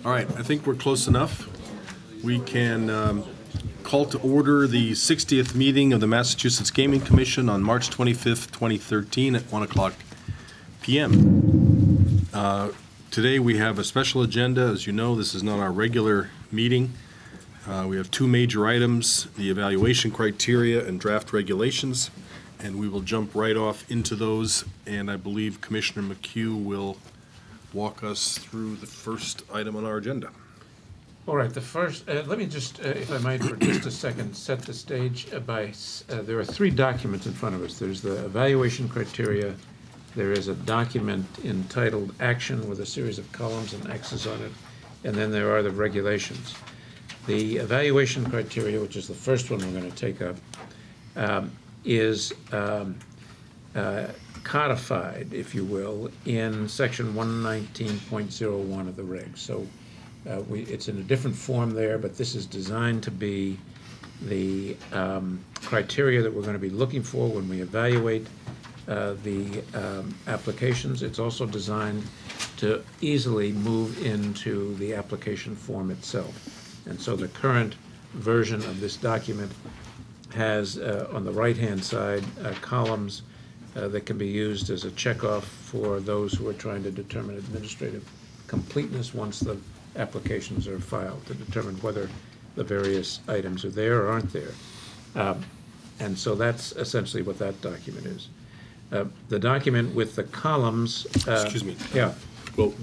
All right, I think we're close enough. We can call to order the 60th meeting of the Massachusetts Gaming Commission on March 25th, 2013 at 1 o'clock p.m. Today we have a special agenda. As you know, this is not our regular meeting. We have two major items, the evaluation criteria and draft regulations, and we will jump right off into those, and I believe Commissioner McHugh will walk us through the first item on our agenda. All right, the first, let me just, if I might, for just a second, set the stage by, there are three documents in front of us. There's the evaluation criteria, there is a document entitled Action with a series of columns and X's on it, and then there are the regulations. The evaluation criteria, which is the first one we're going to take up, is codified, if you will, in section 119.01 of the regs. So it's in a different form there, but this is designed to be the criteria that we're going to be looking for when we evaluate the applications. It's also designed to easily move into the application form itself. And so the current version of this document has, on the right-hand side, columns that can be used as a checkoff for those who are trying to determine administrative completeness once the applications are filed, to determine whether the various items are there or aren't there. And so that's essentially what that document is. The document with the columns... Excuse me. Yeah. Well,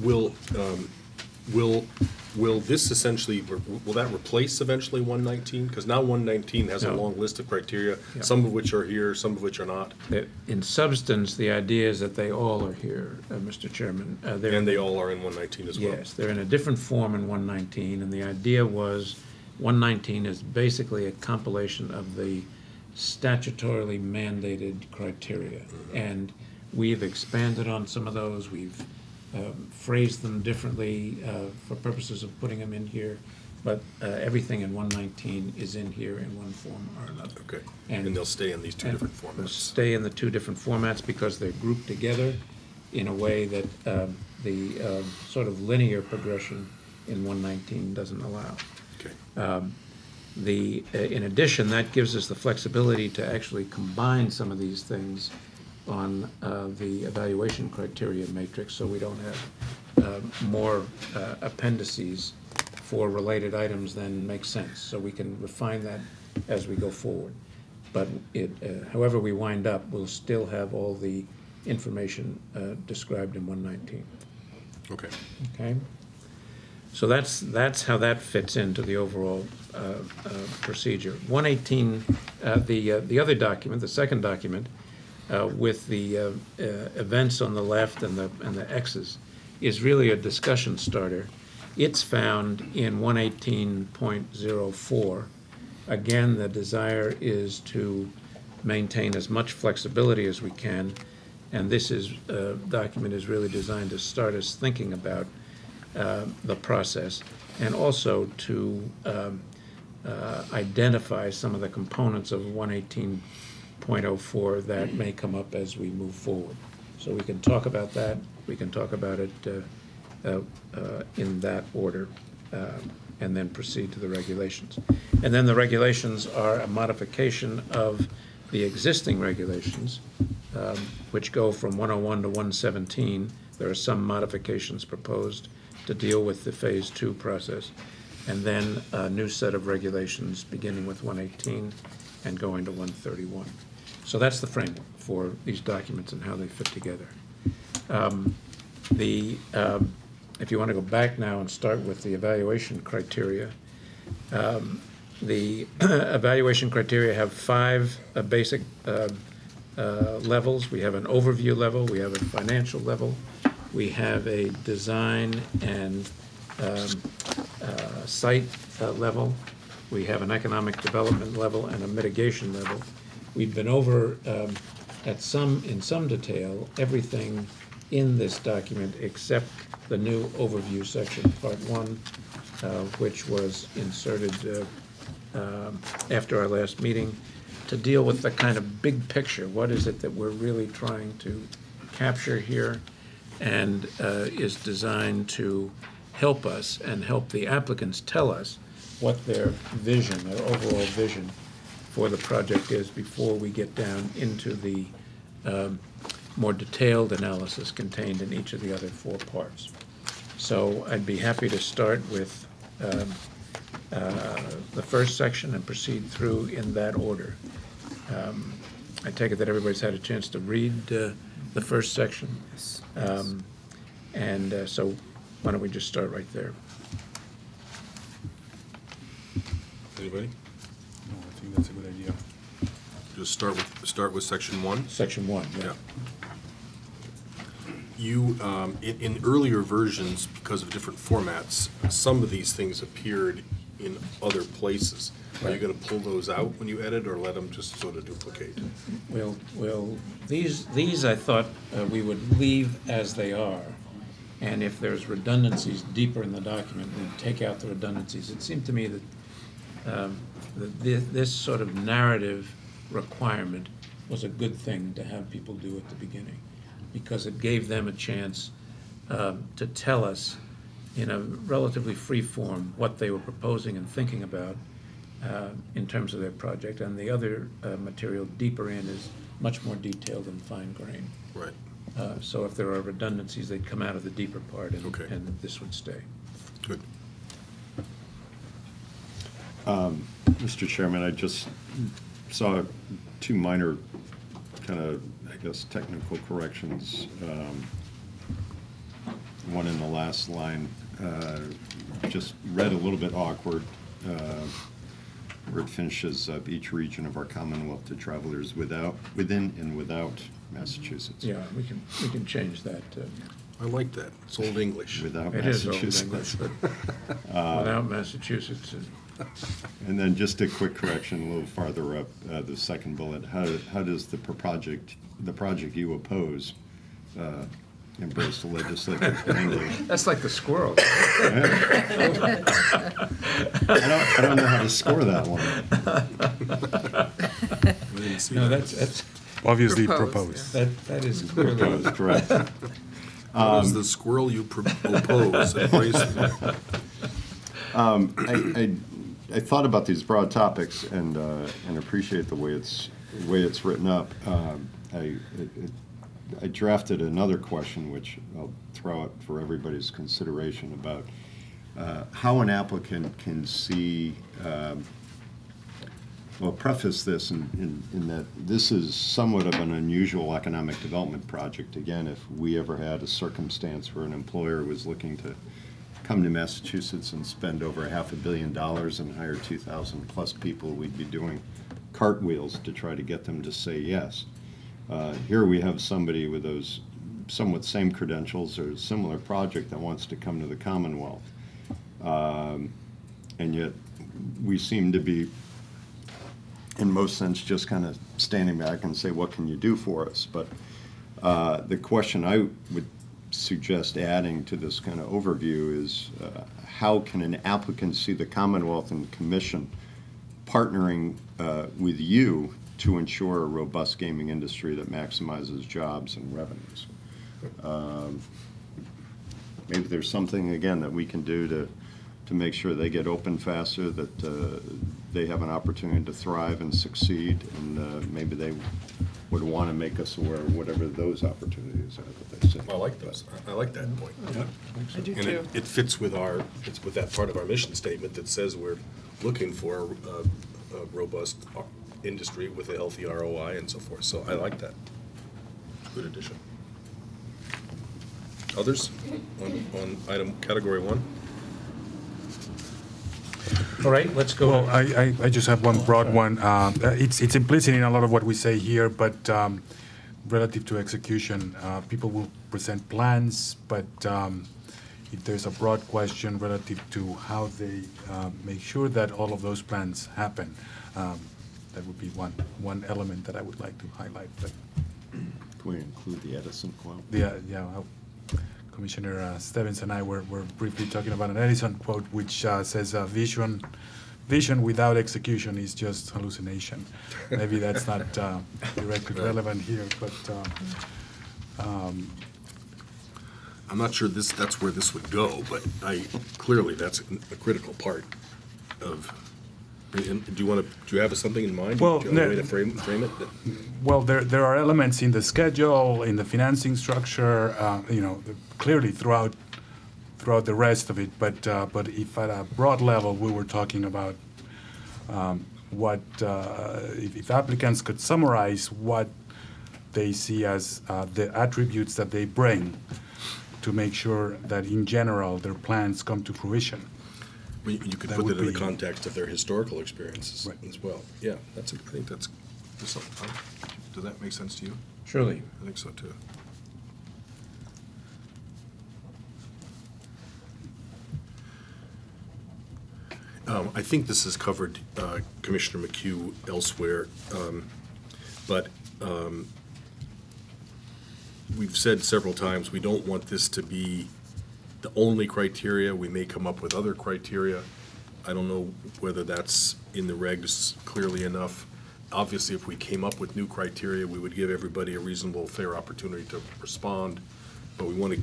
will this essentially, will that replace eventually 119? Because now 119 has a long list of criteria, some of which are here, some of which are not. In substance, the idea is that they all are here, Mr. Chairman. And they all are in 119 as well. Yes, they're in a different form in 119, and the idea was 119 is basically a compilation of the statutorily mandated criteria. And we've expanded on some of those. We've phrased them differently for purposes of putting them in here, but everything in 119 is in here in one form or another. Okay, and they'll stay in these two different formats. They'll stay in the two different formats because they're grouped together in a way that the sort of linear progression in 119 doesn't allow. Okay. In addition, that gives us the flexibility to actually combine some of these things on the evaluation criteria matrix, so we don't have more appendices for related items than makes sense. So we can refine that as we go forward. But however we wind up, we'll still have all the information described in 119. Okay. Okay. So that's how that fits into the overall procedure. 118, the other document, the second document, with the events on the left and the X's, is really a discussion starter. It's found in 118.04. Again, the desire is to maintain as much flexibility as we can, and this document is really designed to start us thinking about the process, and also to identify some of the components of 118.04 that may come up as we move forward. So we can talk about that. We can talk about it in that order, and then proceed to the regulations. And then the regulations are a modification of the existing regulations, which go from 101 to 117. There are some modifications proposed to deal with the Phase 2 process, and then a new set of regulations beginning with 118 and going to 131. So that's the framework for these documents and how they fit together. If you want to go back now and start with the evaluation criteria, the evaluation criteria have five basic levels. We have an overview level, we have a financial level, we have a design and site level, we have an economic development level, and a mitigation level. We've been over in some detail everything in this document except the new overview section, Part 1, which was inserted after our last meeting to deal with the kind of big picture. What is it that we're really trying to capture here, and is designed to help us and help the applicants tell us what their vision, their overall vision for the project is before we get down into the more detailed analysis contained in each of the other 4 parts. So I'd be happy to start with the first section and proceed through in that order. I take it that everybody's had a chance to read the first section. So why don't we just start right there? Anybody? No, I think that's a good idea. Just start with section 1. Section 1, yeah. Yeah. You, in earlier versions, because of different formats, some of these things appeared in other places. Are you going to pull those out when you edit, or let them just sort of duplicate? Well, these I thought we would leave as they are, and if there's redundancies deeper in the document, we'd take out the redundancies. It seemed to me that this sort of narrative requirement was a good thing to have people do at the beginning, because it gave them a chance to tell us in a relatively free form what they were proposing and thinking about in terms of their project. And the other material deeper in is much more detailed and fine-grained. Right. So if there are redundancies, they'd come out of the deeper part, and, Okay. and this would stay. Good. Mr. Chairman, I just saw 2 minor kind of, I guess, technical corrections. One in the last line just read a little bit awkward, where it finishes each region of our Commonwealth to travelers within and without Massachusetts. Yeah, we can change that. I like that. It's Old English. Without It is Old Massachusetts. English, but without Massachusetts. And then just a quick correction a little farther up, the second bullet. How does the project you oppose embrace the legislative language? That's like the squirrel. I don't know how to score that one. I didn't see No, that. that's Obviously Propose, propose. that is clearly. Proposed, correct. What is the squirrel you oppose? Embrace. I thought about these broad topics and appreciate the way it's written up. I drafted another question, which I'll throw out for everybody's consideration, about how an applicant can see. Well, preface this in that this is somewhat of an unusual economic development project. Again, if we ever had a circumstance where an employer was looking to come to Massachusetts and spend over $500 million and hire 2,000 plus people, we'd be doing cartwheels to try to get them to say yes. Here we have somebody with those somewhat same credentials or similar project that wants to come to the Commonwealth. And yet we seem to be, in most sense, just kind of standing back and say, what can you do for us? But the question I would suggest adding to this kind of overview is how can an applicant see the Commonwealth and Commission partnering with you to ensure a robust gaming industry that maximizes jobs and revenues? Maybe there's something, again, that we can do to make sure they get open faster, that they have an opportunity to thrive and succeed, and maybe they would want to make us aware of whatever those opportunities are that they see. I like those. I like that point. I do And too. it fits with that part of our mission statement that says we're looking for a robust industry with a healthy ROI and so forth. So I like that. Good addition. Others on item category 1? All right, let's go. Well, I just have one broad one. It's implicit in a lot of what we say here, but relative to execution, people will present plans, but if there's a broad question relative to how they make sure that all of those plans happen, that would be one element that I would like to highlight. But Can we include the Edison quote? Commissioner Stevens and I were briefly talking about an Edison quote, which says, vision without execution is just hallucination. Maybe that's not directly relevant here, but I'm not sure that's where this would go, but clearly that's a critical part of, do you have something in mind? Well, Do you have a way to frame it? Well, there are elements in the schedule, in the financing structure, clearly throughout the rest of it. But if at a broad level we were talking about if applicants could summarize what they see as the attributes that they bring to make sure that in general their plans come to fruition. You could That put would that in the be- context of their historical experiences Right. as well. Yeah, I think that's something. Does that make sense to you? Surely. I think so too. I think this has covered Commissioner McHugh elsewhere, but we've said several times, we don't want this to be the only criteria. We may come up with other criteria. I don't know whether that's in the regs clearly enough. Obviously, if we came up with new criteria, we would give everybody a reasonable, fair opportunity to respond. But we want to,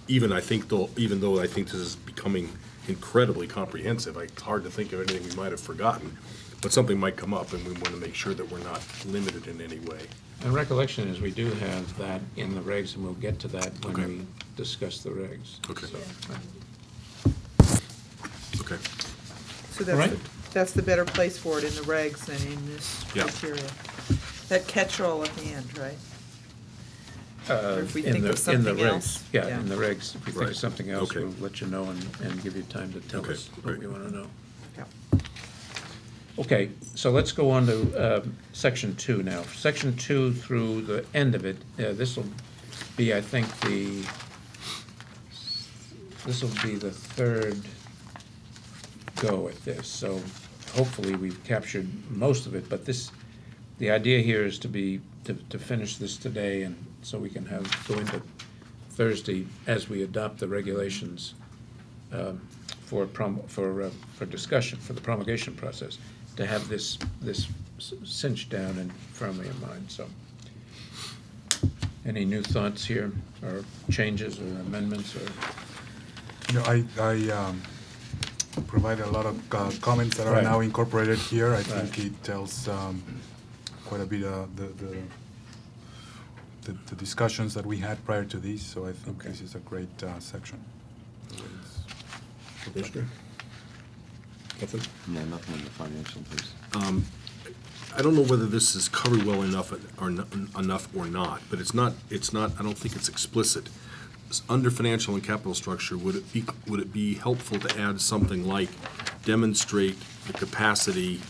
even though I think this is becoming incredibly comprehensive, it's hard to think of anything we might have forgotten. But something might come up, and we want to make sure that we're not limited in any way. And recollection is we do have that in the regs, and we'll get to that when Okay. we discuss the regs. Okay. So, Okay. So All right. that's the better place for it in the regs than in this Yeah. criteria. That catch-all at the end, right? Or if we in think the- of in the something regs. else. Yeah, in the regs. If we think Right. of something else, Okay. we'll let you know and give you time to tell Okay, us what great. we want to know. Yeah. Okay, so let's go on to section 2 now. Section 2 through the end of it, this will be, I think, the third go at this. So hopefully we've captured most of it, but the idea here is to finish this today, and so we can go into Thursday as we adopt the regulations for discussion, for the promulgation process, to have this cinched down and firmly in mind, so. Any new thoughts here, or changes, or amendments, or? I provided a lot of comments that are Right. now incorporated here. I think Right. it tells quite a bit of the discussions that we had prior to these, so I think Okay. this is a great section. Commissioner? Nothing? No, nothing in the financial piece. I don't know whether this is covered well enough or not, but it's not, I don't think it's explicit. Under financial and capital structure, would it be helpful to add something like demonstrate the capacity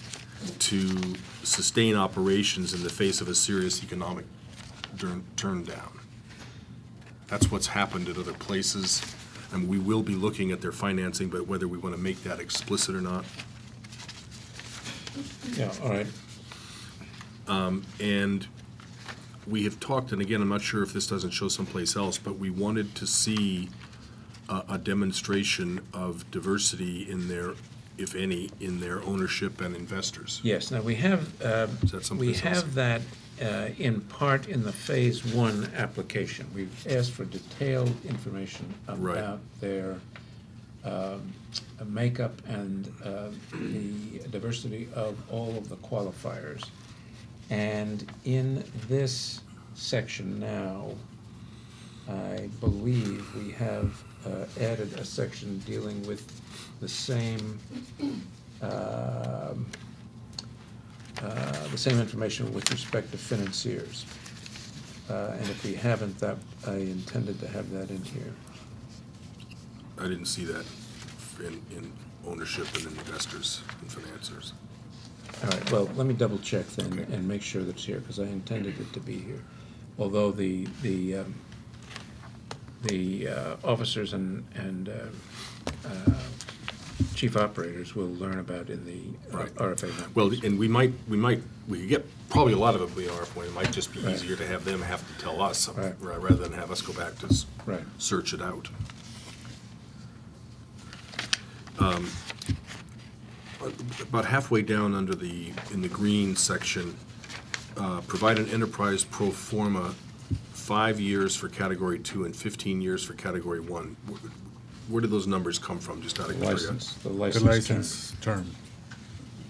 to sustain operations in the face of a serious economic turn down? That's what's happened at other places, and we will be looking at their financing, but whether we want to make that explicit or not. Yeah, all right. And we have talked, and again, I'm not sure if this doesn't show someplace else, but we wanted to see a demonstration of diversity in their, if any, in their ownership and investors. Yes, now we have, that someplace else? that in part in the Phase 1 application. We've asked for detailed information Right. about their makeup and the diversity of all of the qualifiers. And in this section now, I believe we have added a section dealing with the same information with respect to financiers. And if we haven't, that, I intended to have that in here. I didn't see that in ownership and in investors and financiers. All right, well, let me double check then Okay. and make sure that it's here, because I intended it to be here. Although the officers and chief operators will learn about in the Right. RFA numbers. Well, and we could get probably a lot of it in our point. It might just be Right. easier to have them have to tell us, Right. rather than have us go back to Right. search it out. About halfway down in the green section, provide an enterprise pro forma 5 years for Category 2 and 15 years for Category 1. Where do those numbers come from, just out of curiosity? License, the The license license term.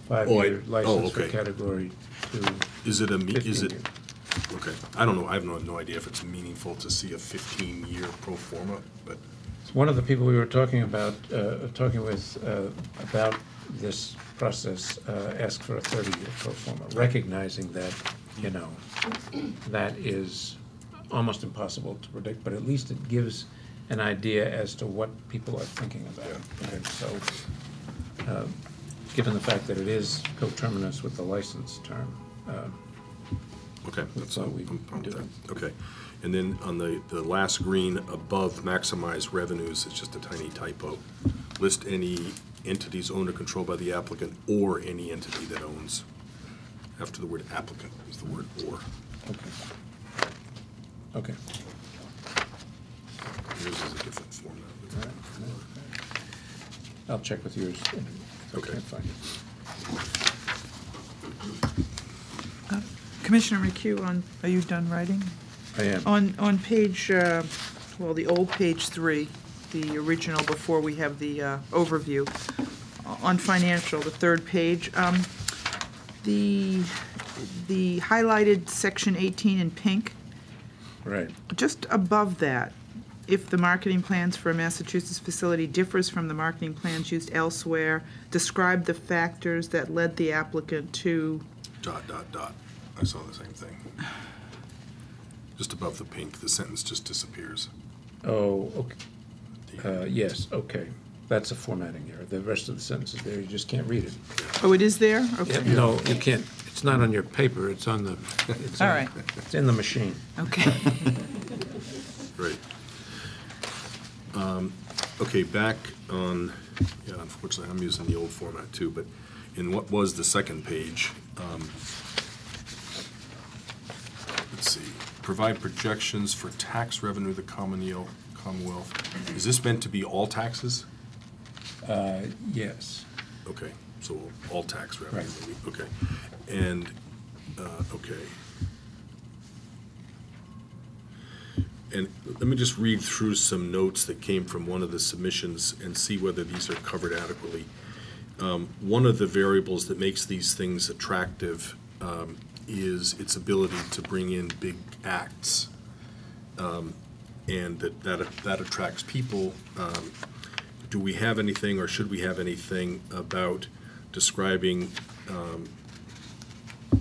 term. 5-year license for okay. Category 2. Is it 15 is it, year. okay, I don't know, I have no idea if it's meaningful to see a 15-year pro forma, but, One of the people we were talking about, about this process, asked for a 30-year pro forma, recognizing that, you know, that is almost impossible to predict, but at least it gives an idea as to what people are thinking about. Yeah. And so, given the fact that it is coterminous with the license term, okay, that's, thought we'd I'm fine with do that. Okay, and then on the last green above maximize revenues, it's just a tiny typo. List any entities owned or controlled by the applicant or any entity that owns. After the word applicant is the word or. okay. Okay. Yours is a different format. All right. I'll check with yours if I Okay. can't find it. Commissioner McHugh, are you done writing? I am. On page, well, the old page 3, the original before we have the overview, on financial, the third page, the highlighted section 18 in pink, Right. just above that, if the marketing plans for a Massachusetts facility differs from the marketing plans used elsewhere, describe the factors that led the applicant to. ... I saw the same thing. Just above the pink, the sentence just disappears. Oh, okay. Yes, okay. That's a formatting error. The rest of the sentence is there. You just can't read it. Oh, it is there? Okay. No, you can't. It's not on your paper. It's on the. It's All on- right. It's in the machine. Okay. Right. Okay, back on, yeah, unfortunately, I'm using the old format too, but in what was the second page, let's see, provide projections for tax revenue of the Commonwealth. Is this meant to be all taxes? Yes. Okay, so all tax revenue, Right. maybe, okay. And, okay. And let me just read through some notes that came from one of the submissions and see whether these are covered adequately. One of the variables that makes these things attractive is its ability to bring in big acts, and that attracts people. Do we have anything, or should we have anything about describing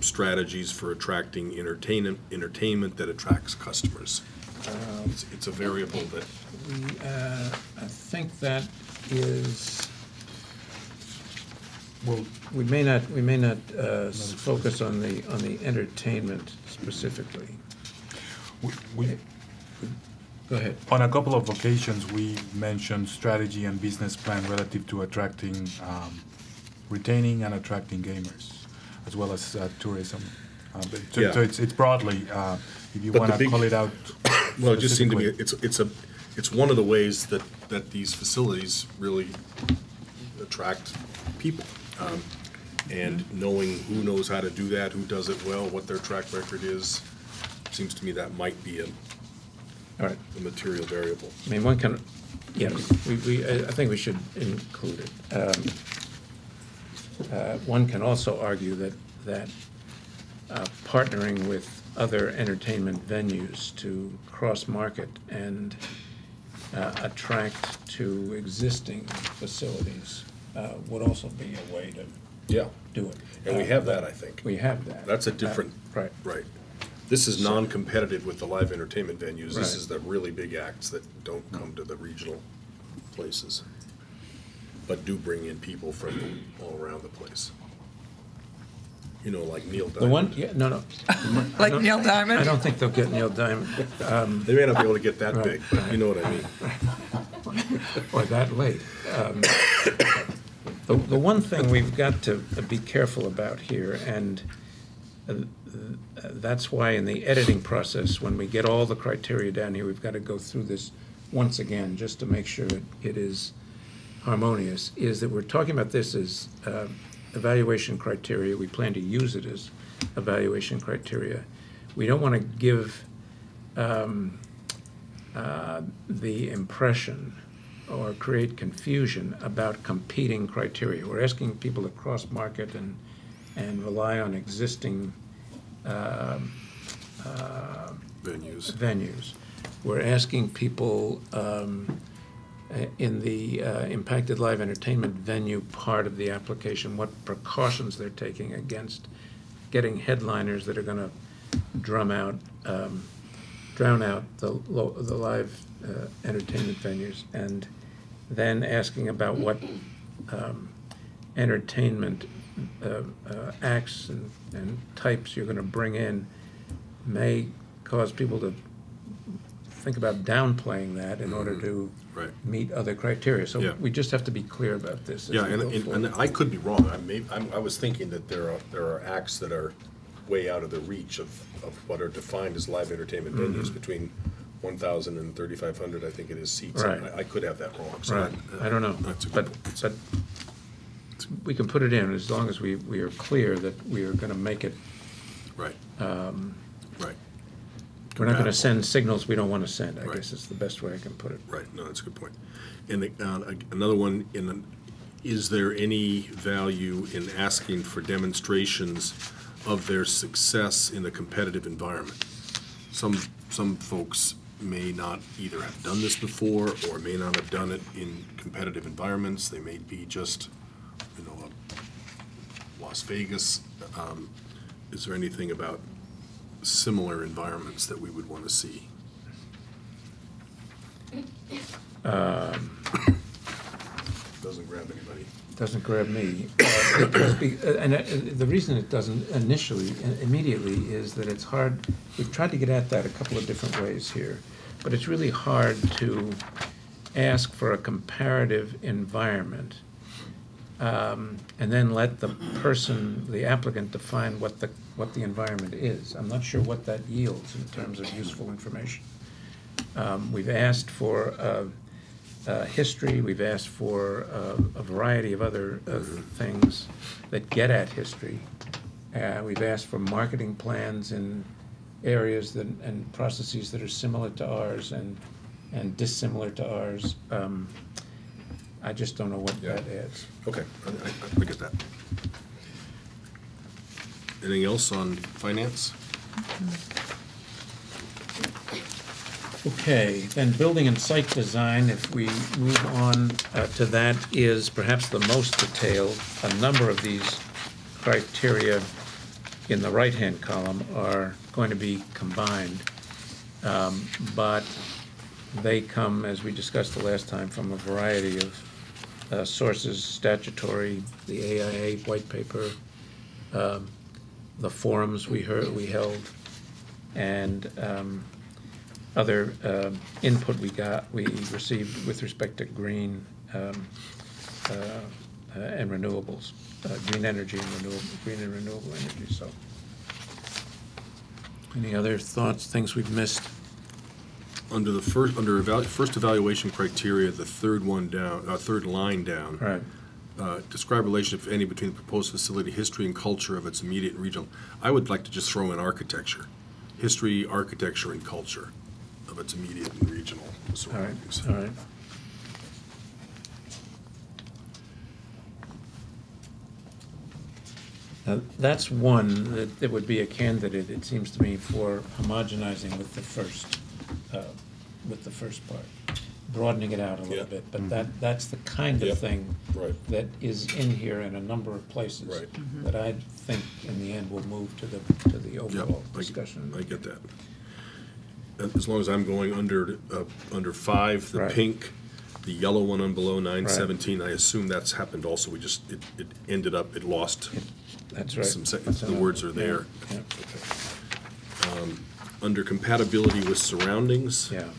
strategies for attracting entertainment that attracts customers? It's a variable that, I think that is, Well, we may not focus on the entertainment specifically. we, Go ahead. on a couple of occasions, we mentioned strategy and business plan relative to attracting, retaining and attracting gamers, as well as tourism. So Yeah. it's broadly, if you But the want to big- call it out. well, it just seemed to me, specifically. it's one of the ways that these facilities really attract people. And knowing who knows how to do that, who does it well, what their track record is, seems to me that might be All right. a material variable. I mean, one can, yes, I think we should include it. One can also argue that partnering with other entertainment venues to cross-market and attract to existing facilities would also be a way to Yeah. do it. And we have that, I think. We have that. That's a different, Right. right. This is non-competitive with the live entertainment venues. This Right. is the really big acts that don't come to the regional places, but do bring in people from all around the place. You know, like Neil Diamond. The one, yeah, no. Like I don't- Neil Diamond? I don't think they'll get Neil Diamond, They may not be able to get that Right. big, but you know what I mean. or that late. The one thing we've got to be careful about here, and that's why in the editing process, when we get all the criteria down here, we've got to go through this once again, just to make sure it is harmonious, is that we're talking about this as evaluation criteria. We plan to use it as evaluation criteria. We don't want to give the impression or create confusion about competing criteria. We're asking people to cross-market and rely on existing venues. We're asking people in the impacted live entertainment venue part of the application what precautions they're taking against getting headliners that are going to drown out the live entertainment venues, and then asking about what entertainment acts and types you're going to bring in may cause people to think about downplaying that in order to meet other criteria. So we just have to be clear about this. Yeah, and I could be wrong. I was thinking that there are acts that are way out of the reach of what are defined as live entertainment venues between 1,000 and 3,500, I think it is, seats. Right. I could have that wrong. So Right. I don't know. That's a But good point. but we can put it in as long as we are clear that we are going to make it. Right. Right. We're not going to Compatible. send signals we don't want to send, I Right. guess is the best way I can put it. Right, no, that's a good point. And another one, is there any value in asking for demonstrations of their success in a competitive environment? Some folks may not either have done this before or may not have done it in competitive environments. They may be just, Las Vegas. Is there anything about similar environments that we would want to see? Doesn't grab anybody. Doesn't grab me. And the reason it doesn't immediately is that it's hard. We've tried to get at that a couple of different ways here, but it's really hard to ask for a comparative environment and then let the applicant define what the environment is. I'm not sure what that yields in terms of useful information. We've asked for history, we've asked for a variety of other things that get at history. We've asked for marketing plans in areas and processes that are similar to ours and dissimilar to ours. I just don't know what that adds. Okay, I get that. Anything else on finance? Okay, then building and site design, if we move on to that, is perhaps the most detailed. A number of these criteria in the right-hand column are going to be combined, but they come, as we discussed the last time, from a variety of sources: statutory, the AIA white paper, the forums we held, and other input we received with respect to green and renewables, green energy and green and renewable energy. So, any other thoughts, things we've missed? Under the first evaluation criteria, the third line down. Right. Describe relationship, if any, between the proposed facility, history and culture of its immediate and regional. I would like to just throw in architecture. History, architecture, and culture of its immediate and regional surroundings. All right. That's one that would be a candidate, it seems to me, for homogenizing with the first part, broadening it out a little bit. But that's the kind of thing that is in here in a number of places that I think in the end will move to the overall discussion. I get that. And as long as I'm going under 5, the pink, the yellow one on below 917, I assume that's happened also. It ended up, it lost. That's right. The words are there. Yeah. Okay. Under compatibility with surroundings, Yeah.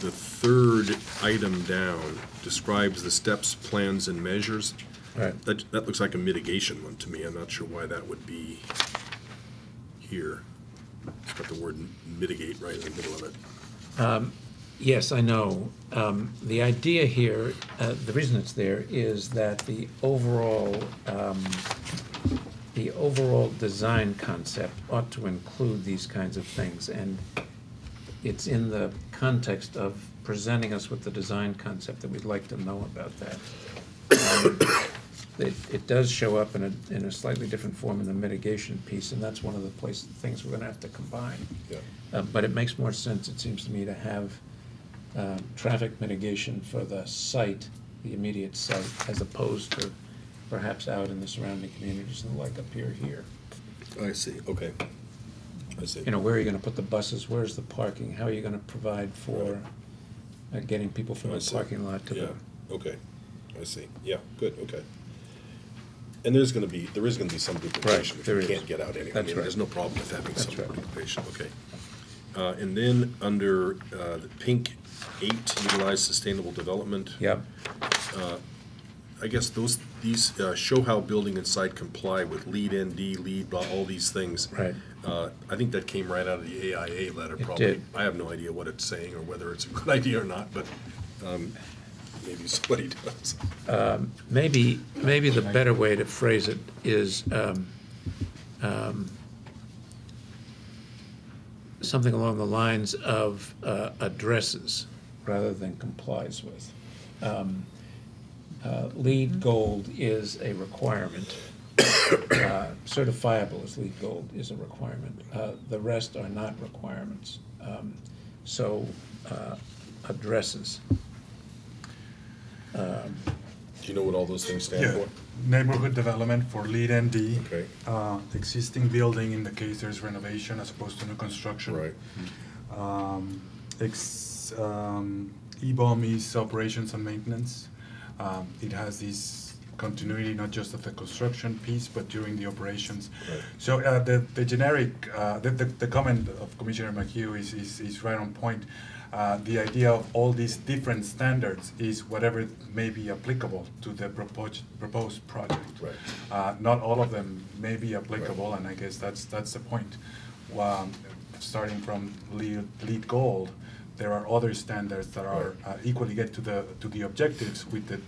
the third item down describes the steps, plans, and measures. Right. That looks like a mitigation one to me. I'm not sure why that would be here. It's got the word mitigate right in the middle of it. Yes, I know. The idea here, the reason it's there is that the overall the overall design concept ought to include these kinds of things, and it's in the context of presenting us with the design concept that we'd like to know about that. It does show up in a slightly different form in the mitigation piece, and that's one of the things we're gonna have to combine. Yeah. But it makes more sense, it seems to me, to have traffic mitigation for the site, the immediate site, as opposed to perhaps out in the surrounding communities and the like up here. I see, okay. I see. You know, where are you gonna put the buses, where's the parking, how are you gonna provide for getting people from I the see. parking lot to Yeah, the... okay, I see, yeah, good, okay. And there is gonna be some duplication, Right, which there we is. can't get out anyway. That's I mean, right. There's no problem with having That's some right. duplication, okay. And then under the pink 8, utilize sustainable development. Yep, I guess these show how building and site comply with lead ND, lead, blah, all these things. right. I think that came right out of the AIA letter, It probably. did. I have no idea what it's saying or whether it's a good idea or not, but maybe somebody does. Maybe the better way to phrase it is something along the lines of addresses rather than complies with. LEED Gold is a requirement. Certifiable as LEED Gold is a requirement. The rest are not requirements. So addresses. Do you know what all those things stand Yeah, for? neighborhood development for lead ND. Okay. Existing building in the case there's renovation as opposed to new construction. Right. EBOM is operations and maintenance. It has this continuity not just of the construction piece, but during the operations. Right. So the generic, the comment of Commissioner McHugh is right on point. The idea of all these different standards is whatever may be applicable to the proposed project. Right. Not all of them may be applicable, and I guess that's the point. Starting from LEED Gold, there are other standards that are equally get to the objectives with the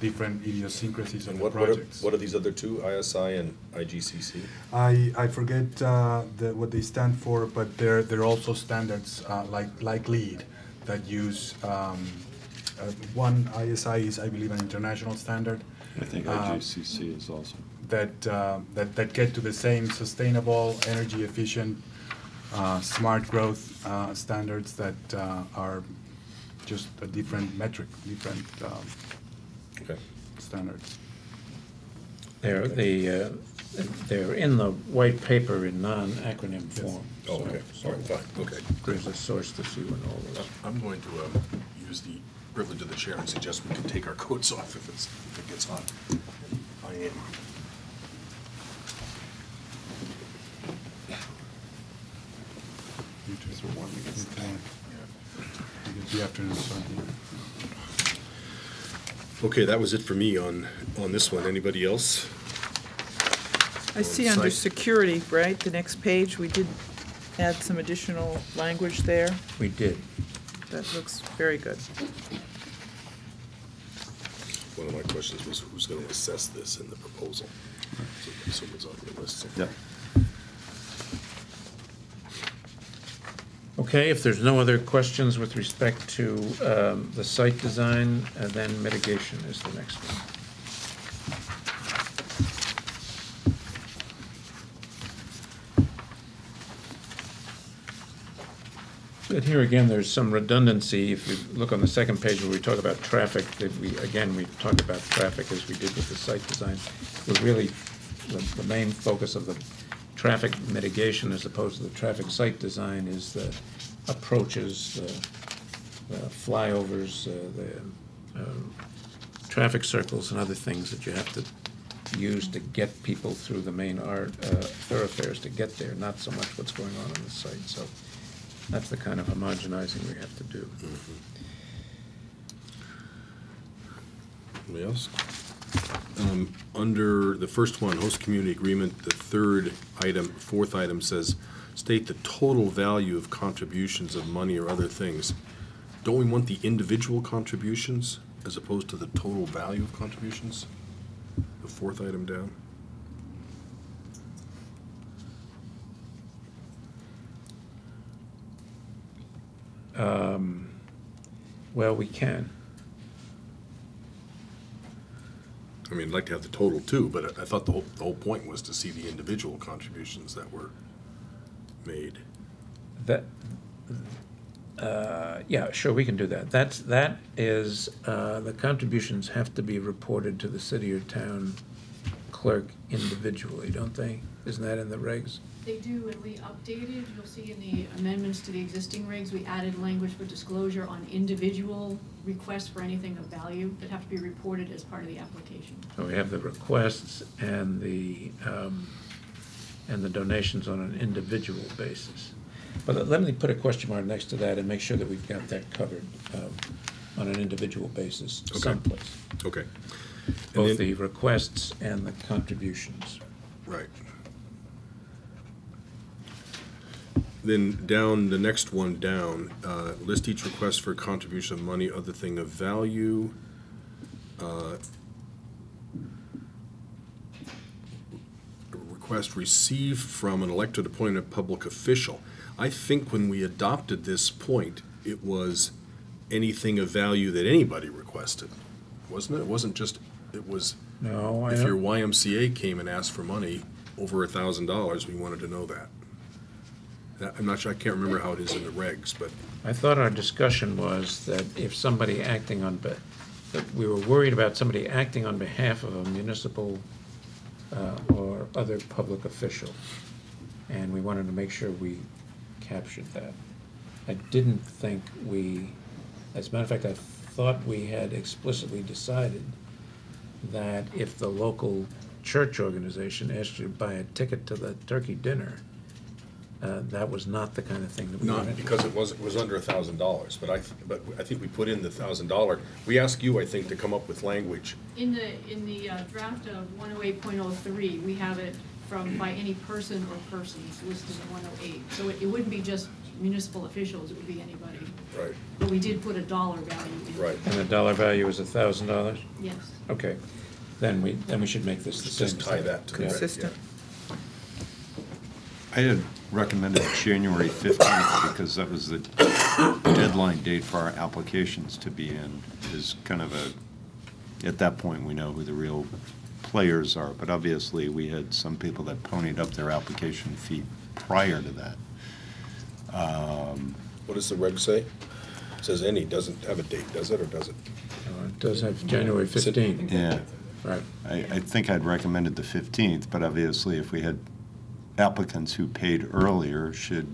different idiosyncrasies of And the what projects. are these other two, ISI and IGCC? I forget what they stand for, but they're also standards like LEED that use one ISI is, I believe, an international standard. I think IGCC is also. That get to the same sustainable, energy efficient, smart growth standards that are just a different metric, different Okay. standards. They're in the white paper in non-acronym form. Oh, okay, all right, fine, okay. There's a source to see when all those. I'm going to use the privilege of the chair and suggest we can take our coats off if it gets hot. I am. You two are warm against the afternoon sun here. Okay, that was it for me on this one. Anybody else? I see under Site. security, right, the next page, we did add some additional language there. We did. That looks very good. One of my questions was who's going to assess this in the proposal? So I assume it's on your list. So. Yeah. Okay, if there's no other questions with respect to the site design, then mitigation is the next one. But here again, there's some redundancy. If you look on the second page where we talk about traffic, that we talk about traffic as we did with the site design. We're really, the main focus of the traffic mitigation as opposed to the traffic site design is the approaches, the flyovers, the traffic circles and other things that you have to use to get people through the main thoroughfares to get there, not so much what's going on the site. So that's the kind of homogenizing we have to do. Anybody else? Under the first one, host community agreement, the fourth item says, state the total value of contributions of money or other things. Don't we want the individual contributions as opposed to the total value of contributions? The fourth item down? Well, we can. I mean, I'd like to have the total too, but I thought the whole point was to see the individual contributions that were made. That, yeah, sure, we can do that. That is, the contributions have to be reported to the city or town clerk individually, don't they? Isn't that in the regs? They do, and we updated, you'll see in the amendments to the existing regs, we added language for disclosure on individual requests for anything of value that have to be reported as part of the application. So we have the requests and the donations on an individual basis. But let me put a question mark next to that and make sure that we've got that covered on an individual basis Okay. someplace. Okay. And Both then- the requests and the contributions. Right. Then down, the next one down, list each request for contribution of money, other thing of value. Request received from an elected appointed public official. I think when we adopted this point, it was anything of value that anybody requested, wasn't it? It wasn't just, it was, No, I if your don't, YMCA came and asked for money over $1,000, we wanted to know that. I'm not sure, I can't remember how it is in the regs, but, I thought our discussion was that if somebody acting on, that we were worried about somebody acting on behalf of a municipal or other public official. And we wanted to make sure we captured that. I didn't think we, as a matter of fact, I thought we had explicitly decided that if the local church organization asked you to buy a ticket to the turkey dinner, that was not the kind of thing that we not wanted. because it was under $1,000, but I think we put in the $1,000. We asked you, I think, to come up with language. In the draft of 108.03, we have it from by any person or persons listed in 108. So it wouldn't be just municipal officials, it would be anybody. Right. But we did put a dollar value in. Right. And the dollar value is $1,000? Yes. Okay, then we should make this the same. Just tie that to the Yeah. reg, Consistent. I had recommended January 15th because that was the deadline date for our applications to be in, is kind of at that point, we know who the real players are, but obviously we had some people that ponied up their application fee prior to that. What does the reg say? It says any, doesn't have a date, does it, or does it? It does have January 15th. Yeah, Right. I think I'd recommended the 15th, but obviously if we had applicants who paid earlier, should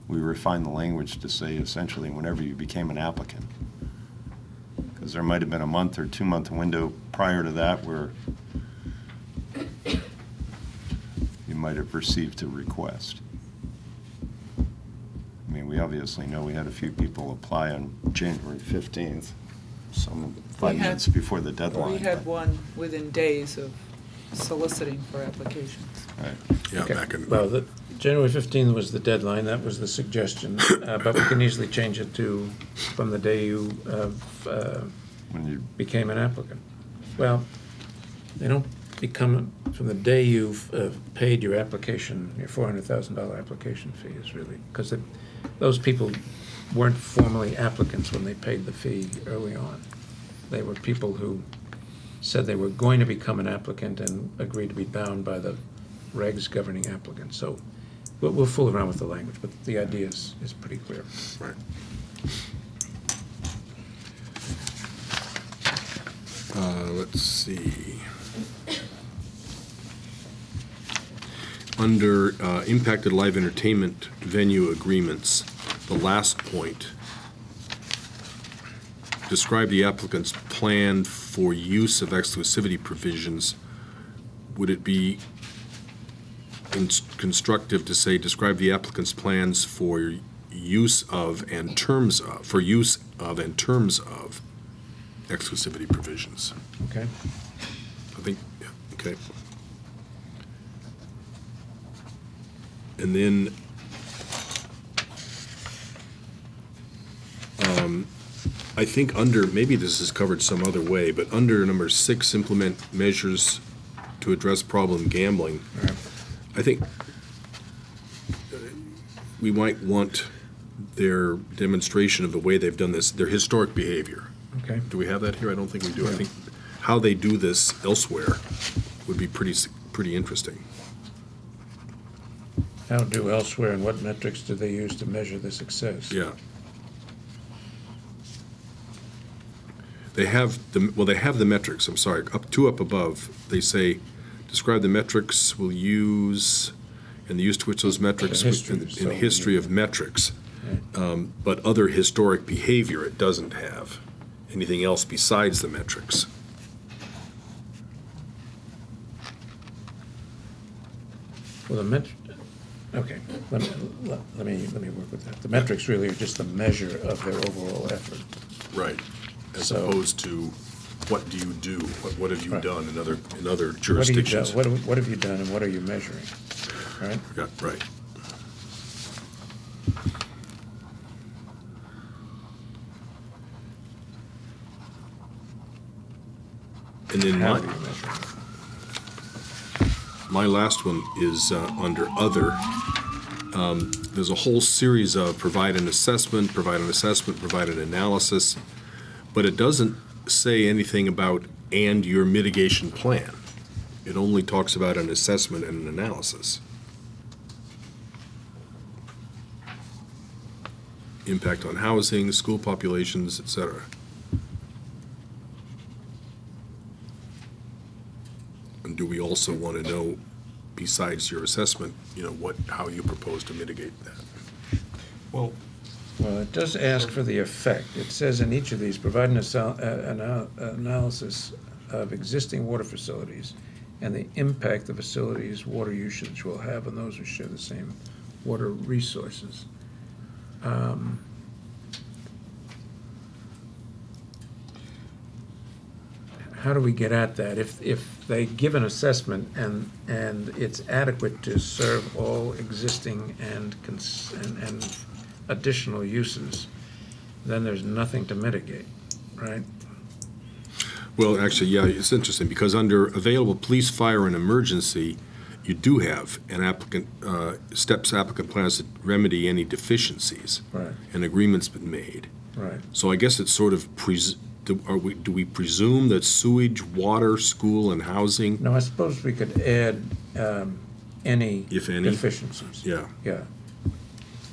we refine the language to say essentially whenever you became an applicant? Because there might have been a month or 2-month window prior to that where you might have received a request. I mean, we obviously know we had a few people apply on January 15th, some 5 We had- minutes before the deadline. We had but- one within days of soliciting for applications. Right. Yeah, Okay. back in. Well, the January 15th was the deadline, that was the suggestion, but we can easily change it to from the day you When you became an applicant. Well, they don't become, from the day you've paid your application, your $400,000 application fee is really, because those people weren't formally applicants when they paid the fee early on. They were people who said they were going to become an applicant and agreed to be bound by the regs governing applicants. So we'll fool around with the language, but the idea is pretty clear. Right. Let's see. Under impacted live entertainment venue agreements, the last point, describe the applicant's plan for use of exclusivity provisions. Would it be constructive to say, describe the applicant's plans for use of and terms of, exclusivity provisions? Okay? I think, yeah, okay. And then, I think under, maybe this is covered some other way, but under number 6, implement measures to address problem gambling. I think we might want their demonstration of the way they've done this, their historic behavior. Okay. Do we have that here? I don't think we do. I think how they do this elsewhere would be pretty interesting. How do elsewhere, and what metrics do they use to measure the success? Yeah. They have the metrics, I'm sorry, up above. They say, describe the metrics we'll use and the use to which those metrics, in the history of metrics. But other historic behavior, it doesn't have anything else besides the metrics. Well, okay, let me work with that. The metrics really are just the measure of their overall effort. Right. As So- opposed to what do you do? What have you Right. done in other What jurisdictions? what have you done and what are you measuring, right? Yeah, right. And then How do you measure it? my last one is under other. There's a whole series of provide an assessment, provide an analysis, but it doesn't say anything about and your mitigation plan. It only talks about an assessment and an analysis. Impact on housing, school populations, etc. And do we also want to know, besides your assessment, how you propose to mitigate that? Well, Well, it does ask for the effect. It says in each of these, provide an analysis of existing water facilities and the impact the facilities' water usage will have on those who share the same water resources. How do we get at that? If they give an assessment and it's adequate to serve all existing and additional uses, then there's nothing to mitigate, right? Well, actually, yeah, it's interesting, because under available police, fire, and emergency, you do have an applicant, steps applicant plans to remedy any deficiencies. Right. An agreement's been made. Right. So I guess it's sort of, do we presume that sewage, water, school, and housing? No, I suppose we could add any If any? deficiencies. Yeah. Yeah,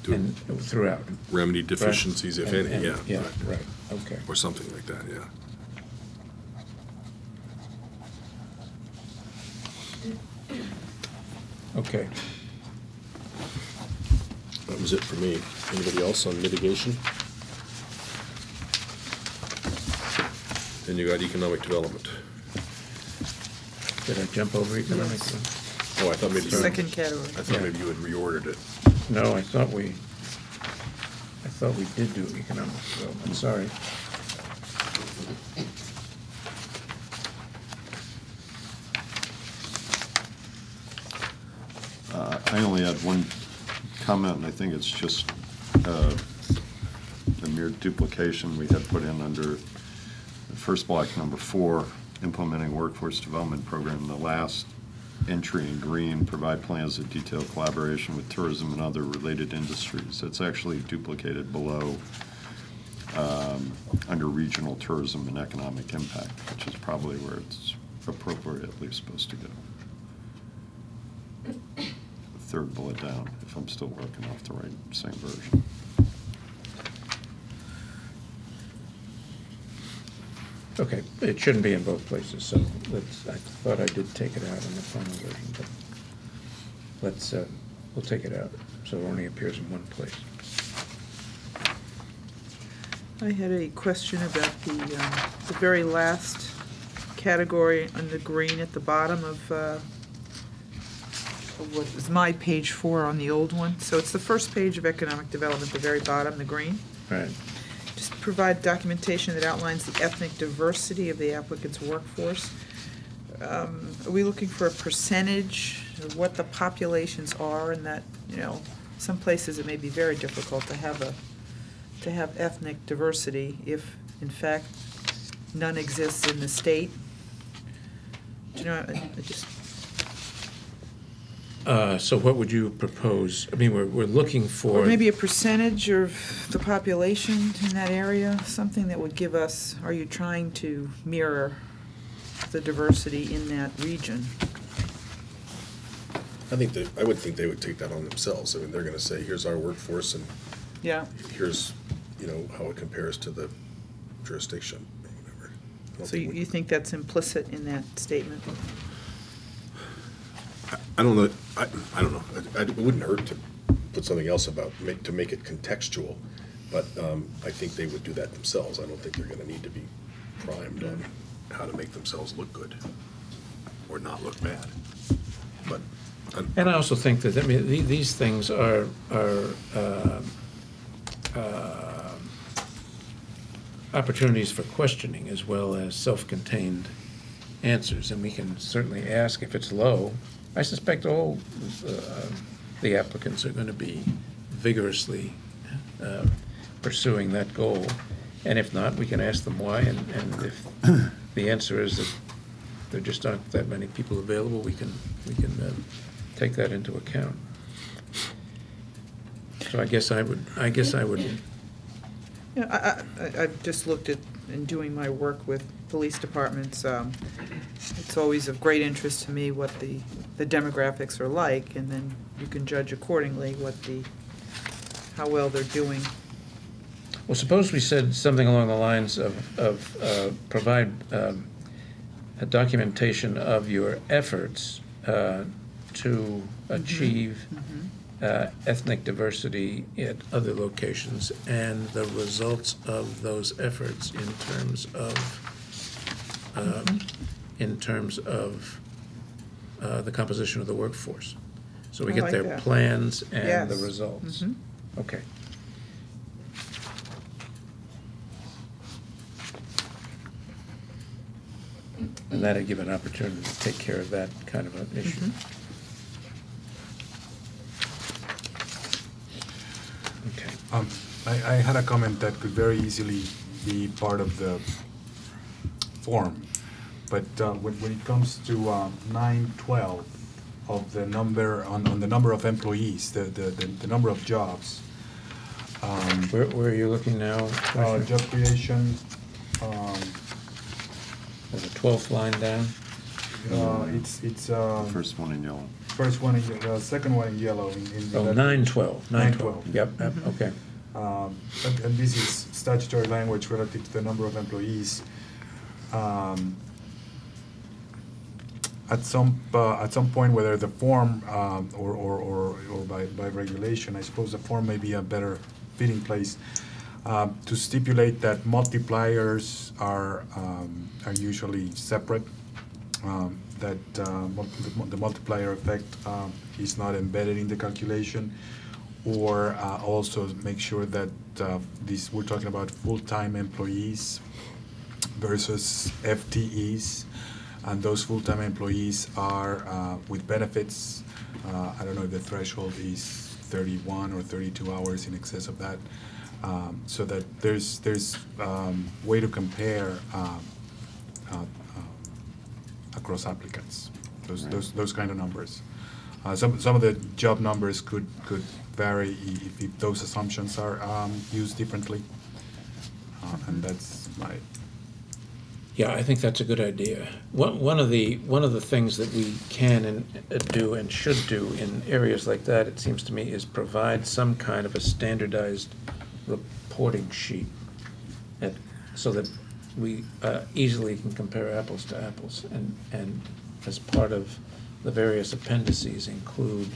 Do and throughout. remedy deficiencies, if And- any, and- yeah. right, okay. Or something like that, yeah. Okay. That was it for me. Anybody else on mitigation? Then you got economic development. Did I jump over economic? Yes. Oh, I thought maybe you. Second category. I thought maybe you had reordered it. No, I thought we did do economic development, sorry. I only had one comment, and I think it's just a mere duplication we had put in under the first block, number 4, implementing workforce development program. The last entry in green, provide plans that detail collaboration with tourism and other related industries. It's actually duplicated below under regional tourism and economic impact, which is probably where it's appropriately supposed to go. Third bullet down, if I'm still working off the same version. Okay, it shouldn't be in both places, so I thought I did take it out in the final version, but we'll take it out, so it only appears in one place. I had a question about the very last category on the green at the bottom of what is my page 4 on the old one. So it's the first page of economic development, the very bottom, the green. Right. Just provide documentation that outlines the ethnic diversity of the applicant's workforce. Are we looking for a percentage of what the populations are, and that, some places it may be very difficult to have ethnic diversity if, in fact, none exists in the state? Do you know, I just, So what would you propose? I mean, we're looking for. Or maybe a percentage of the population in that area, something that would give us, are you trying to mirror the diversity in that region? I would think they would take that on themselves. I mean, they're gonna say, here's our workforce and Yeah, here's, how it compares to the jurisdiction or whatever. I don't so think we- you think that's implicit in that statement? I don't know, I don't know. It wouldn't hurt to put something else to make it contextual, but I think they would do that themselves. I don't think they're gonna need to be primed on how to make themselves look good or not look bad. But, And I also think that, I mean, these things are opportunities for questioning as well as self-contained answers, and we can certainly ask if it's low. I suspect all the applicants are going to be vigorously pursuing that goal, and if not, we can ask them why, and if the answer is that there just aren't that many people available, we can take that into account. So I guess I would. Yeah, I've just looked at, in doing my work with police departments, it's always of great interest to me what the demographics are like, and then you can judge accordingly how well they're doing. Well, suppose we said something along the lines of provide a documentation of your efforts to achieve ethnic diversity at other locations and the results of those efforts in terms of the composition of the workforce. So we I get like their that. plans and the Yes. results. Mhm. Okay. And that'd give an opportunity to take care of that kind of an issue. Okay. I had a comment that could very easily be part of the form, but when it comes to 912 of the number, on the number of employees, the number of jobs, Where are you looking now? job creation, There's a 12th line down. it's First one in yellow. first one, second one in yellow. In the Oh, letter. 912, 912. Yep, okay. And this is statutory language relative to the number of employees. At some point, whether the form or by regulation, I suppose the form may be a better fitting place to stipulate that multipliers are usually separate. That the multiplier effect is not embedded in the calculation, or also make sure that we're talking about full-time employees versus FTEs, and those full-time employees are with benefits. I don't know if the threshold is 31 or 32 hours, in excess of that, so that there's way to compare across applicants, those kind of numbers. Some of the job numbers could vary if those assumptions are used differently, and that's my. Yeah, I think that's a good idea. One of the things that we can do and should do in areas like that, it seems to me, is provide some kind of a standardized reporting sheet, so that we easily can compare apples to apples, and as part of the various appendices include,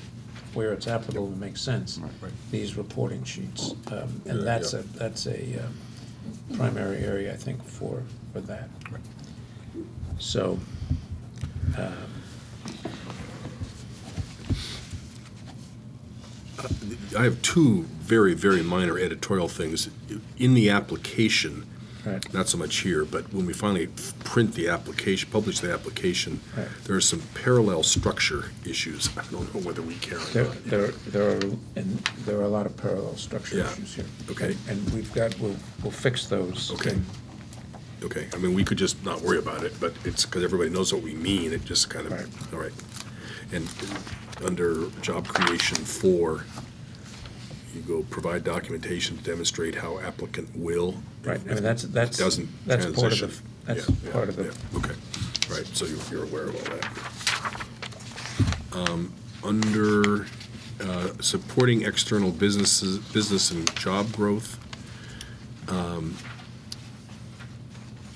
where it's applicable and makes sense, Right. these reporting sheets. And Yeah, that's a primary area, I think, for that. Right. So, I have two very, very minor editorial things. In the application, right. not so much here, but when we finally print the application, publish the application, Right. there are some parallel structure issues. I don't know whether we care or not. There are a lot of parallel structure Yeah. issues here. Okay. And we'll fix those. Okay. Okay, I mean, we could just not worry about it, but it's because everybody knows what we mean, it just kind of, Right. all right. And under job creation 4, you go provide documentation to demonstrate how applicant will. Right, I mean, that's Doesn't part of transition. the, that's Yeah, part of the. yeah, okay, right, so you're aware of all that. Under supporting external business and job growth, I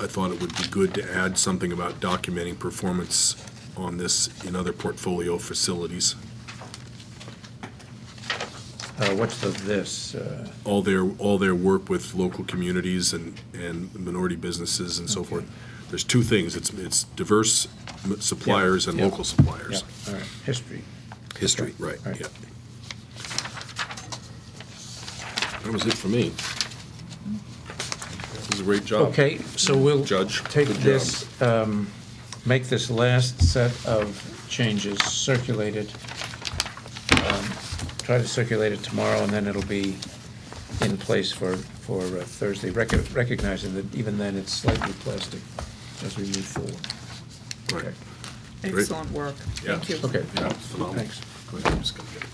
thought it would be good to add something about documenting performance on this in other portfolio facilities. What's this? All their work with local communities and minority businesses and so forth. There's two things. It's diverse suppliers and yeah. local suppliers. Yeah, all right, history. History, Okay, right, right. yeah. That was it for me. This is a great job. Okay, so we'll Judge, take good job. this, make this last set of changes circulated. Try to circulate it tomorrow, and then it'll be in place for Thursday, recognizing that even then it's slightly plastic as we move forward. Right. Okay. Great. Excellent work. Yeah. Thank you. Okay. Yeah, it's phenomenal. Thanks. Go ahead, I'm just gonna get it.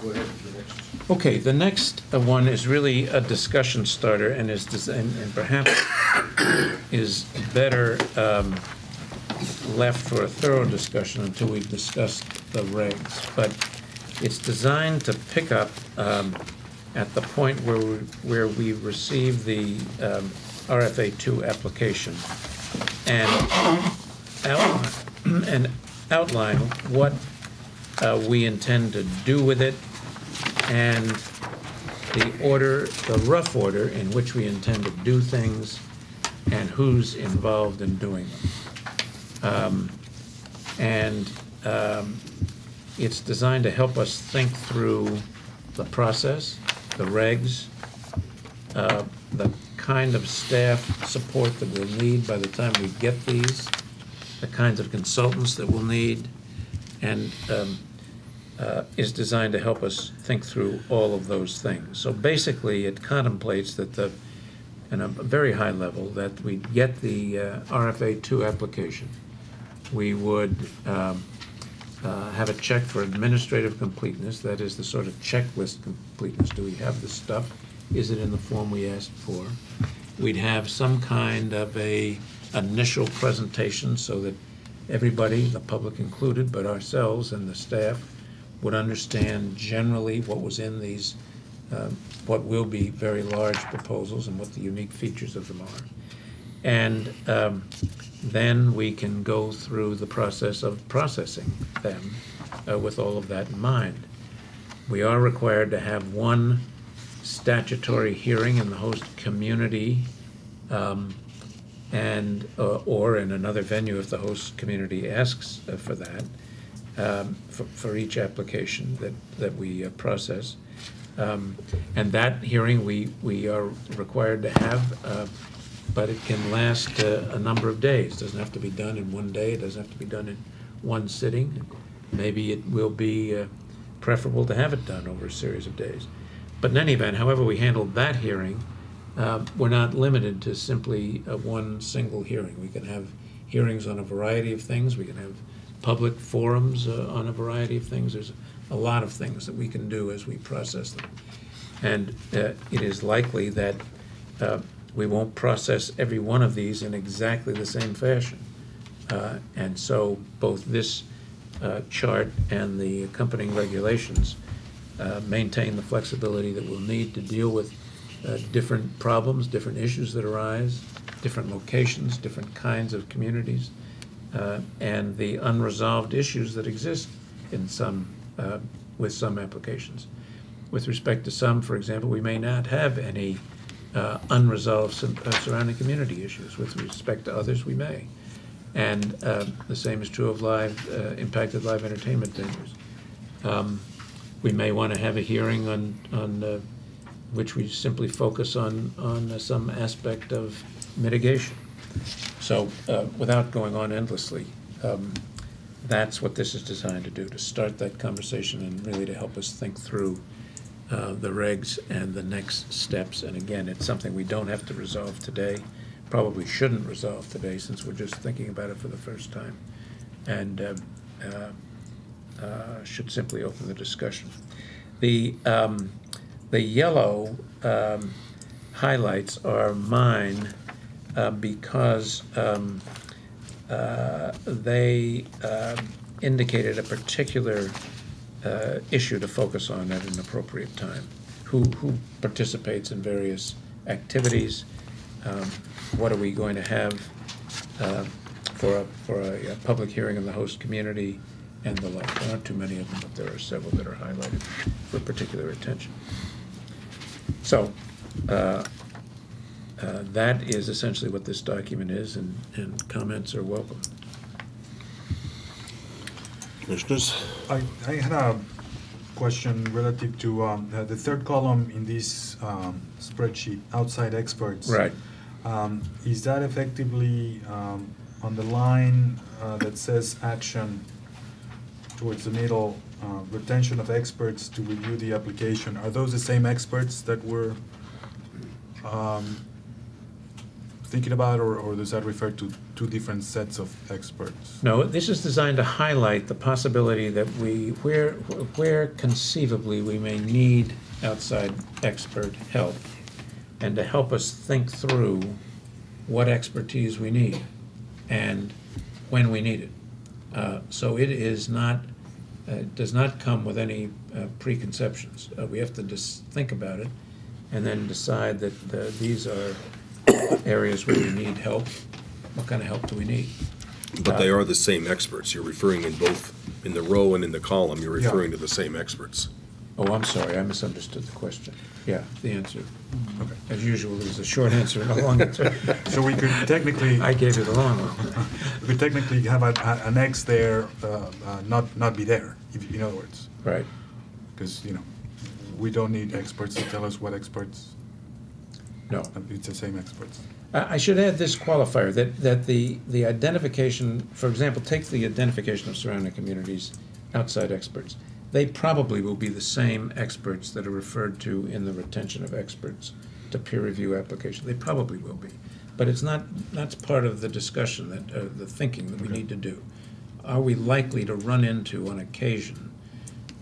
Go ahead, the next. Okay, the next one is really a discussion starter and and perhaps is better left for a thorough discussion until we've discussed the regs. But it's designed to pick up at the point where we receive the RFA2 application and outline what we intend to do with it, and the rough order in which we intend to do things, and who's involved in doing them. It's designed to help us think through the process, the regs, the kind of staff support that we'll need by the time we get these, the kinds of consultants that we'll need, and is designed to help us think through all of those things. So basically, it contemplates that in a very high level, that we get the RFA2 application. We would have a check for administrative completeness, that is the sort of checklist completeness. Do we have the stuff? Is it in the form we asked for? We'd have some kind of a initial presentation so that everybody, the public included, but ourselves and the staff, would understand generally what was in these, what will be very large proposals and what the unique features of them are. And then we can go through the process of processing them with all of that in mind. We are required to have one statutory hearing in the host community or in another venue if the host community asks for that, for each application that we process. And that hearing we are required to have, but it can last a number of days. It doesn't have to be done in one day. It doesn't have to be done in one sitting. Maybe it will be preferable to have it done over a series of days. But in any event, however we handle that hearing, we're not limited to simply one single hearing. We can have hearings on a variety of things. We can have public forums on a variety of things. There's a lot of things that we can do as we process them. And it is likely that we won't process every one of these in exactly the same fashion. And so both this chart and the accompanying regulations maintain the flexibility that we'll need to deal with different problems, different issues that arise, different locations, different kinds of communities, and the unresolved issues that exist in with some applications. With respect to some, for example, we may not have any unresolved surrounding community issues. With respect to others, we may. And the same is true of impacted live entertainment venues. We may want to have a hearing on which we simply focus on some aspect of mitigation. So without going on endlessly, that's what this is designed to do, to start that conversation and really to help us think through the regs and the next steps. And again, it's something we don't have to resolve today, probably shouldn't resolve today since we're just thinking about it for the first time. and should simply open the discussion. The yellow highlights are mine because they indicated a particular issue to focus on at an appropriate time. Who participates in various activities? What are we going to have for a public hearing in the host community, and the like? There aren't too many of them, but there are several that are highlighted for particular attention. So that is essentially what this document is, and comments are welcome. Commissioners? I had a question relative to the third column in this spreadsheet, outside experts. Right. Is that effectively on the line that says action towards the middle, retention of experts to review the application? Are those the same experts that we're thinking about, or does that refer to two different sets of experts? No, this is designed to highlight the possibility that where conceivably we may need outside expert help, and to help us think through what expertise we need and when we need it. So it is not, does not come with any preconceptions. We have to just think about it and then decide that these are areas where we need help. What kind of help do we need? But they are the same experts. You're referring in both, in the row and in the column, you're referring to the same experts. Oh, I'm sorry, I misunderstood the question. Yeah, the answer, as usual, is a short answer and a long answer. So we could technically, I gave it a long one. we could technically have an X there, not be there, in other words. Right. Because, we don't need experts to tell us what experts. No. It's the same experts. I should add this qualifier, that the identification, for example, take the identification of surrounding communities, outside experts. They probably will be the same experts that are referred to in the retention of experts to peer review application. They probably will be. But it's not, that's part of the discussion, that the thinking that we need to do. Are we likely to run into, on occasion,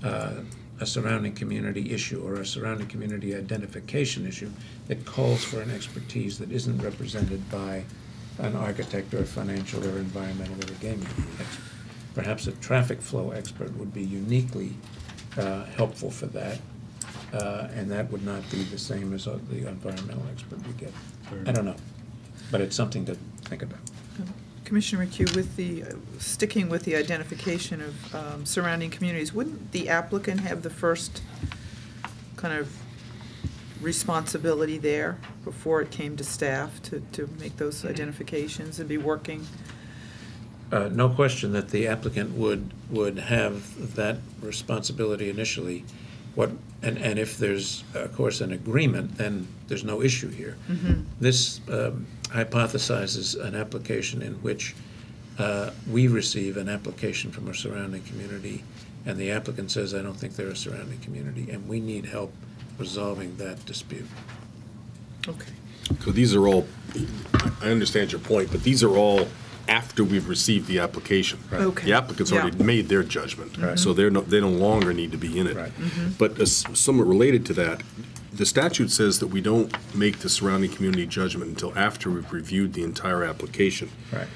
a surrounding community issue or a surrounding community identification issue that calls for an expertise that isn't represented by an architect or a financial or environmental or a gaming expert? Perhaps a traffic flow expert would be uniquely helpful for that, and that would not be the same as the environmental expert we get. I don't know, but it's something to think about. Commissioner McHugh, with the, sticking with the identification of surrounding communities, wouldn't the applicant have the first kind of responsibility there before it came to staff to make those identifications and be working? No question that the applicant would have that responsibility initially. And if there's, of course, an agreement, then there's no issue here. Mm-hmm. This hypothesizes an application in which we receive an application from a surrounding community, and the applicant says, I don't think they're a surrounding community, and we need help resolving that dispute. Okay. So these are all, I understand your point, but these are all after we've received the application. Right. Okay. The applicant's already they their judgment, Right. so they no longer need to be in it. Right. But somewhat related to that, the statute says that we don't make the surrounding community judgment until after we've reviewed the entire application. Right.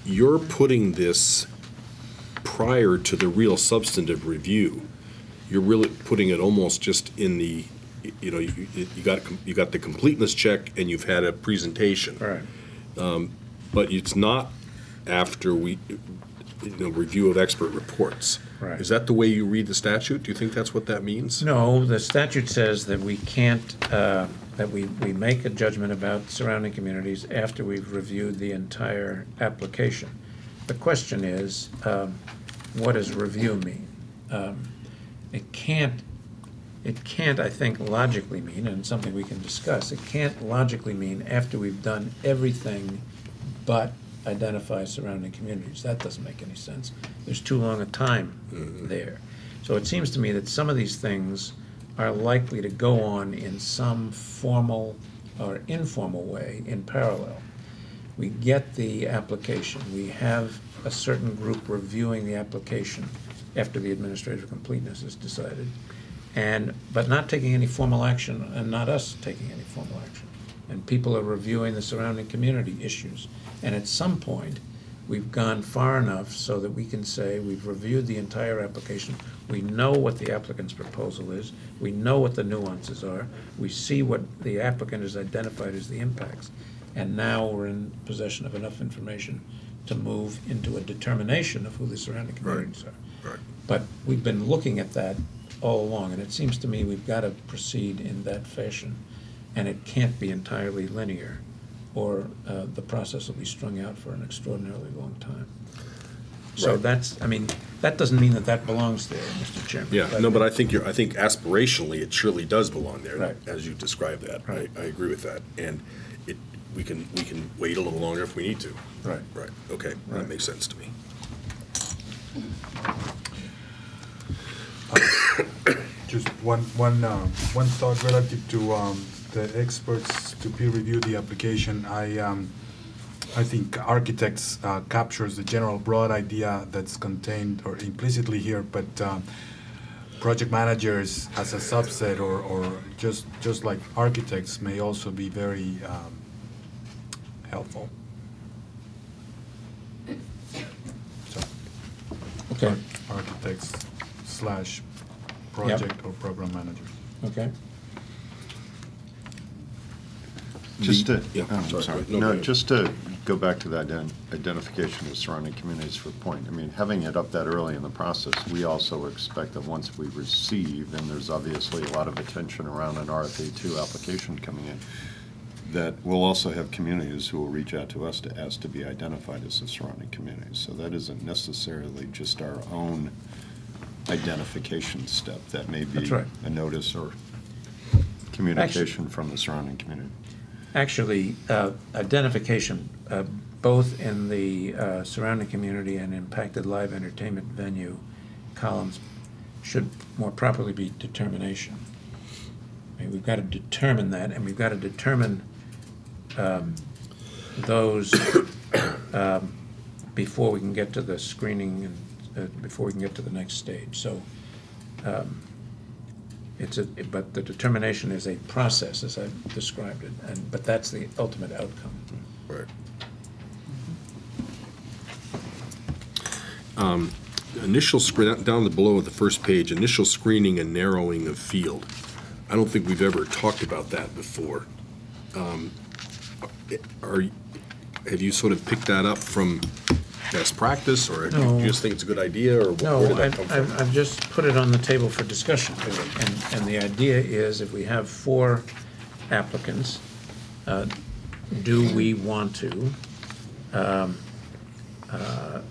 You're putting this prior to the real substantive review. You're really putting it almost just in the, you got the completeness check and you've had a presentation. Right. But it's not after we, review of expert reports. Right. Is that the way you read the statute? Do you think that's what that means? No, the statute says that we can't, that we make a judgment about surrounding communities after we've reviewed the entire application. The question is, what does review mean? It can't, I think, logically mean, and something we can discuss, it can't logically mean after we've done everything but identify surrounding communities. That doesn't make any sense. There's too long a time there. So it seems to me that some of these things are likely to go on in some formal or informal way in parallel. we get the application, we have a certain group reviewing the application after the administrative completeness is decided, but not taking any formal action, and not us taking any formal action. And people are reviewing the surrounding community issues. And at some point, we've gone far enough so that we can say we've reviewed the entire application, we know what the applicant's proposal is, we know what the nuances are, we see what the applicant has identified as the impacts, and now we're in possession of enough information to move into a determination of who the surrounding communities are. Right. But we've been looking at that all along, and it seems to me we've got to proceed in that fashion, and it can't be entirely linear, or the process will be strung out for an extraordinarily long time. So Right. that's, I mean, that doesn't mean that that belongs there, Mr. Chairman. Yeah, no, but I think aspirationally, it surely does belong there, Right. as you described that. Right. I agree with that. And we can wait a little longer if we need to. Right. Right, okay, that Right. makes sense to me. Just one thought relative to the experts to peer review the application. I think architects captures the general broad idea that's contained or implicitly here, but project managers as a subset or just like architects may also be very helpful. So, Okay, architects / project or program managers. okay. Just to, Yeah, oh, I'm sorry. sorry. No, go No, ahead. just to go back to that identification of surrounding communities for point. I mean, having it up that early in the process, we also expect that once we receive, and there's obviously a lot of attention around an RFA2 application coming in, that we'll also have communities who will reach out to us to ask to be identified as the surrounding communities. So that isn't necessarily just our own identification step. That may be That's right. a notice or communication from the surrounding community. Actually, identification, both in the surrounding community and impacted live entertainment venue columns, should more properly be determination. I mean, we've got to determine that, and we've got to determine those before we can get to the screening and before we can get to the next stage. So but the determination is a process, as I've described it, but that's the ultimate outcome. Right. Initial screen, down below the first page, initial screening and narrowing of field. I don't think we've ever talked about that before. Have you sort of picked that up from best practice, or do No. you just think it's a good idea, or where No, did that come from? I've just put it on the table for discussion, and the idea is if we have 4 applicants, do we want to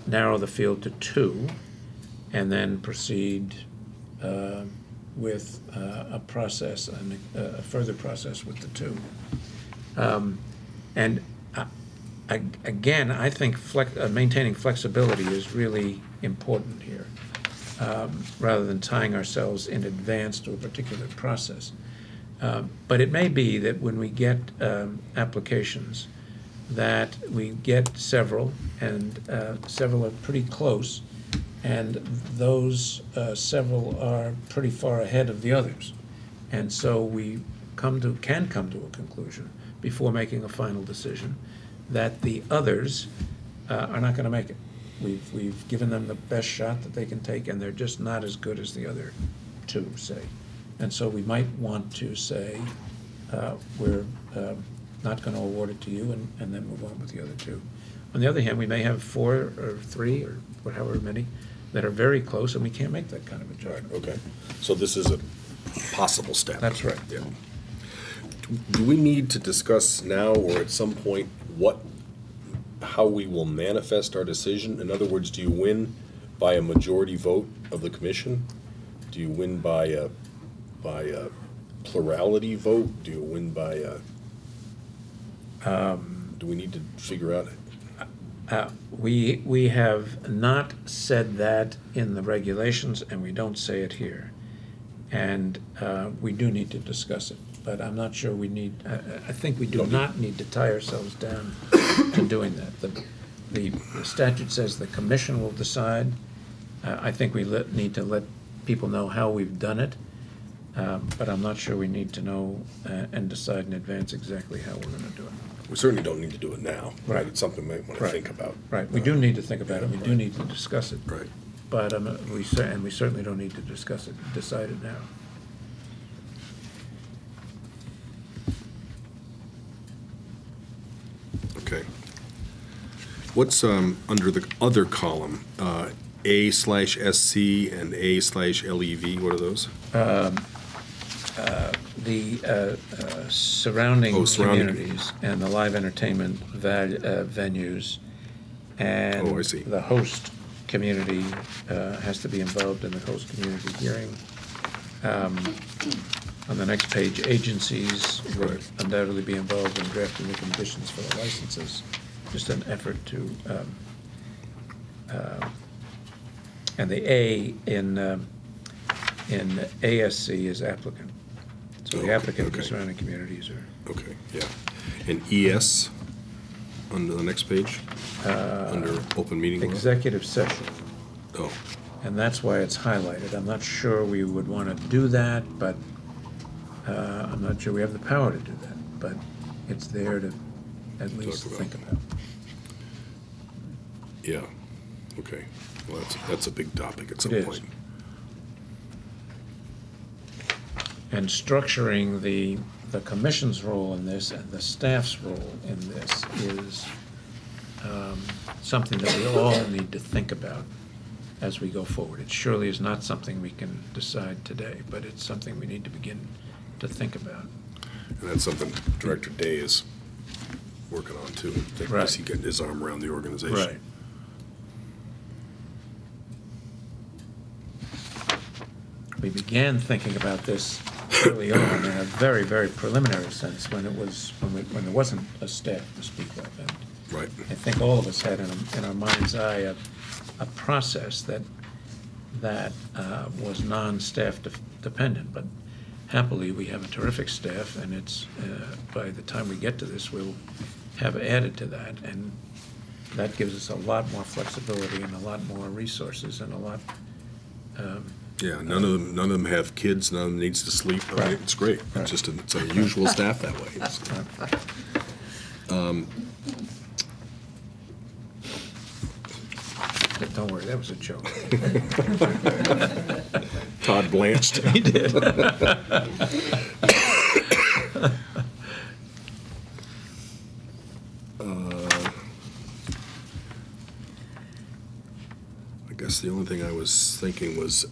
narrow the field to 2 and then proceed with a process, a further process with the 2? And again, I think maintaining flexibility is really important here, rather than tying ourselves in advance to a particular process. But it may be that when we get applications, that we get several, and several are pretty close, and those several are pretty far ahead of the others. And so we can come to a conclusion before making a final decision that the others are not going to make it. We've given them the best shot that they can take, and they're just not as good as the other 2, say. And so we might want to say, we're not going to award it to you, and then move on with the other 2. On the other hand, we may have 4 or 3 or however many that are very close, and we can't make that kind of a Right, judgment. okay. So this is a possible step. That's right. Yeah. Do we need to discuss now or at some point how we will manifest our decision? In other words, do you win by a majority vote of the commission? Do you win by a plurality vote? Do you win by do we need to figure out? We have not said that in the regulations, and we don't say it here. And we do need to discuss it. but I'm not sure we need, I think we do not need to tie ourselves down to doing that. The statute says the commission will decide. I think we need to let people know how we've done it, but I'm not sure we need to know and decide in advance exactly how we're going to do it. We certainly don't need to do it now. Right. It's something we might want to Right. think about. Right, we do need to think about it, we do need to discuss it. Right. But we certainly don't need to discuss it, decide it now. Okay. What's under the other column? A/SC and A/LEV, what are those? The surrounding surrounding. communities and the live entertainment venues, and Oh, I see. the host community has to be involved in the host community hearing. On the next page, agencies would Right. undoubtedly be involved in drafting the conditions for the licenses. Just an effort to, and the A in ASC is applicant. So the Oh, applicant and the okay. surrounding communities are, Okay, yeah. And ES, under the next page? Under open meeting law? executive session. Oh, And that's why it's highlighted. I'm not sure we would want to do that, but I'm not sure we have the power to do that. But it's there to at least about. think about. yeah, okay. Well, that's a big topic at some It is. point. And structuring the commission's role in this and the staff's role in this is something that we all need to think about as we go forward. It surely is not something we can decide today, but it's something we need to begin to think about. And that's something Director Day is working on too. Right. He's getting his arm around the organization. We began thinking about this early on in a very, very preliminary sense when it was, when there wasn't a staff to speak of. And Right. I think all of us had in our mind's eye a process that was non-staff dependent. But happily, we have a terrific staff, and it's, by the time we get to this, we'll have added to that. And that gives us a lot more flexibility and a lot more resources and a lot, Yeah, none of them have kids, none of them needs to sleep. I mean, Right. It's great. Right. It's just, it's an unusual staff that way. don't worry, that was a joke. Todd blanched. He did. I guess the only thing I was thinking was,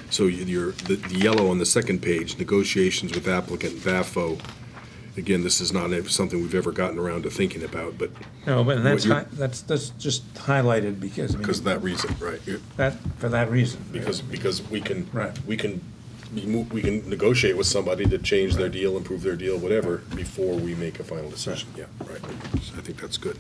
so the yellow on the second page, negotiations with applicant, VAFO. Again, this is not something we've ever gotten around to thinking about, but No, but that's, What that's just highlighted because, I mean. because of that reason, right? For that reason. Because we can, Right. we can negotiate with somebody to change their deal, improve their deal, whatever, before we make a final decision. Yeah, right. So I think that's good.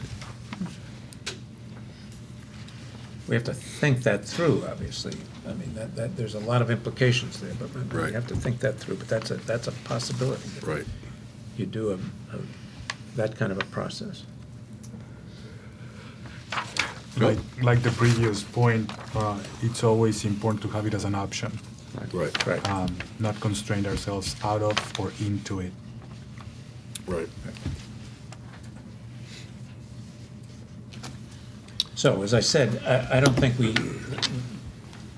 We have to think that through, obviously. I mean, that, there's a lot of implications there, but we Right. have to think that through, but that's a possibility. that Right. You do that kind of a process. Like the previous point, it's always important to have it as an option, Right. Right. not constrain ourselves out of or into it. Right. So, as I said, I don't think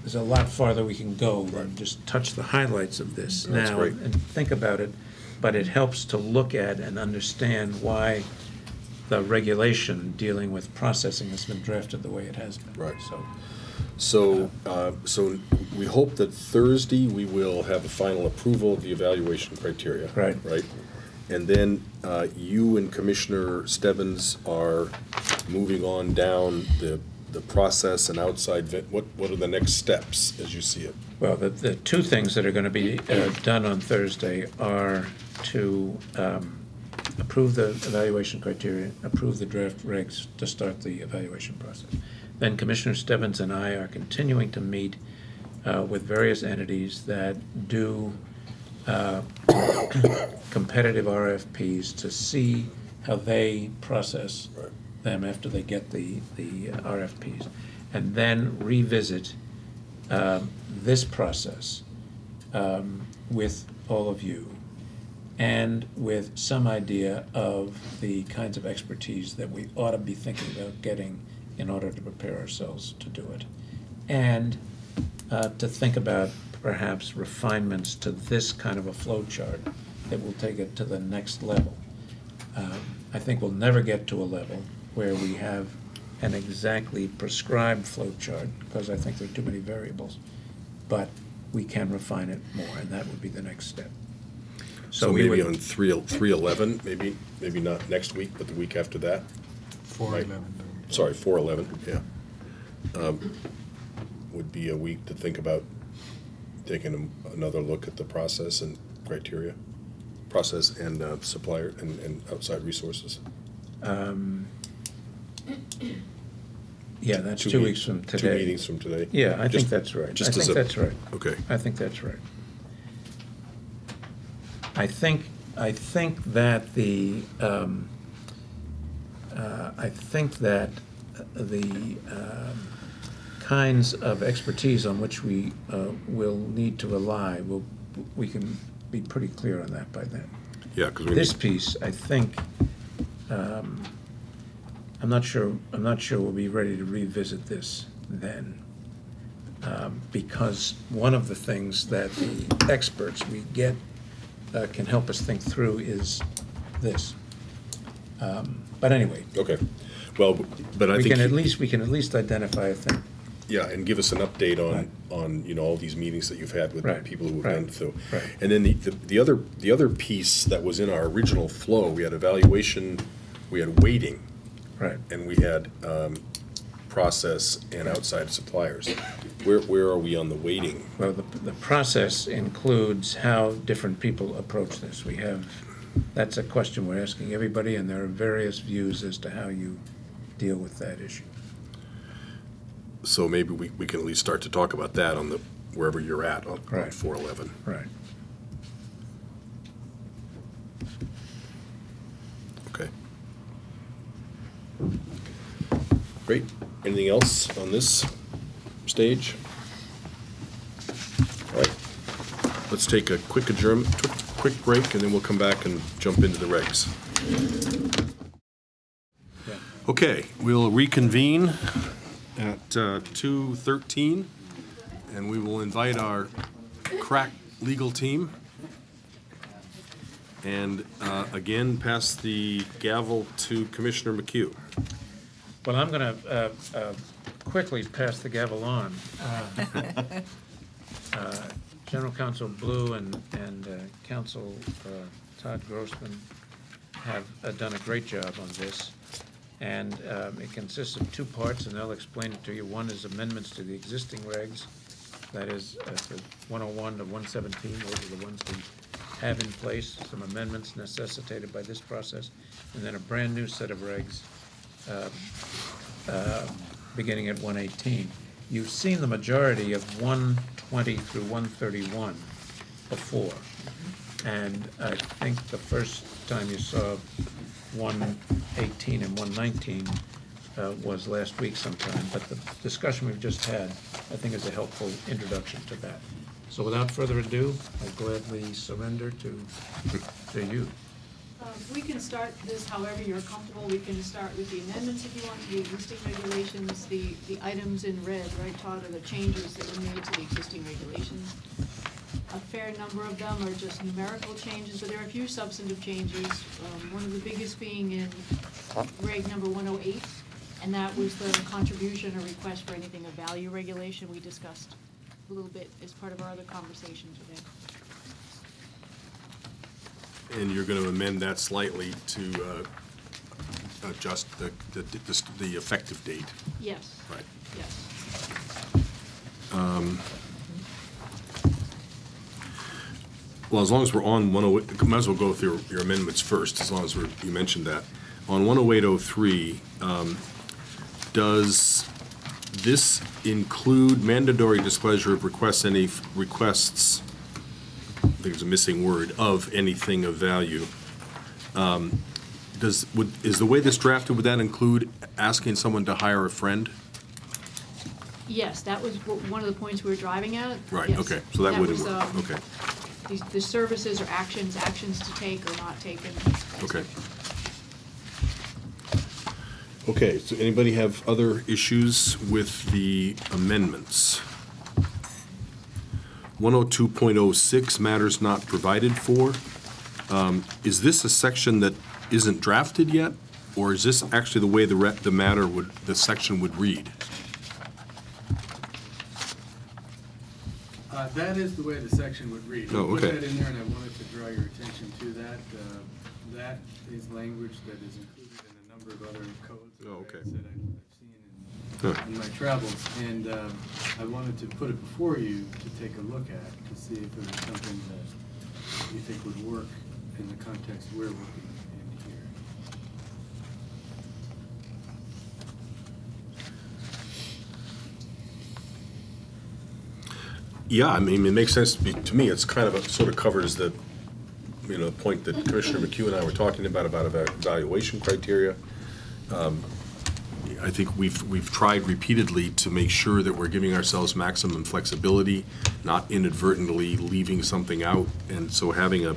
there's a lot farther we can go than just touch the highlights of this That's now great. and think about it, but it helps to look at and understand why the regulation dealing with processing has been drafted the way it has been. Right. So, So we hope that Thursday we will have a final approval of the evaluation criteria. Right. Right? And then you and Commissioner Stebbins are moving on down the process and outside, what are the next steps as you see it? well, the two things that are going to be done on Thursday are to approve the evaluation criteria, approve the draft regs to start the evaluation process. Then Commissioner Stebbins and I are continuing to meet with various entities that do competitive RFPs to see how they process them after they get the RFPs, and then revisit this process with all of you, and with some idea of the kinds of expertise that we ought to be thinking about getting in order to prepare ourselves to do it, and to think about perhaps refinements to this kind of a flow chart that will take it to the next level. I think we'll never get to a level where we have an exactly prescribed flow chart, because I think there are too many variables, but we can refine it more, and that would be the next step. So maybe on 3/11, maybe not next week, but the week after that? 4/11. Sorry, 4/11, yeah. Would be a week to think about taking another look at the process and criteria, process and supplier and outside resources. Yeah, that's 2 weeks from today. 2 meetings from today. Yeah, I think that's right. I think that's right. Okay. I think that's right. I think that the kinds of expertise on which we will need to rely we can be pretty clear on that by then. Yeah, because This piece, I think, I'm not sure we'll be ready to revisit this then, because one of the things that the experts we get can help us think through is this. But anyway. Okay. Well, but I think we can at least identify a thing. Yeah, and give us an update Right. on all these meetings that you've had with Right. people who have Right. been through. Right. And then the other piece that was in our original flow, we had evaluation, we had weighting, Right. and we had process and outside suppliers. Where are we on the weighting? Well, the process includes how different people approach this. That's a question we're asking everybody, and there are various views as to how you deal with that issue. So maybe we can at least start to talk about that on wherever you're at on Right. 4/11. Right. Okay. Great. Anything else on this stage? All right. Let's take a quick break, and then we'll come back and jump into the regs. Yeah. Okay, we'll reconvene at 2:13, and we will invite our crack legal team. And again, pass the gavel to Commissioner McHugh. Well, I'm going to quickly pass the gavel on. General Counsel Blue and Counsel Todd Grossman have done a great job on this. And it consists of two parts, and they'll explain it to you. One is amendments to the existing regs, that is for 101 to 117. Those are the ones we have in place, some amendments necessitated by this process, and then a brand-new set of regs beginning at 118. You've seen the majority of 120 through 131 before, and I think the first time you saw 118 and 119 was last week sometime, but the discussion we've just had, I think, is a helpful introduction to that. So without further ado, I gladly surrender to you. We can start this however you're comfortable. We can start with the amendments if you want to the existing regulations. The items in red, right, Todd, are the changes that were made to the existing regulations. A fair number of them are just numerical changes, but there are a few substantive changes. One of the biggest being in reg number 108, and that was the contribution or request for anything of value regulation we discussed a little bit as part of our other conversations today. And you're going to amend that slightly to adjust the effective date. Yes. Right. Yes. Well, as long as we're on 108, might as well go through your amendments first, as long as you mentioned that. On 10803, does this include mandatory disclosure of requests think it's a missing word, of anything of value. Is the way this drafted, would that include asking someone to hire a friend? Yes, that was one of the points we were driving at. Right, Yes. okay, so that wouldn't was, work, okay. The services or actions to take or not taken. Okay. Okay, so anybody have other issues with the amendments? 102.06, matters not provided for. Is this a section that isn't drafted yet? Or is this actually the way the section would read? That is the way the section would read. Oh, We okay. put that in there, and I wanted to draw your attention to that. That is language that is included in a number of other codes Oh, okay. that I've seen Huh. in my travels. And I wanted to put it before you to take a look at, to see if it was something that you think would work in the context we're looking in here. Yeah, I mean, it makes sense to me. It's kind of sort of covers the point that Commissioner McHugh and I were talking about evaluation criteria. I think we've tried repeatedly to make sure that we're giving ourselves maximum flexibility, not inadvertently leaving something out. And so having a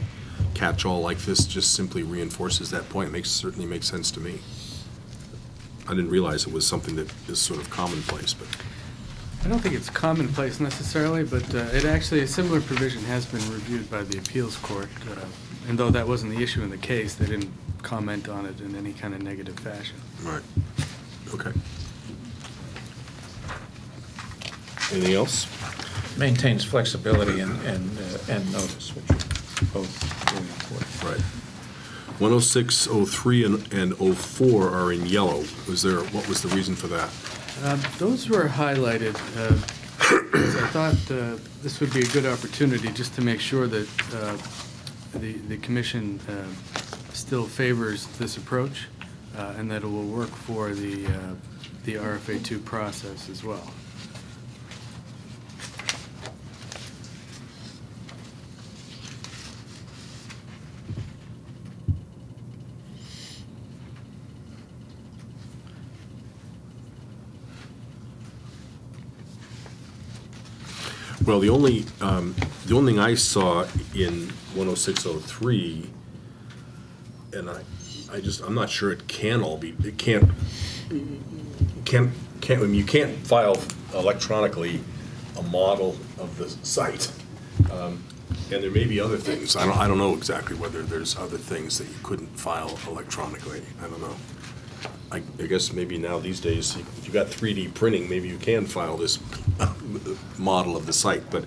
catch-all like this just simply reinforces that point. It certainly makes sense to me. I didn't realize it was something that is sort of commonplace, but. I don't think it's commonplace necessarily, but it actually, a similar provision has been reviewed by the appeals court. And though that wasn't the issue in the case, they didn't comment on it in any kind of negative fashion. Right. Okay. Anything else? Maintains flexibility and notice, which are both really important. Right. 106, 03, and 04 are in yellow. What was the reason for that? Those were highlighted. Because I thought this would be a good opportunity just to make sure that the commission still favors this approach and that it will work for the RFA2 process as well. Well, the only thing I saw in 10603, and I'm not sure it can all be. It can't. I mean, you can't file electronically a model of the site, and there may be other things. I don't know exactly whether there's other things that you couldn't file electronically. I don't know. I guess maybe now these days, if you got 3D printing, maybe you can file this model of the site, but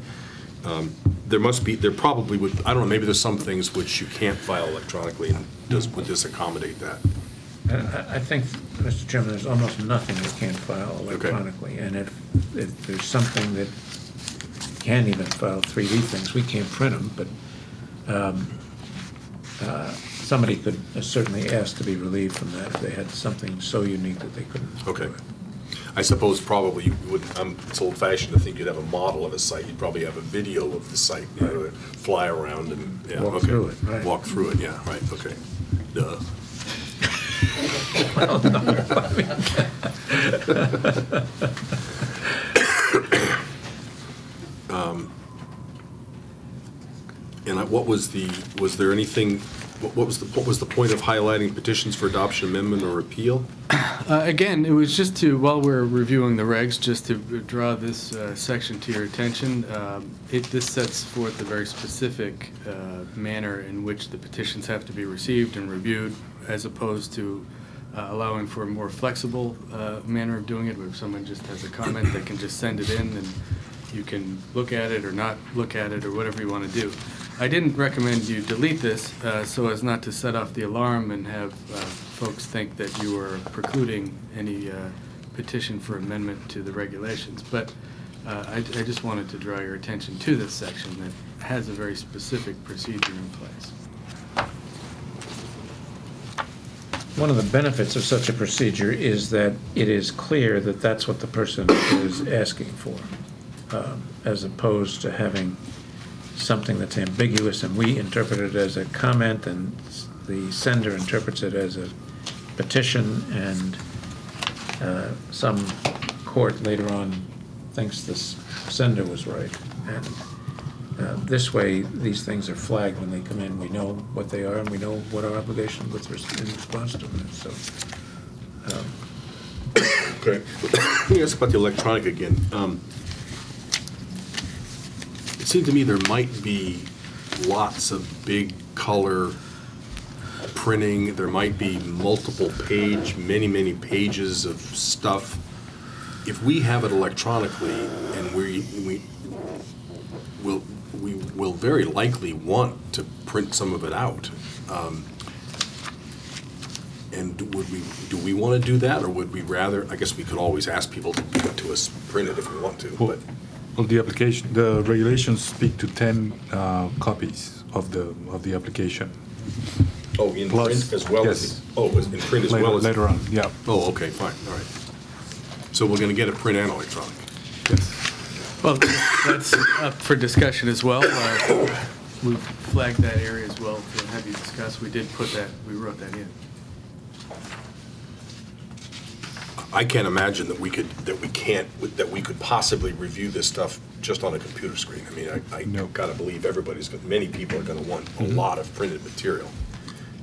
there probably would, I don't know, maybe there's some things which you can't file electronically, and would this accommodate that? I think, Mr. Chairman, there's almost nothing that can't file electronically. Okay. And if there's something that can't even file 3D things, we can't print them, but somebody could certainly ask to be relieved from that if they had something so unique that they couldn't Okay. do it. I suppose probably you would, it's old-fashioned to think you'd have a model of a site. You'd probably have a video of the site, fly around and, yeah, Walk okay. through it, right. Walk through it, yeah, right, okay. Duh. Well, no, I mean, And was there anything, what was the point of highlighting petitions for adoption, amendment, or appeal? Again, it was just to, while we're reviewing the regs, just to draw this section to your attention. This sets forth a very specific manner in which the petitions have to be received and reviewed, as opposed to allowing for a more flexible manner of doing it, where if someone just has a comment, they can just send it in and you can look at it or not look at it or whatever you want to do. I didn't recommend you delete this so as not to set off the alarm and have folks think that you are precluding any petition for amendment to the regulations. But I just wanted to draw your attention to this section that has a very specific procedure in place. one of the benefits of such a procedure is that it is clear that that's what the person is asking for, as opposed to having something that's ambiguous and we interpret it as a comment and the sender interprets it as a petition, and some court later on thinks this sender was right. And this way, these things are flagged when they come in. We know what they are, and we know what our obligation in response to them is. So, Okay. Let me ask about the electronic again. It seemed to me there might be lots of big color printing. There might be multiple page, many pages of stuff. If we have it electronically, and we will very likely want to print some of it out. And do we want to do that, or would we rather? I guess we could always ask people to give it to us printed if we want to. But Well, the regulations speak to 10 copies of the application. oh, in Plus, print as well yes. as in print as Later, well as later on, yeah. Oh, okay, fine, all right. So we're going to get a print and electronic. Yes. Well, that's up for discussion as well. We've flagged that area as well to have you discuss. We wrote that in. I can't imagine that we could possibly review this stuff just on a computer screen. I mean, I No. gotta believe many people are gonna want a lot of printed material.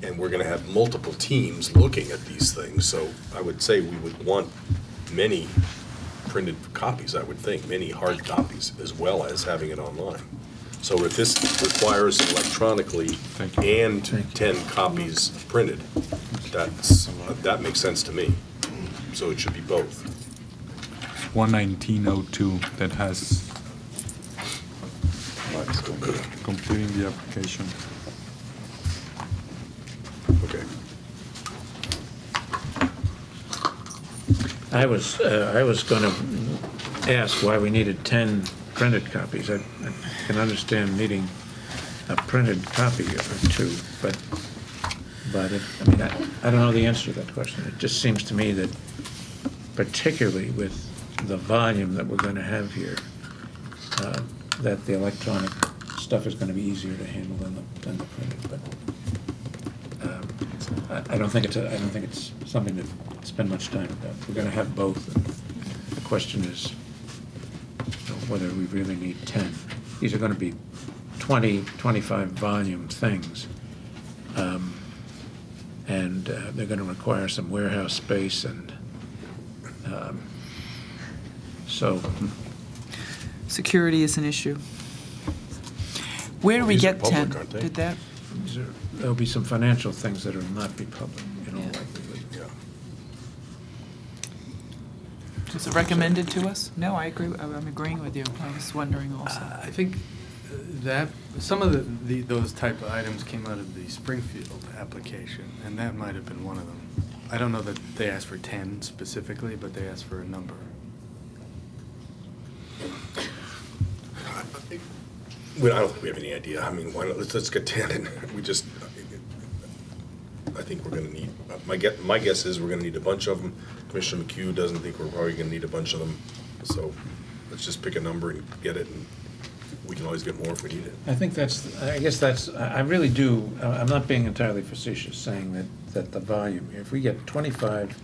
And we're gonna have multiple teams looking at these things, so I would say we would want many printed copies, I would think, many hard copies, as well as having it online. So if this requires electronically Thank you. and 10 copies printed, that makes sense to me. So it should be both. 11902 that has completing the application. Okay. I was going to ask why we needed 10 printed copies. I can understand needing a printed copy or two, but I don't know the answer to that question. It just seems to me that, particularly with the volume that we're going to have here, that the electronic stuff is going to be easier to handle than the printed. But I don't think it's something to spend much time about. We're going to have both. And the question is, whether we really need 10. These are going to be 20, 25 volume things. And they're going to require some warehouse space, and so. Security is an issue. Where do we These are get public, 10? aren't they? Did that? There'll be some financial things that will not be public, in all Yeah. likelihood. Yeah. Was it recommended to us? No, I agree. I'm agreeing with you. I was wondering also. I think that some of those type of items came out of the Springfield application, and that might have been one of them. I don't know that they asked for 10 specifically, but they asked for a number. I don't think we have any idea. I mean, why not, let's get 10, and I think we're gonna need, my guess is we're gonna need a bunch of them. Commissioner McHugh doesn't think we're probably gonna need a bunch of them, so let's just pick a number and get it, and we can always get more if we need it. I really do, I'm not being entirely facetious saying that the volume, if we get 25,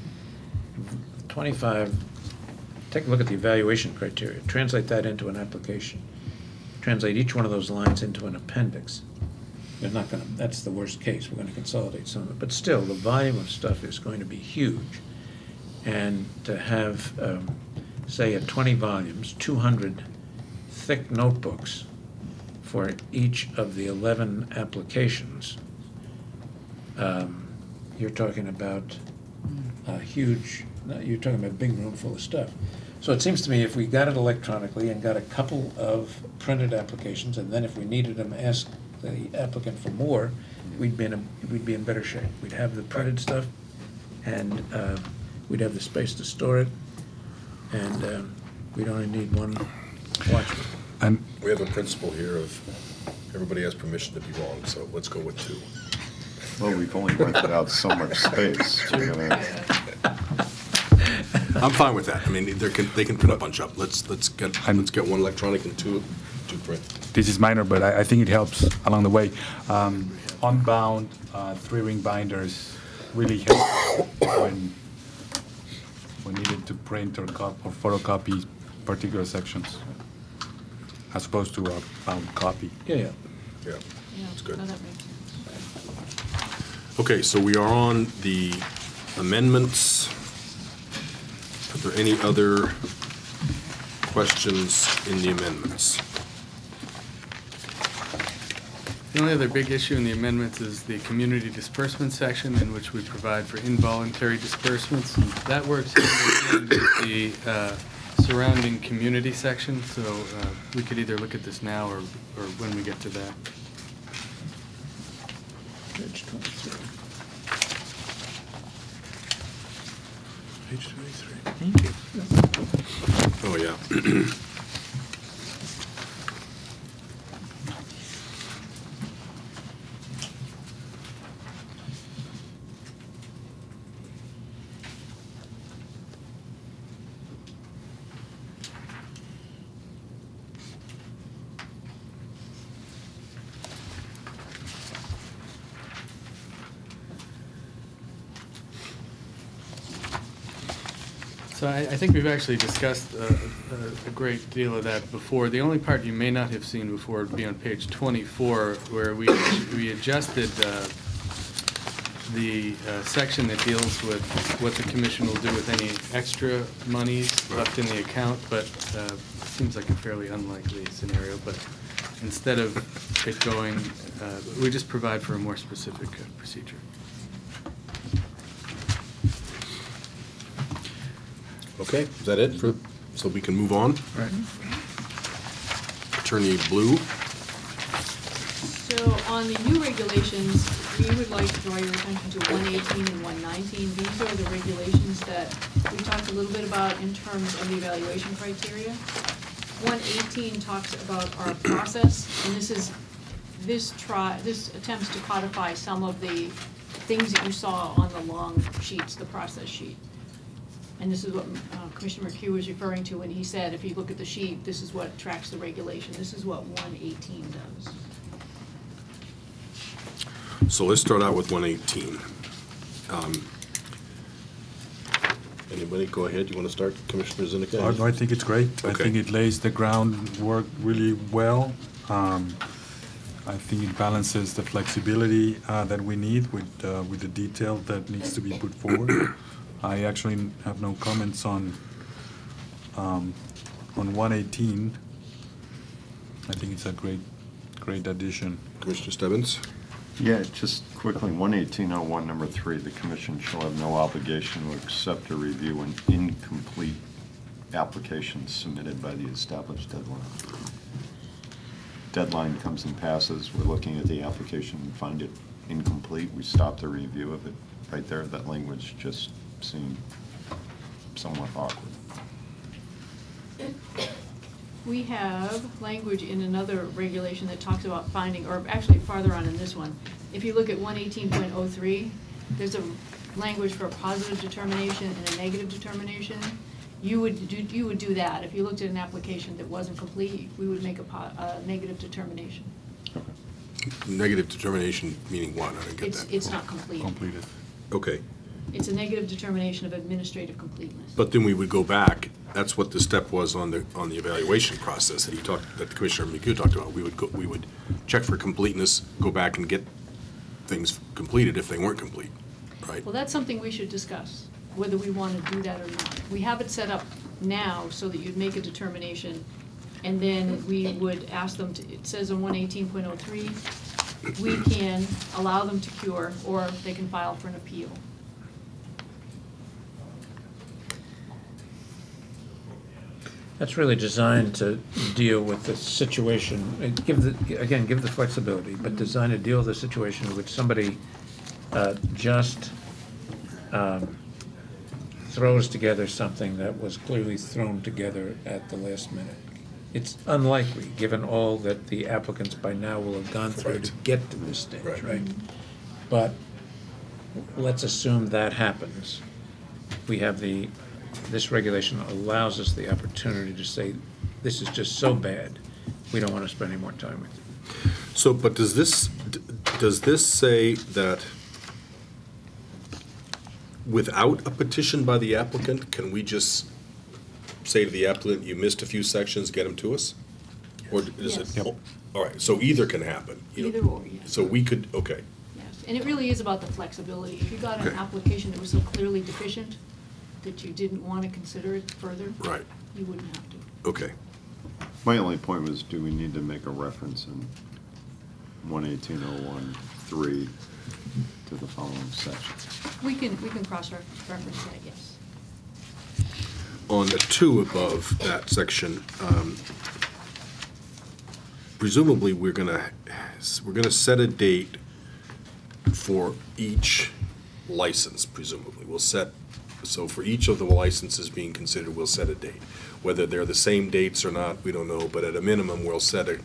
take a look at the evaluation criteria, translate that into an application, translate each one of those lines into an appendix. They're not gonna, that's the worst case, we're gonna consolidate some of it, but still, the volume of stuff is going to be huge. And to have, say, at 20 volumes, 200 thick notebooks for each of the 11 applications, you're talking about a huge, you're talking about a big room full of stuff. So it seems to me if we got it electronically and got a couple of printed applications, and then if we needed them, ask the applicant for more, we'd be in better shape. We'd have the printed stuff, and we'd have the space to store it, and we'd only need one watchman. And We have a principle here of everybody has permission to be wrong, so let's go with 2. Well, we've only rented out so much space. We're gonna, I'm fine with that. I mean, they can print a bunch up. Let's get one electronic and two to print. This is minor, but I think it helps along the way. Unbound 3-ring binders really help when needed to print or photocopy particular sections, as opposed to a bound copy. Yeah, yeah. Yeah, Yeah, that's good. no, that makes sense. Okay, so we are on the amendments. Are there any other questions in the amendments? The only other big issue in the amendments is the community disbursement section, in which we provide for involuntary disbursements. And that works hand in hand with the surrounding community section, so we could either look at this now or when we get to that. Page 23. Page 23. Thank you. Oh, yeah. So I think we've actually discussed a great deal of that before. The only part you may not have seen before would be on page 24, where we adjusted the section that deals with what the commission will do with any extra monies left in the account, but seems like a fairly unlikely scenario. But instead of it going, we just provide for a more specific procedure. Okay, is that it for, so we can move on? Right. Attorney Blue? So on the new regulations, we would like to draw your attention to 118 and 119. These are the regulations that we talked a little bit about in terms of the evaluation criteria. 118 talks about our process, and this attempts to codify some of the things that you saw on the long sheets, the process sheet. And this is what Commissioner McHugh was referring to when he said, if you look at the sheet, this is what tracks the regulation. This is what 118 does. So let's start out with 118. Anybody, go ahead. You want to start, Commissioner Zuniga? I think it's great. I Okay. think it lays the groundwork really well. I think it balances the flexibility that we need with the detail that needs to be put forward. I actually have no comments on 118. I think it's a great addition. Commissioner Stebbins? Yeah, just quickly, 118.01, number 3, the commission shall have no obligation to accept or review an incomplete application submitted by the established deadline. Deadline comes and passes, we're looking at the application and find it incomplete, we stop the review of it. Right there, that language just seemed somewhat awkward. We have language in another regulation that talks about finding, or actually farther on in this one. If you look at 118.03, there's a language for a positive determination and a negative determination. You would do that. If you looked at an application that wasn't complete, we would make a negative determination. Negative determination meaning what? I didn't get that. It's not complete. Completed. Okay. It's a negative determination of administrative completeness. But then we would go back. That's what the step was on the evaluation process that the Commissioner McHugh talked about. We would check for completeness, go back and get things completed if they weren't complete, right? Well, that's something we should discuss, whether we want to do that or not. We have it set up now so that you'd make a determination, and then we would ask them to, it says in 118.03, we can allow them to cure, or they can file for an appeal. That's really designed to deal with the situation, and give the flexibility, but designed to deal with the situation in which somebody just throws together something that was clearly thrown together at the last minute. It's unlikely, given all that the applicants by now will have gone through to get to this stage, right? But let's assume that happens. We have this regulation allows us the opportunity to say, this is just so bad, we don't want to spend any more time with you. So, but does this say that without a petition by the applicant, can we just say to the applicant, you missed a few sections, get them to us? Or is it? Yes. Yep. All right, so either can happen. you know. Either or, yes. So we could, okay, Yes, and it really is about the flexibility. If you got an Okay. application that was so clearly deficient that you didn't want to consider it further, right, you wouldn't have to. okay. My only point was, do we need to make a reference in 11801.3 to the following sections? We can cross-reference that, yes. On the two above that section, presumably we're gonna set a date for each license, presumably. So for each of the licenses being considered, we'll set a date. Whether they're the same dates or not, we don't know, but at a minimum, we'll set a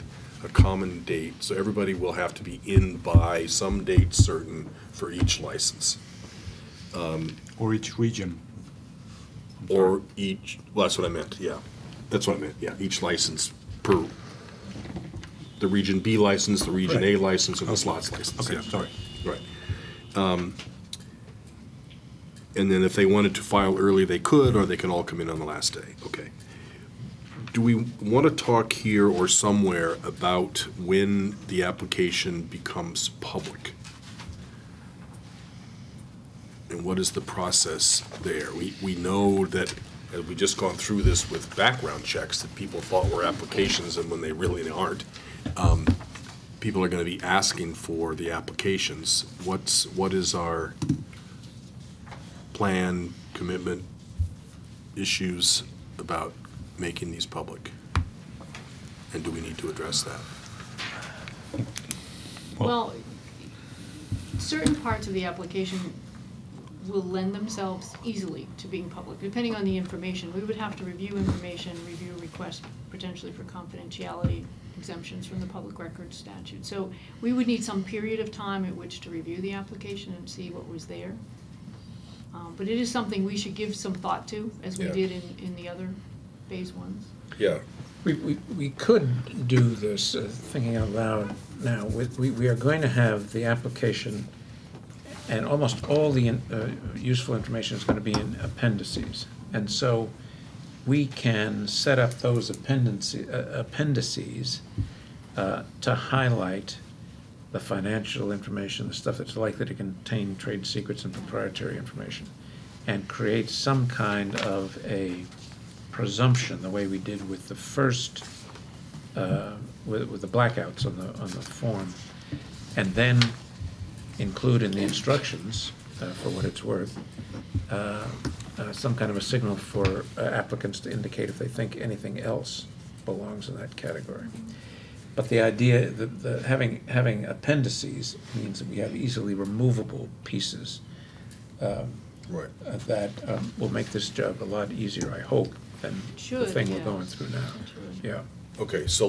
common date. So everybody will have to be in by some date certain for each license. Or each region. Or each, well, that's what I meant, yeah. That's what I meant, yeah, each license per, the Region B license, the Region A license, and the slots license. Okay, yeah. sorry. Right. And then if they wanted to file early, they could, or they can all come in on the last day, okay. Do we want to talk here or somewhere about when the application becomes public? And what is the process there? We know that, as we just gone through this with background checks, that people thought were applications, and when they really aren't, people are going to be asking for the applications. What is our plan, commitment, issues about making these public? And do we need to address that? Well, certain parts of the application will lend themselves easily to being public, depending on the information. We would have to review information, review requests potentially for confidentiality exemptions from the public records statute. So we would need some period of time at which to review the application and see what was there. But it is something we should give some thought to, as we Yeah. did in the other phase ones. Yeah. We could do this, thinking out loud now. We are going to have the application, and almost all the useful information is going to be in appendices. And so we can set up those appendices to highlight the financial information, the stuff that's likely to contain trade secrets and proprietary information, and create some kind of a presumption, the way we did with the first, with the blackouts on the form, and then include in the instructions, for what it's worth, some kind of a signal for applicants to indicate if they think anything else belongs in that category. But the idea that having appendices means that we have easily removable pieces Right. that will make this job a lot easier, I hope, than the Should, thing we're yeah. going through now. Should. Yeah. Okay, so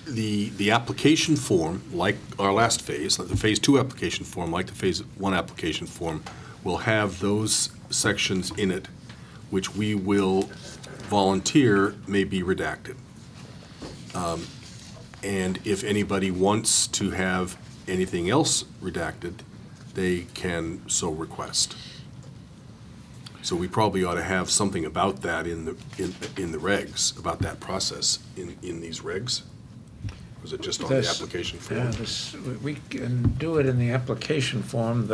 the application form, like our last phase, like the phase 2 application form, like the phase 1 application form, will have those sections in it which we will volunteer may be redacted. And if anybody wants to have anything else redacted, they can so request. So we probably ought to have something about that in the regs, about that process in these regs? Or is it just on the application form? Yeah, we can do it in the application form.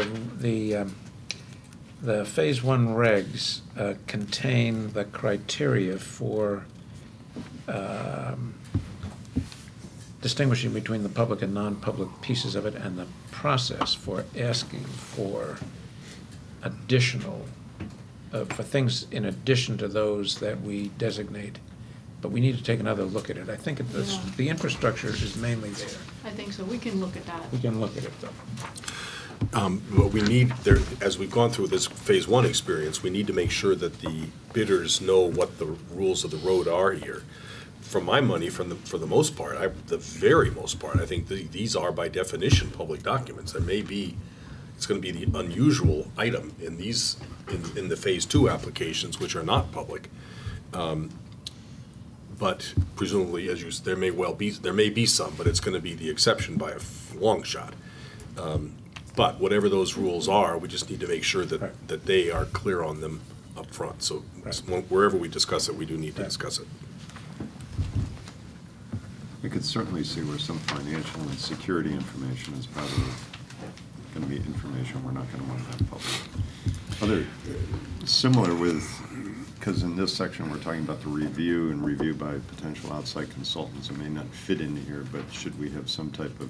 The Phase 1 regs contain the criteria for distinguishing between the public and non-public pieces of it, and the process for asking for additional, for things in addition to those that we designate. But we need to take another look at it. I think the infrastructure is mainly there. I think so. We can look at that. We can look at it, though. But we need, as we've gone through this phase 1 experience, we need to make sure that the bidders know what the rules of the road are here. For my money, for the most part, the very most part, I think these are by definition public documents. There may be, it's going to be the unusual item in these, in the phase 2 applications, which are not public. but presumably, as you, there may be some, but it's gonna be the exception by a long shot. But whatever those rules are, we just need to make sure that they are clear on them up front. So wherever we discuss it, we do need to discuss it. You could certainly see where some financial and security information is probably going to be information we're not going to want to have public. Similar with, because in this section we're talking about the review and review by potential outside consultants. It may not fit into here, but should we have some type of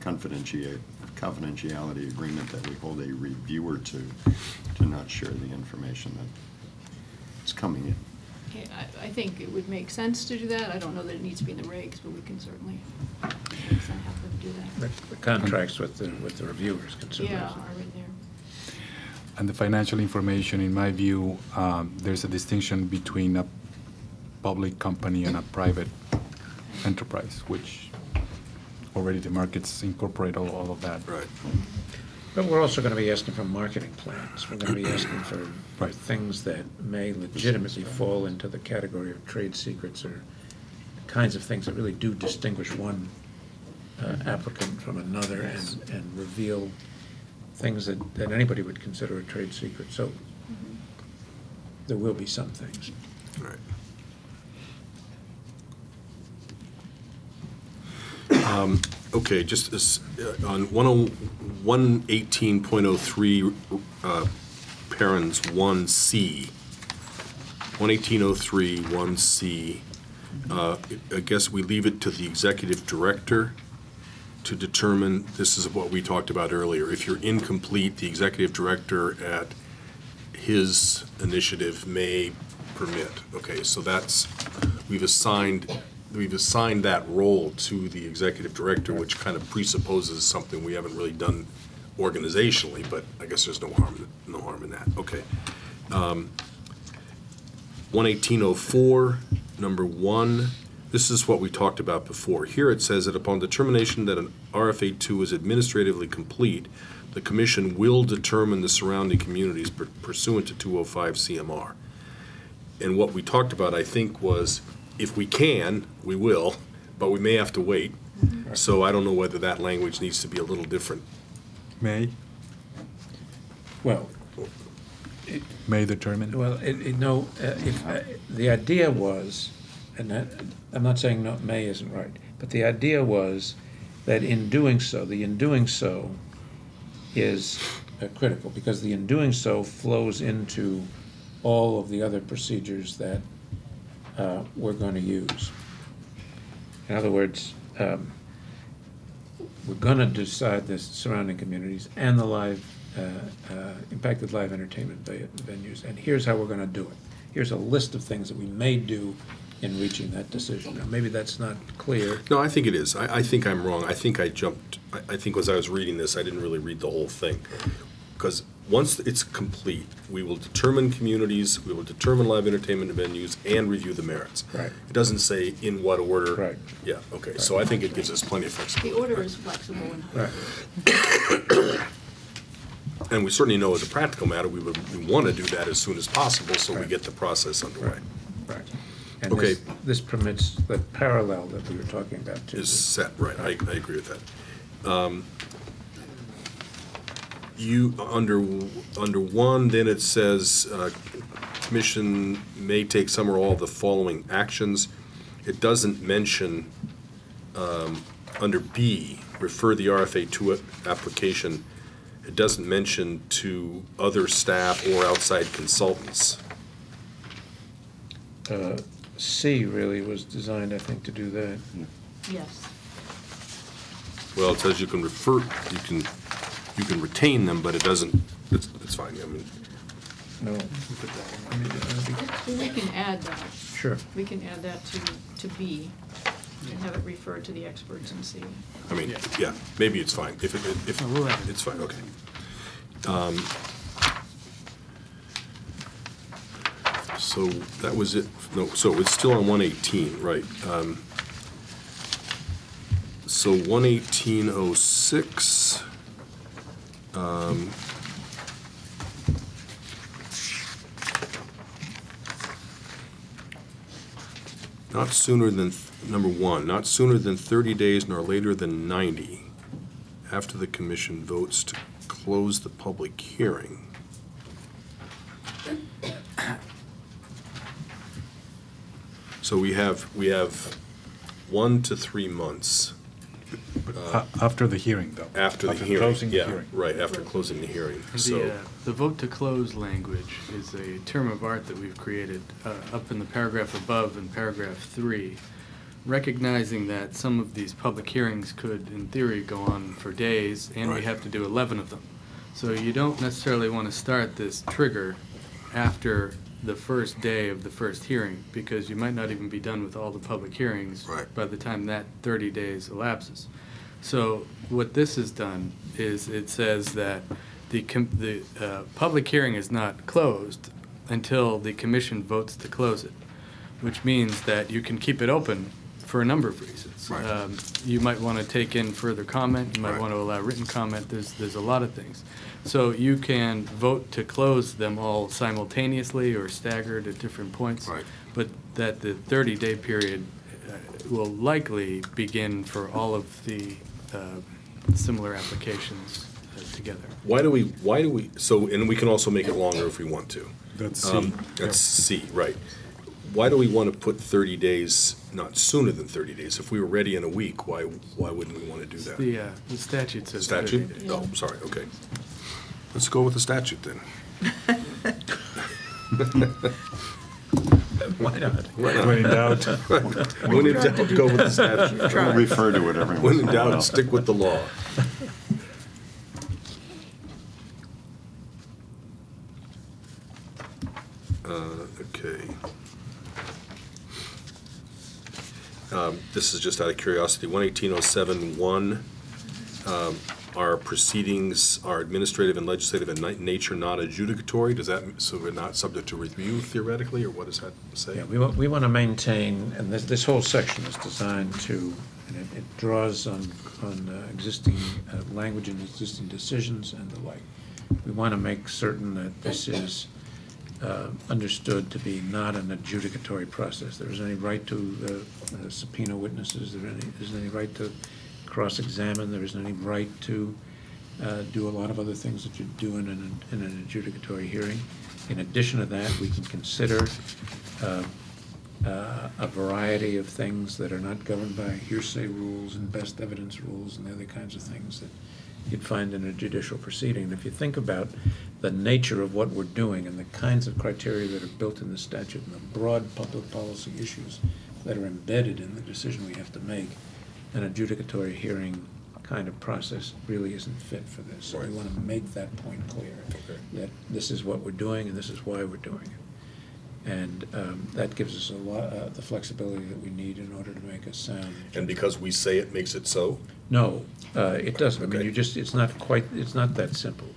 confidentiality agreement that we hold a reviewer to not share the information that's coming in? Okay, I think it would make sense to do that. I don't know that it needs to be in the regs, but we can certainly have them do that. The contracts with the reviewers can certainly. Yeah, are right there. And the financial information, in my view, there's a distinction between a public company and a private enterprise, which already the markets incorporate all of that. Right. But we're also going to be asking for marketing plans. We're going to be asking for things that may legitimately fall into the category of trade secrets or kinds of things that really do distinguish one applicant from another and reveal things that anybody would consider a trade secret. So there will be some things. Right. Okay, just as, on 118.03, parens 1C, 118.03, 1C, I guess we leave it to the executive director to determine, this is what we talked about earlier, if you're incomplete, the executive director at his initiative may permit. Okay, so that's, we've assigned that role to the executive director, which kind of presupposes something we haven't really done organizationally, but I guess there's no harm in that. Okay. 118.04, number 1, this is what we talked about before. Here it says that upon determination that an RFA2 is administratively complete, the commission will determine the surrounding communities pursuant to 205 CMR. And what we talked about, I think, was if we can, we will, but we may have to wait. So I don't know whether that language needs to be a little different. May Well, determine. well, the idea was, and I'm not saying no, may isn't right, but the idea was that in doing so, the in doing so is critical, because the in doing so flows into all of the other procedures that we're going to use. In other words, we're going to decide the surrounding communities and the live, impacted live entertainment venues, and here's how we're going to do it. Here's a list of things that we may do in reaching that decision. Now, maybe that's not clear. No, I think it is. I think I'm wrong. I think I jumped. I think as I was reading this, I didn't really read the whole thing. Because once it's complete, we will determine communities, we will determine live entertainment venues, and review the merits. Right. It doesn't say in what order. Right. Yeah, okay. So I think it gives us plenty of The flexibility. order is flexible and. Right. And we certainly know as a practical matter, we want to do that as soon as possible so we Right. get the process underway. Right. And Okay. this permits the parallel that we were talking about, too. Is set, right. I agree with that. You, under 1, then it says, commission may take some or all of the following actions. It doesn't mention, under B, refer the RFA2 application. It doesn't mention to other staff or outside consultants. C really was designed, I think, to do that. Yes. Well, it says you can refer, you can retain them, but it doesn't, it's fine, I mean, No. We can add that. Sure. We can add that to B and have it referred to the experts and see. I mean, yeah, maybe it's fine. If we'll add it. it's fine, okay. So that was it. No, so it's still on 118, right? So 118.06. Not sooner than, number one, not sooner than 30 days nor later than 90 after the commission votes to close the public hearing. So we have 1 to 3 months After the hearing, though. after the hearing. Closing the Yeah, hearing. right, after closing the hearing. So, The vote to close language is a term of art that we've created up in the paragraph above in paragraph 3, recognizing that some of these public hearings could, in theory, go on for days, and we Right. have to do 11 of them. So you don't necessarily want to start this trigger after the first day of the first hearing, because you might not even be done with all the public hearings Right. by the time that 30 days elapses. So what this has done is it says that the public hearing is not closed until the commission votes to close it, which means that you can keep it open for a number of reasons. Right. You might want to take in further comment, you might Right. want to allow written comment, there's a lot of things. So you can vote to close them all simultaneously or staggered at different points. Right. But that the 30-day period will likely begin for all of the similar applications together. why do we, so, and we can also make it longer if we want to. That's C. That's C, right. Why do we want to put 30 days, not sooner than 30 days? If we were ready in a week, why wouldn't we want to do that? The statute says 30 Statute? days. Oh, sorry, okay. Let's go with the statute then. Why not? When in doubt. When in doubt, go with the statute. We'll refer to it every once When in in a while. doubt, stick with the law. Okay. This is just out of curiosity, 11807-1, our proceedings are administrative and legislative in nature, not adjudicatory. Does that, so we're not subject to review theoretically, or what does that say? Yeah, we want to maintain, and this whole section is designed to, and it draws on existing language and existing decisions and the like. We want to make certain that this is understood to be not an adjudicatory process. There isn't any right to subpoena witnesses, there isn't any right to cross-examine, there isn't any right to do a lot of other things that you do in an adjudicatory hearing. In addition to that, we can consider a variety of things that are not governed by hearsay rules and best evidence rules and the other kinds of things that you'd find in a judicial proceeding. And if you think about the nature of what we're doing and the kinds of criteria that are built in the statute and the broad public policy issues that are embedded in the decision we have to make, an adjudicatory hearing kind of process really isn't fit for this. So we Right. want to make that point clear, Okay. that this is what we're doing and this is why we're doing it. And that gives us a lot, the flexibility that we need in order to make a sound. And because we say it makes it so? No, it doesn't. I mean, Okay. it's not that simple.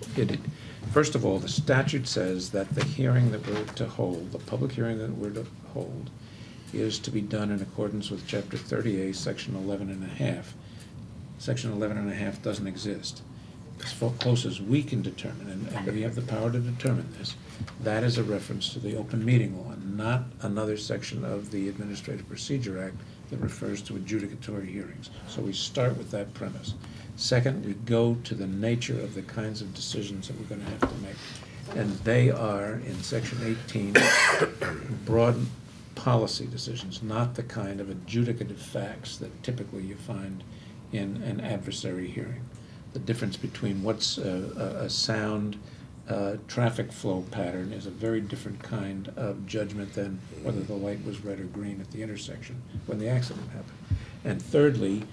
First of all, the statute says that the hearing that we're to hold, the public hearing that we're to hold, is to be done in accordance with Chapter 38, Section 11 and a half. Section 11 and a half doesn't exist. As close as we can determine, and we have the power to determine this, that is a reference to the open meeting law, not another section of the Administrative Procedure Act that refers to adjudicatory hearings. So we start with that premise. Second, we go to the nature of the kinds of decisions that we're going to have to make. And they are, in Section 18, broad policy decisions, not the kind of adjudicative facts that typically you find in an adversary hearing. The difference between what's a sound traffic flow pattern is a very different kind of judgment than whether the light was red or green at the intersection when the accident happened. And thirdly,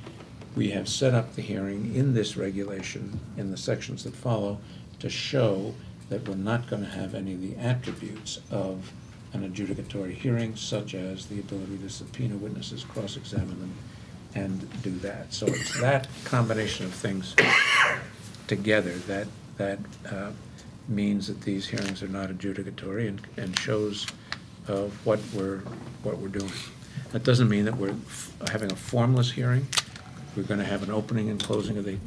we have set up the hearing in this regulation, in the sections that follow, to show that we're not going to have any of the attributes of an adjudicatory hearing, such as the ability to subpoena witnesses, cross-examine them, and do that. So it's that combination of things together that means that these hearings are not adjudicatory and shows what we're doing. That doesn't mean that we're having a formless hearing. We're going to have an opening and closing of the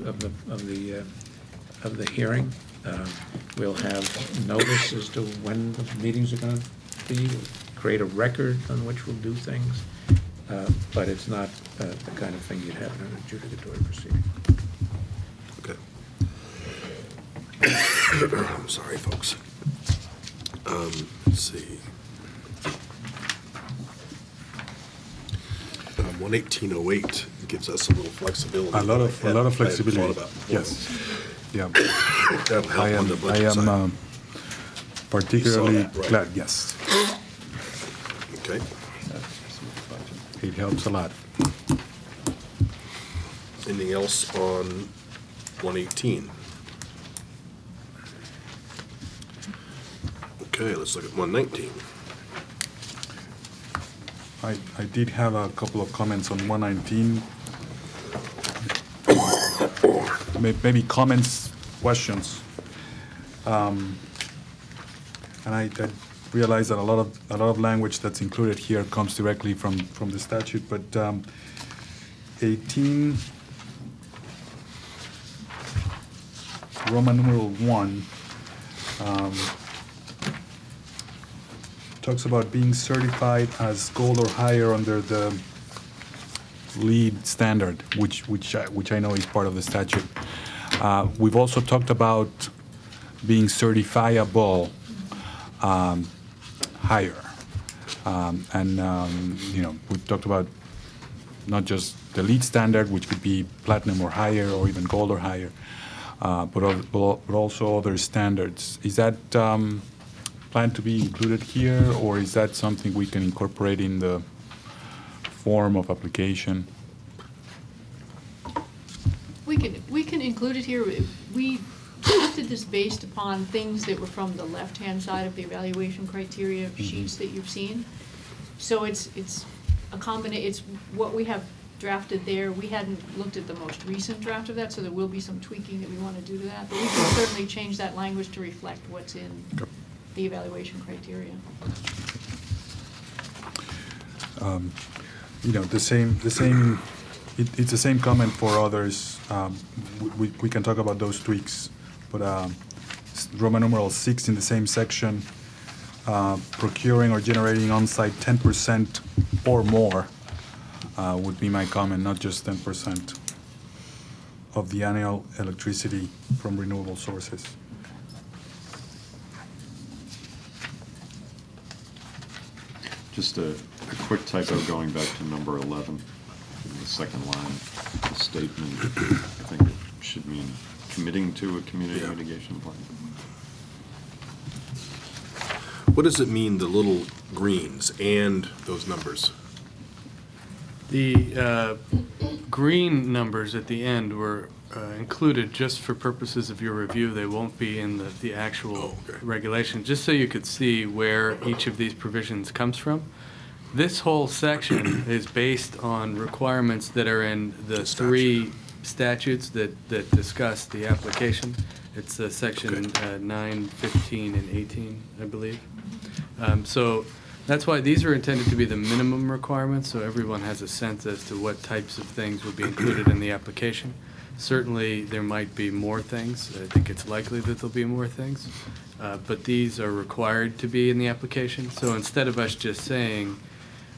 hearing. We'll have notice as to when the meetings are going to be. We'll create a record on which we'll do things. but it's not the kind of thing you'd have in an adjudicatory proceeding. Okay. I'm sorry, folks. Let's see. 11808 gives us a little flexibility. A lot of I hadn't flexibility. thought about before. Yes. Yeah. That'll help on the budget side. Particularly that, right? glad, yes. Okay. It helps a lot. Anything else on 118? Okay, let's look at 119. I did have a couple of comments on 119. Maybe comments, questions. And I realize that a lot of language that's included here comes directly from the statute, but 18 Roman numeral 1 talks about being certified as gold or higher under the LEED standard, which I know is part of the statute. We've also talked about being certifiable higher, we've talked about not just the LEED standard, which could be platinum or higher, or even gold or higher, but also other standards. Is that planned to be included here, or is that something we can incorporate in the form of application? We can include it here. We drafted this based upon things that were from the left-hand side of the evaluation criteria sheets that you've seen. So it's a combination, it's what we have drafted there. We hadn't looked at the most recent draft of that, so there will be some tweaking that we want to do to that. But we can certainly change that language to reflect what's in the evaluation criteria. It's the same comment for others. We can talk about those tweaks, but Roman numeral 6 in the same section, procuring or generating on-site 10% or more would be my comment, not just 10% of the annual electricity from renewable sources. Just a quick typo going back to number 11, in the second line, the statement, I think it should mean committing to a community mitigation plan. What does it mean, the little greens and those numbers? The green numbers at the end were included just for purposes of your review. They won't be in the actual regulation, just so you could see where each of these provisions comes from. This whole section is based on requirements that are in the three statutes that discuss the application. It's section 9, 15, and 18, I believe. So that's why these are intended to be the minimum requirements, so everyone has a sense as to what types of things will be included in the application. Certainly, there might be more things. I think it's likely that there'll be more things. But these are required to be in the application. So instead of us just saying,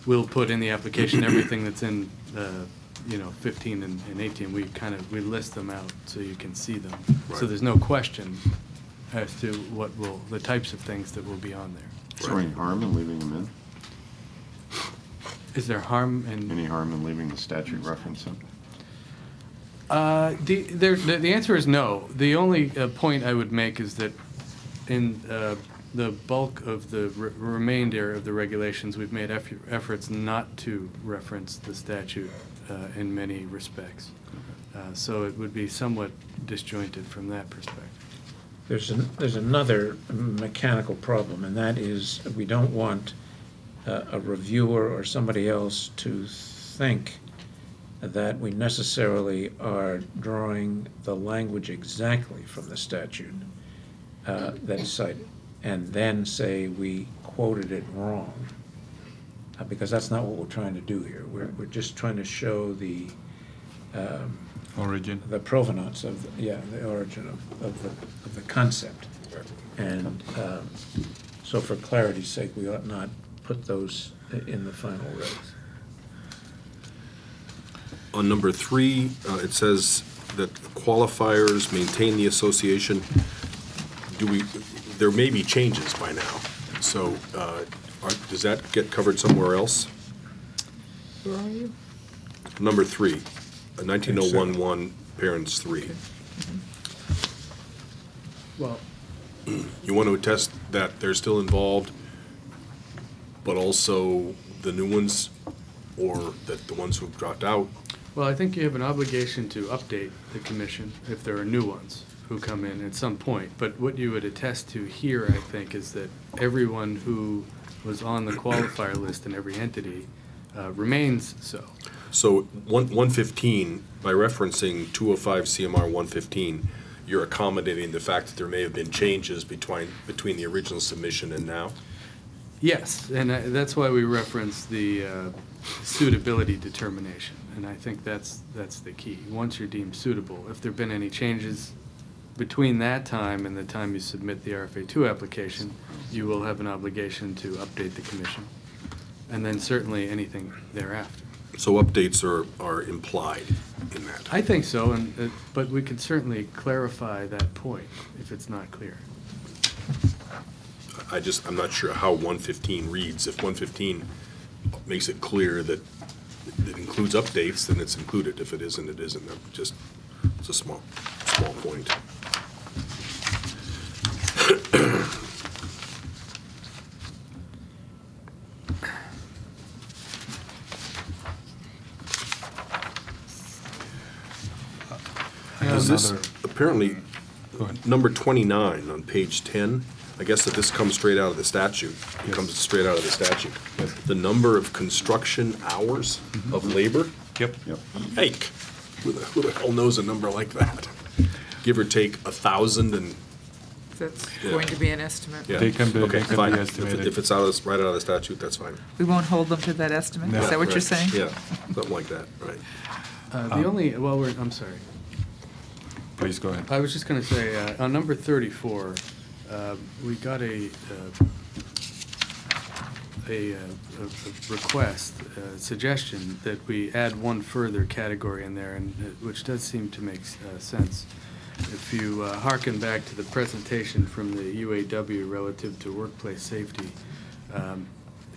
we'll put in the application everything that's in 15 and 18, we list them out so you can see them. Right. So there's no question as to the types of things that will be on there. Is there any harm in leaving them in? Is there harm in? Any harm in leaving the statute reference in? The answer is no. The only point I would make is that in the bulk of the remainder of the regulations, we've made efforts not to reference the statute in many respects. So it would be somewhat disjointed from that perspective. There's another mechanical problem, and that is we don't want a reviewer or somebody else to think that we necessarily are drawing the language exactly from the statute that's cited, and then say we quoted it wrong, because that's not what we're trying to do here. We're just trying to show the Origin. the provenance of the origin of the concept, and so for clarity's sake, we ought not put those in the final regs. On number 3, it says that qualifiers maintain the association. There may be changes by now, so does that get covered somewhere else? Where are you? Number 3, 19011, parents 3. Well, You want to attest that they're still involved, but also the new ones, or that the ones who've dropped out? well, I think you have an obligation to update the commission if there are new ones who come in at some point. But what you would attest to here, I think, is that everyone who was on the qualifier list in every entity remains so. So 115, by referencing 205 CMR 115, you're accommodating the fact that there may have been changes between the original submission and now? Yes, and that's why we reference the suitability determination, and I think that's the key. Once you're deemed suitable, if there've been any changes between that time and the time you submit the RFA2 application, you will have an obligation to update the commission, and then certainly anything thereafter. So updates are implied in that? I think so, but we could certainly clarify that point if it's not clear. I'm not sure how 115 reads. If 115 makes it clear that it includes updates, then it's included. If it isn't, it isn't. It's a small point. Is this, apparently, Go ahead. number 29 on page 10, I guess that this comes straight out of the statute. It comes straight out of the statute. The number of construction hours of labor? Yep. Yike. Who the hell knows a number like that? Give or take 1,000 and, That's Yeah. going to be an estimate. yeah. They can be Okay, fine. estimated. If it's right out of the statute, that's fine. We won't hold them to that estimate? No. Is that what you're Right. saying? Yeah, something like that, right. I'm sorry. Please go ahead. I was just going to say, on number 34, we got a request, a suggestion that we add one further category in there, and which does seem to make sense. If you hearken back to the presentation from the UAW relative to workplace safety,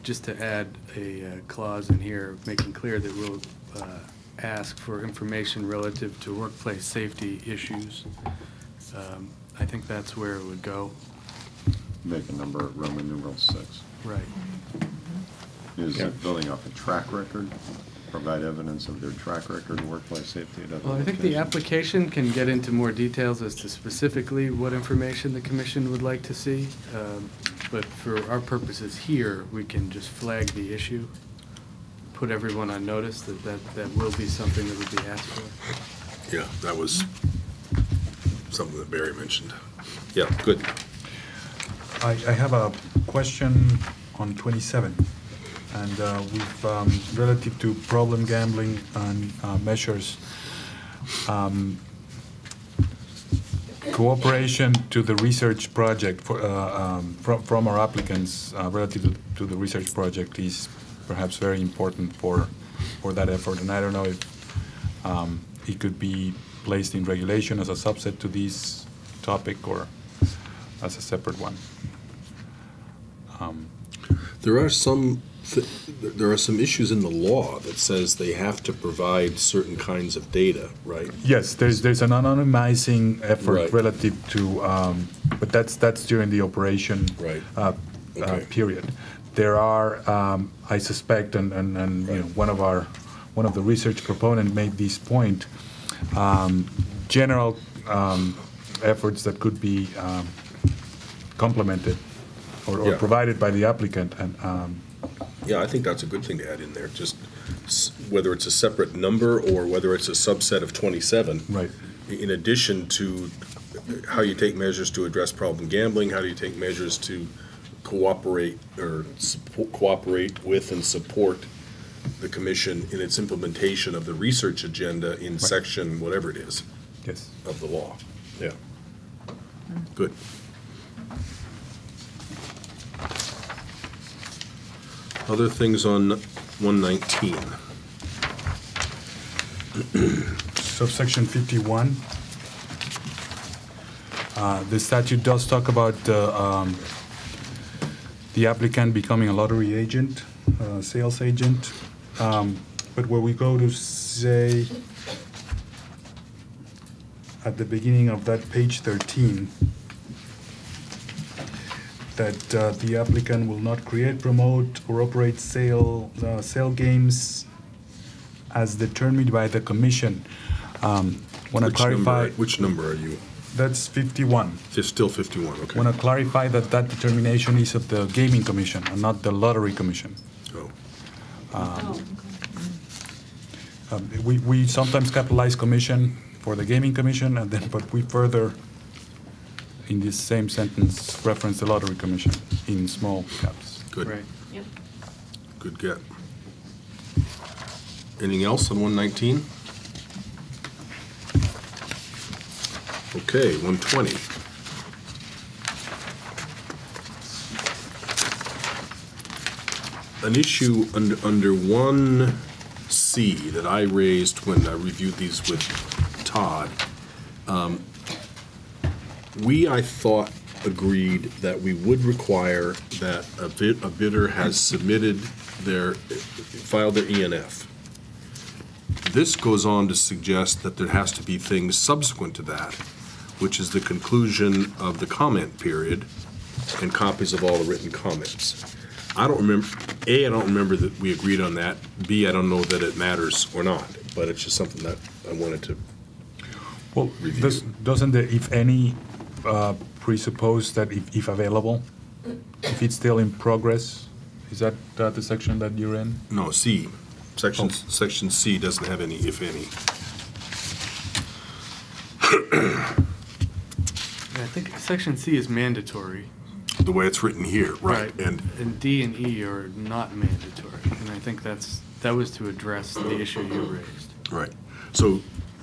just to add a clause in here making clear that we'll ask for information relative to workplace safety issues. I think that's where it would go. Make a number Roman numeral 6. Right. Is it building off a track record? Provide evidence of their track record in workplace safety at other Well, I think the locations? application can get into more details as to specifically what information the commission would like to see. But for our purposes here, we can just flag the issue, put everyone on notice that will be something that would be asked for. Yeah, that was something that Barry mentioned. Yeah, good. I have a question on 27, and relative to problem gambling and measures, cooperation to the research project from our applicants relative to the research project is perhaps very important for that effort, and I don't know if it could be placed in regulation as a subset to this topic or as a separate one. There are some issues in the law that says they have to provide certain kinds of data, right? Yes, there's an anonymizing effort Right. relative to, but that's during the operation Right. Okay. period. There are, I suspect, and you know, one of the research proponent made this point, general efforts that could be complemented or Yeah. provided by the applicant, and Yeah, I think that's a good thing to add in there, just whether it's a separate number or whether it's a subset of 27. right. In addition to how you take measures to address problem gambling, how do you take measures to cooperate with and support the commission in its implementation of the research agenda in section whatever it is Yes. of the law. Yeah. Good. Other things on 119. subsection 51. The statute does talk about the applicant becoming a lottery agent, sales agent. But where we go to say, at the beginning of that page 13, that the applicant will not create, promote, or operate sale games as determined by the commission. Want to clarify. Which number are you? That's 51. It's still 51, okay. Want to clarify that that determination is of the gaming commission and not the lottery commission. Oh, Oh, okay. We sometimes capitalize commission for the gaming commission, and then, but we further, in this same sentence, reference the lottery commission in small caps. good. Right. Yep. Good get. Anything else on 119? Okay, 120. An issue under 1C that I raised when I reviewed these with Todd. I thought, agreed that we would require that a bidder has submitted filed their ENF. This goes on to suggest that there has to be things subsequent to that, which is the conclusion of the comment period and copies of all the written comments. I don't remember, A, I don't remember that we agreed on that. B, I don't know that it matters or not, but it's just something that I wanted to Well, review. doesn't the if any presuppose that if available, if it's still in progress, is that the section that you're in? No, C. Section C doesn't have any, if any. I think section C is mandatory. The way it's written here, right? And D and E are not mandatory, and I think that was to address the issue you raised. right. So,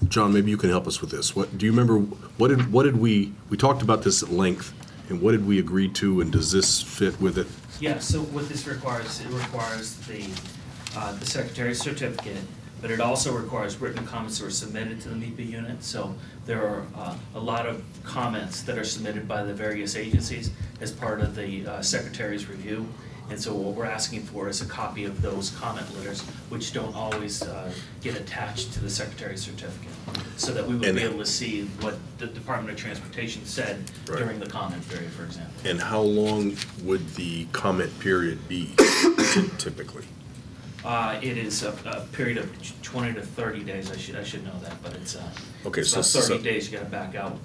John, maybe you can help us with this. What do you remember? What did we talked about this at length, and what did we agree to? And does this fit with it? Yeah, so what this requires, it requires the secretary's certificate, but it also requires written comments that are submitted to the MIPA unit. So there are a lot of comments that are submitted by the various agencies as part of the secretary's review. And so what we're asking for is a copy of those comment letters, which don't always get attached to the secretary's certificate, so that we would be able to see what the Department of Transportation said Right. during the comment period, for example. And how long would the comment period be typically? It is a period of 20 to 30 days. I should know that, but it's Okay, it's so- about 30 so- days. You got to back out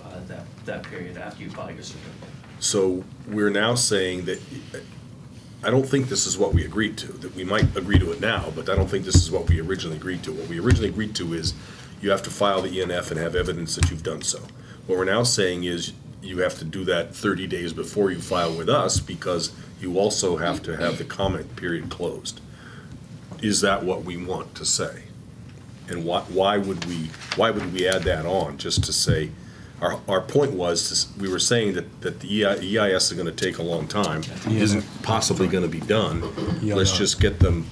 that period after you file your certificate. So we're now saying that, I don't think this is what we agreed to, that we might agree to it now, but I don't think this is what we originally agreed to. What we originally agreed to is you have to file the ENF and have evidence that you've done so. What we're now saying is you have to do that 30 days before you file with us, because you also have to have the comment period closed. Is that what we want to say? And why would we add that on, just to say, our point was, we were saying that the EIS is gonna take a long time, isn't possibly gonna be done. Let's just get them,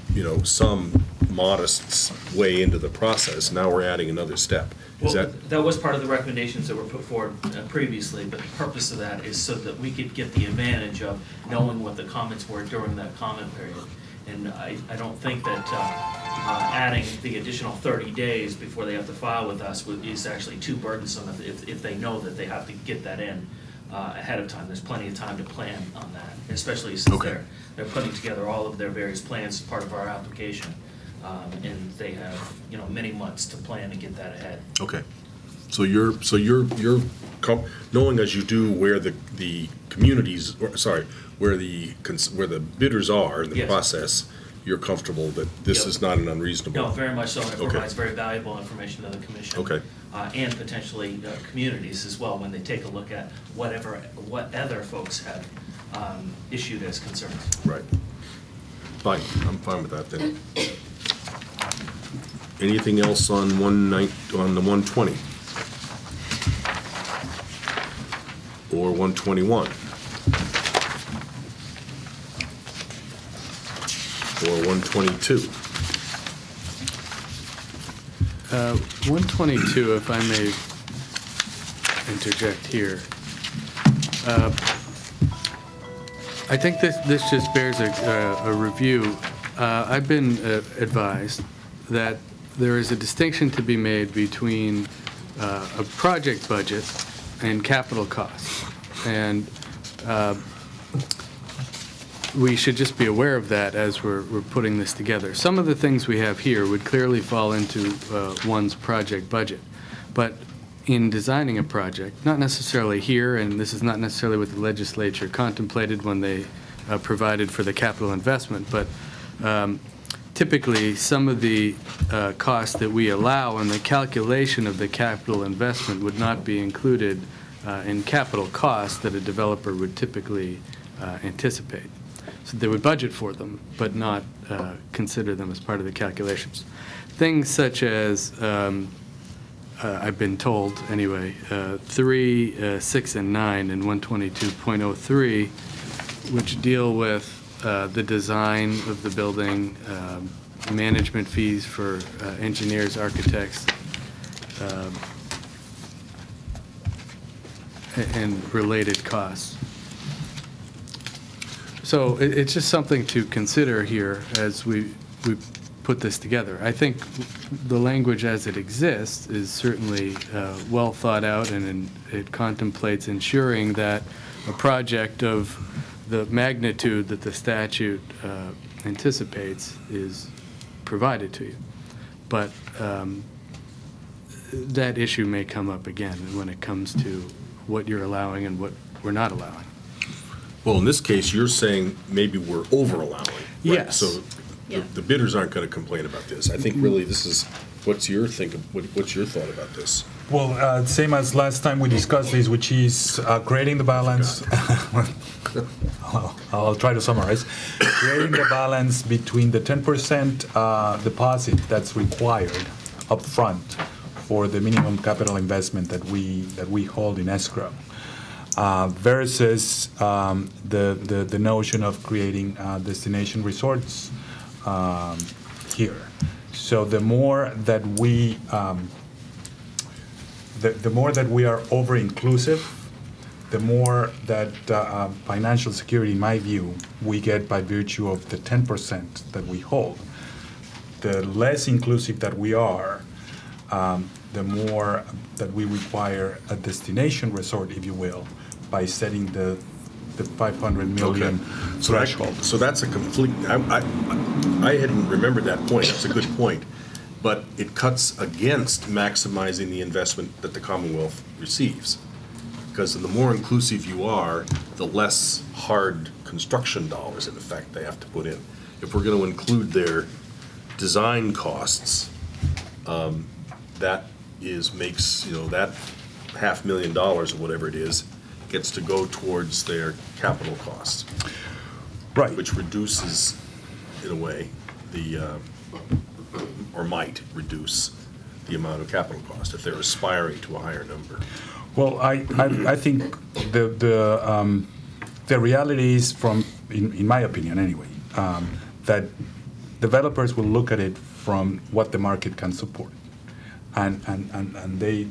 some modest way into the process. Now we're adding another step. Is Well, that, that was part of the recommendations that were put forward previously, but the purpose of that is so that we could get the advantage of knowing what the comments were during that comment period. And I don't think that adding the additional 30 days before they have to file with us is actually too burdensome if they know that they have to get that in ahead of time. There's plenty of time to plan on that, especially since Okay. they're putting together all of their various plans as part of our application. And they have, many months to plan and get that ahead. okay. So you're knowing as you do where the communities, where the bidders are in the Yes. process, you're comfortable that this Yep. is not an unreasonable? No, very much so, and it Okay. provides very valuable information to the commission. Okay. And potentially communities as well, when they take a look at what other folks have issued as concerns. Right. Fine, I'm fine with that then. Anything else on the 120? Or 121? Or 122? 122, if I may interject here. I think this just bears a review. I've been advised that there is a distinction to be made between a project budget and capital costs. And we should just be aware of that as we're putting this together. Some of the things we have here would clearly fall into one's project budget. But in designing a project, not necessarily here, and this is not necessarily what the legislature contemplated when they provided for the capital investment, but typically some of the costs that we allow in the calculation of the capital investment would not be included in capital costs that a developer would typically anticipate. So they would budget for them, but not consider them as part of the calculations. Things such as, I've been told anyway, 3, 6, and 9 in 122.03, which deal with the design of the building, management fees for engineers, architects, and related costs. So it's just something to consider here as we put this together. I think the language as it exists is certainly well thought out, and it contemplates ensuring that a project of the magnitude that the statute anticipates is provided to you. But that issue may come up again when it comes to what you're allowing and what we're not allowing. Well, in this case, you're saying maybe we're over-allowing. Right? Yes. So the bidders aren't going to complain about this. I think really this is, what's your thought about this? Well, same as last time we discussed this, which is creating the balance. I'll try to summarize. Creating the balance between the 10% deposit that's required up front for the minimum capital investment that we hold in escrow, versus the notion of creating destination resorts here. So the more that we are over-inclusive, the more that financial security, in my view, we get by virtue of the 10% that we hold. The less inclusive that we are, the more that we require a destination resort, if you will, by setting the 500 million threshold. So that's a conflict. I hadn't remembered that point. That's a good point. But it cuts against maximizing the investment that the Commonwealth receives. Because the more inclusive you are, the less hard construction dollars, in effect, they have to put in. If we're going to include their design costs, that makes that $500,000 or whatever it is gets to go towards their capital costs, Right. which reduces, in a way, or might reduce the amount of capital cost if they're aspiring to a higher number. Well, I think the reality is, in my opinion anyway, that developers will look at it from what the market can support. And they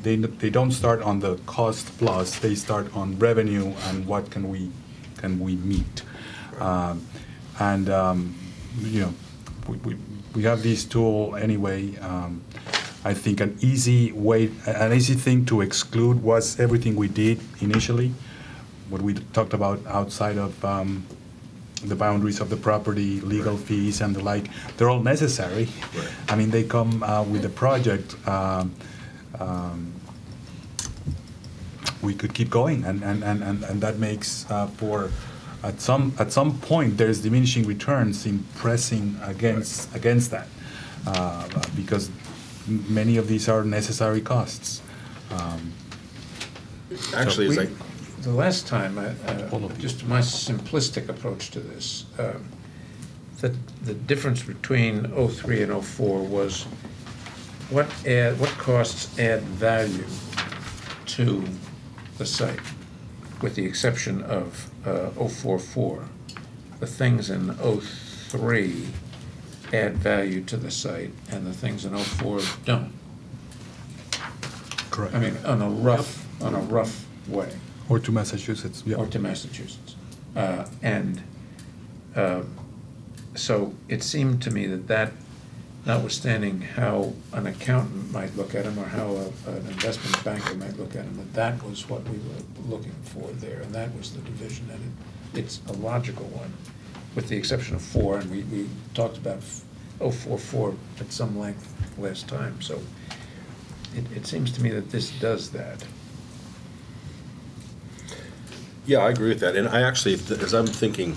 don't start on the cost plus, they start on revenue and what can we meet. We have this tool anyway. I think an easy thing to exclude was everything we did initially, what we talked about outside of the boundaries of the property, legal fees and the like. They're all necessary. Right. I mean, they come with the project. We could keep going, and that makes for at some point there's diminishing returns in pressing against that, because many of these are necessary costs. Actually, The last time, just my simplistic approach to this, the difference between 03 and 04 was what costs add value to the site, with the exception of 044. The things in 03 add value to the site, and the things in 04 don't. Correct. I mean, on a rough way, Or to Massachusetts, yeah. or to Massachusetts. So it seemed to me that notwithstanding how an accountant might look at them, or how an investment banker might look at them, that was what we were looking for there, and that was the division, and it's a logical one, with the exception of 4, and we talked about 4 at some length last time, so it seems to me that this does that. Yeah, I agree with that. And I actually, as I'm thinking,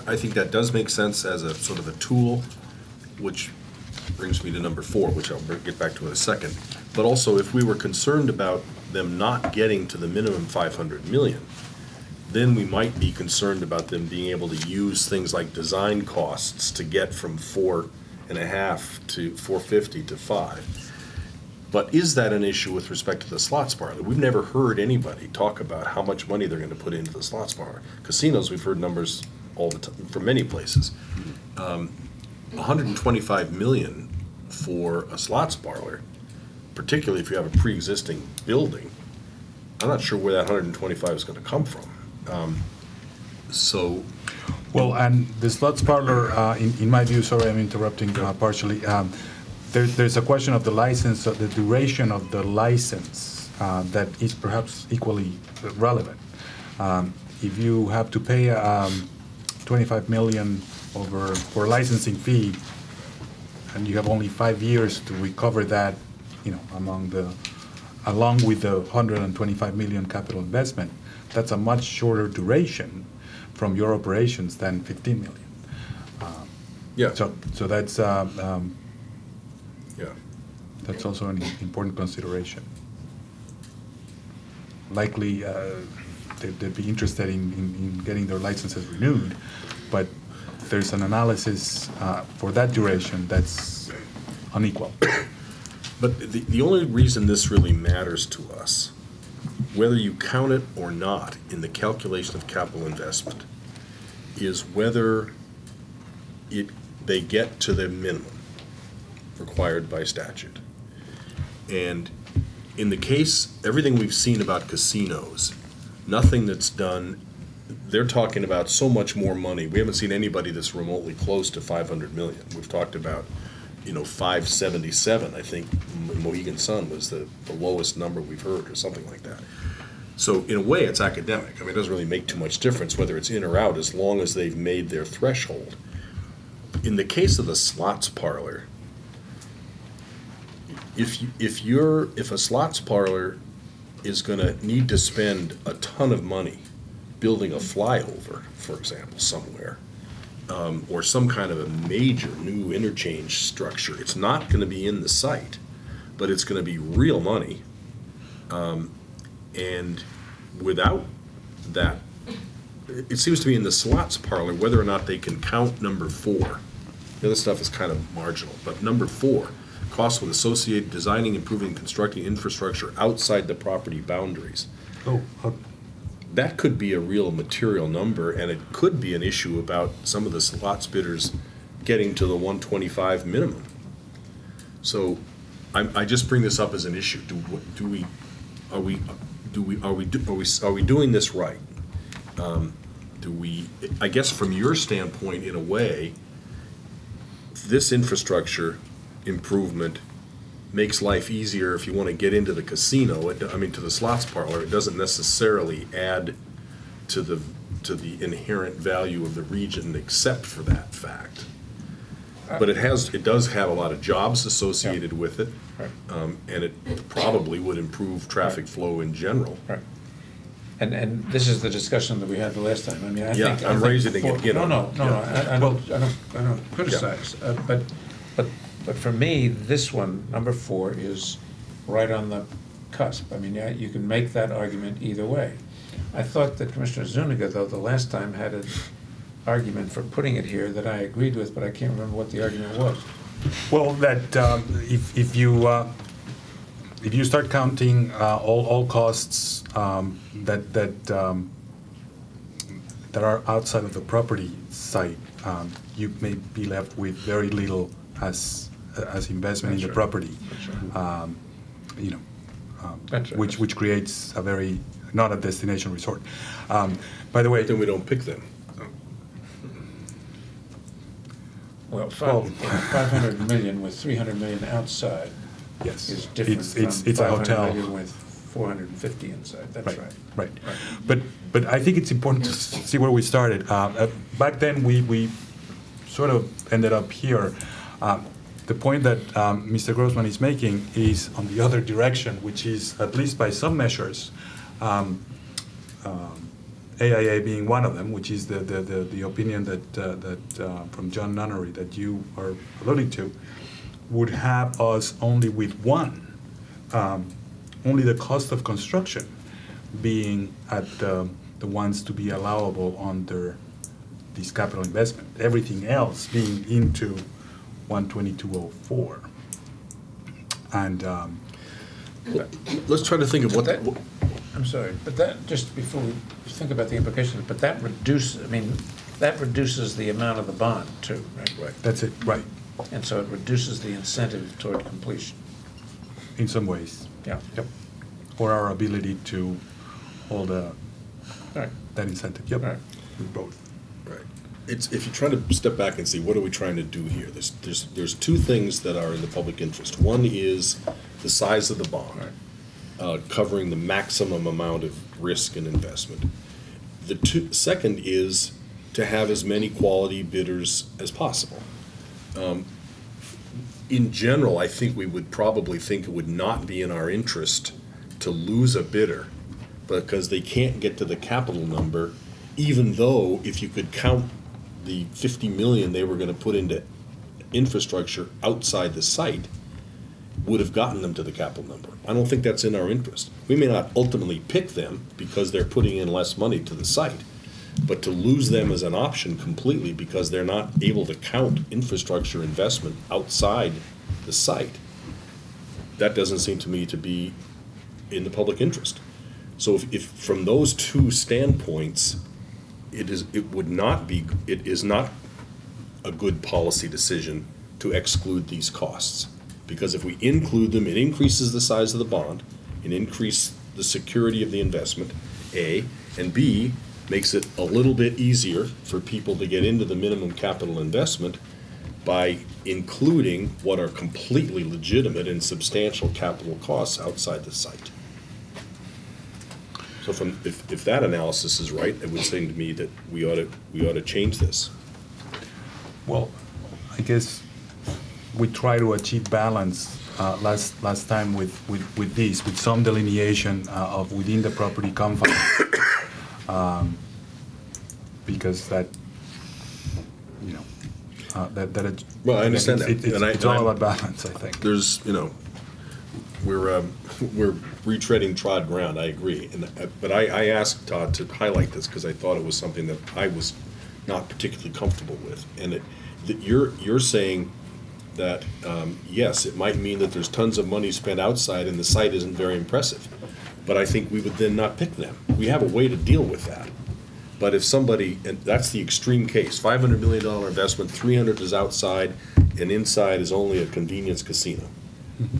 I think that does make sense as a sort of a tool, which brings me to number 4, which I'll get back to in a second. But also, if we were concerned about them not getting to the minimum 500 million, then we might be concerned about them being able to use things like design costs to get from 4.5 to 450 to 5. But is that an issue with respect to the slots parlor? We've never heard anybody talk about how much money they're going to put into the slots parlor. Casinos, we've heard numbers all the time from many places. 125 million for a slots parlor, particularly if you have a pre-existing building. I'm not sure where that 125 is going to come from. Well, and the slots parlor, in my view, sorry, I'm interrupting partially. There's a question of the license, the duration of the license that is perhaps equally relevant. If you have to pay 25 million for a licensing fee, and you have only 5 years to recover that, along with the 125 million capital investment, that's a much shorter duration from your operations than 15 million. Yeah. So that's. Yeah. That's also an important consideration. Likely, they'd be interested in getting their licenses renewed, but there's an analysis for that duration that's unequal. But the only reason this really matters to us, whether you count it or not in the calculation of capital investment, is whether they get to the minimum required by statute. And in the case, everything we've seen about casinos, nothing that's done, they're talking about so much more money. We haven't seen anybody that's remotely close to 500 million. We've talked about, 577, I think Mohegan Sun was the lowest number we've heard, or something like that. So in a way, it's academic. I mean, it doesn't really make too much difference whether it's in or out, as long as they've made their threshold. In the case of the slots parlor, if a slots parlor is going to need to spend a ton of money building a flyover, for example, somewhere, or some kind of a major new interchange structure, it's not going to be in the site, but it's going to be real money. And without that, it seems to me in the slots parlor, whether or not they can count number 4, the other stuff is kind of marginal, but number 4, costs with associated designing, improving, constructing infrastructure outside the property boundaries. That could be a real material number, and it could be an issue about some of the slots bidders getting to the 125 minimum. So I just bring this up as an issue. Are we doing this right? I guess from your standpoint, in a way, this infrastructure improvement makes life easier if you want to get into the casino. To the slots parlor, it doesn't necessarily add to the inherent value of the region, except for that fact. But it does have a lot of jobs associated with it, Right. And it probably would improve traffic flow in general. Right. And this is the discussion that we had the last time. I mean, I think. I'm raising it again. No, I don't criticize. But for me, this one, number 4, is right on the cusp. I mean, you can make that argument either way. I thought that Commissioner Zuniga, though, the last time had an argument for putting it here that I agreed with, but I can't remember what the argument was. Well, that if you start counting all costs that are outside of the property site, you may be left with very little as investment in the property. That's right. which creates a very, not a destination resort. By the way, Then we don't pick them. Well, Well- 500 million with 300 million outside yes, is different it's from a 500 hotel. million with 450 inside, that's right. Right. But I think it's important to see where we started. Back then, we sort of ended up here. The point that Mr. Grossman is making is on the other direction, which is, at least by some measures, AIA being one of them, which is the opinion that from John Nunnery that you are alluding to, would have us only with one, only the cost of construction being at the ones to be allowable under this capital investment. Everything else being into 12204. And Let's try to think of what, That- I'm sorry, but that, just before we think about the implications, but that reduces the amount of the bond too, right? that's it, right, And so it reduces the incentive toward completion. in some ways. Yeah. Yep. Or our ability to hold All right, that incentive. Yep. all right. With both. right. It's, if you're trying to step back and see, what are we trying to do here? There's two things that are in the public interest. One is the size of the bond, covering the maximum amount of risk and investment. Second is to have as many quality bidders as possible. In general, I think we would probably think it would not be in our interest to lose a bidder because they can't get to the capital number, even though if you could count the 50 million they were going to put into infrastructure outside the site, would have gotten them to the capital number. I don't think that's in our interest. We may not ultimately pick them because they're putting in less money to the site, but to lose them as an option completely because they're not able to count infrastructure investment outside the site, that doesn't seem to me to be in the public interest. So if from those two standpoints, it is not a good policy decision to exclude these costs. Because if we include them, it increases the size of the bond, it increases the security of the investment, A, and B, makes it a little bit easier for people to get into the minimum capital investment by including what are completely legitimate and substantial capital costs outside the site. So if that analysis is right, it would seem to me that we ought to change this. Well, I guess we try to achieve balance last time with this, with some delineation of within the property confines, because that, you know, that it, Well, I understand that. It's all about balance, I think. There's, we're retreading trod ground, I agree. But I asked Todd to highlight this because I thought it was something that I was not particularly comfortable with. And that you're saying that, yes, it might mean that there's tons of money spent outside and the site isn't very impressive. But I think we would then not pick them. We have a way to deal with that. But if somebody, and that's the extreme case, $500 million investment, 300 is outside, and inside is only a convenience casino.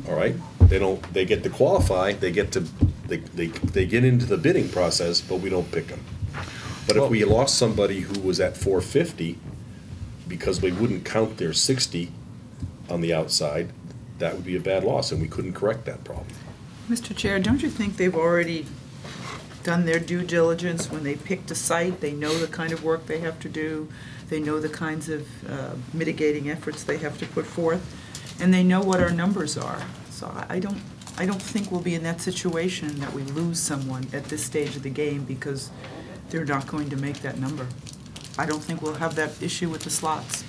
All right? They get to qualify, they get into the bidding process, but we don't pick them. But if we lost somebody who was at 450 because we wouldn't count their 60 on the outside, that would be a bad loss, and we couldn't correct that problem. Mr. Chair, don't you think they've already done their due diligence when they picked a site? They know the kind of work they have to do, they know the kinds of mitigating efforts they have to put forth, and they know what our numbers are. So I don't think we'll be in that situation that we lose someone at this stage of the game because they're not going to make that number. I don't think we'll have that issue with the slots.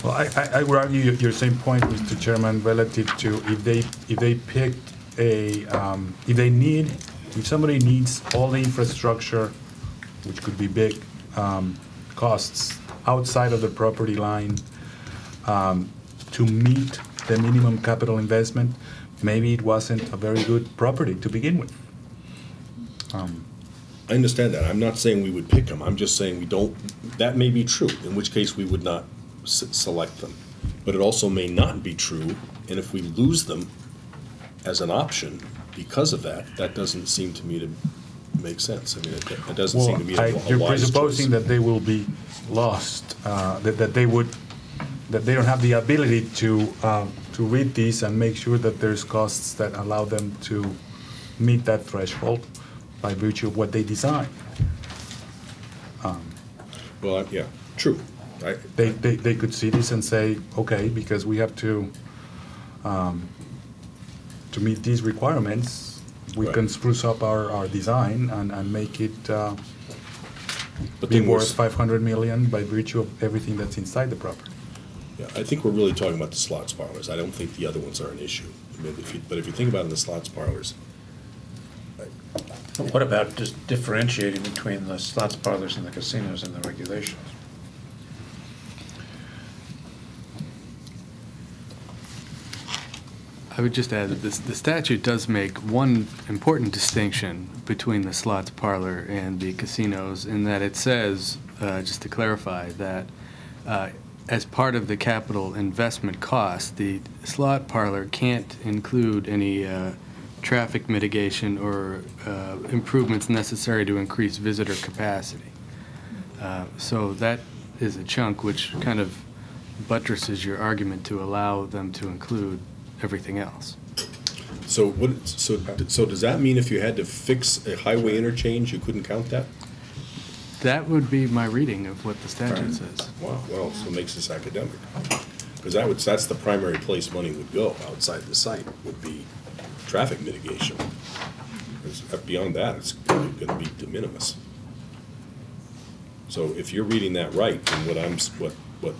Well, I would argue your same point, Mr. Chairman, relative to if they picked if somebody needs all the infrastructure, which could be big costs outside of the property line to meet the minimum capital investment, maybe it wasn't a very good property to begin with. I understand that. I'm not saying we would pick them. I'm just saying we don't, that may be true, in which case we would not select them. But it also may not be true, and if we lose them, as an option because of that, that doesn't seem to me to make sense. I mean, it doesn't seem to me a You're wise presupposing choice. that they will be lost, that they don't have the ability to read these and make sure that there's costs that allow them to meet that threshold by virtue of what they design. Well, yeah, true. They could see this and say, okay, because we have to meet these requirements, we Right. can spruce up our design and make it But be then we're worth 500 million by virtue of everything that's inside the property. Yeah, I think we're really talking about the slots parlors. I don't think the other ones are an issue. I mean, but if you think about it in the slots parlors, What about just differentiating between the slots parlors and the casinos and the regulations? I would just add that the statute does make one important distinction between the slots parlor and the casinos in that it says, just to clarify, that as part of the capital investment cost, the slot parlor can't include any traffic mitigation or improvements necessary to increase visitor capacity. So that is a chunk which kind of buttresses your argument to allow them to include everything else. so does that mean if you had to fix a highway interchange, you couldn't count that? That would be my reading of what the statute says. Wow, well, so it makes this academic. Because that's the primary place money would go outside the site, would be traffic mitigation. 'Cause beyond that, it's going to be de minimis. So if you're reading that right, then what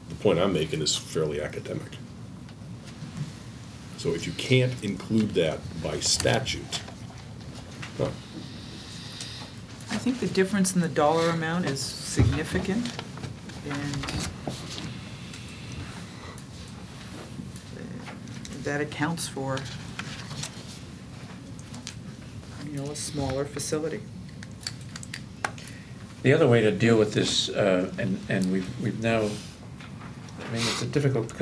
the point I'm making is fairly academic. So if you can't include that by statute, huh, I think the difference in the dollar amount is significant, and that accounts for, a smaller facility. The other way to deal with this, and we've now, I mean, it's a difficult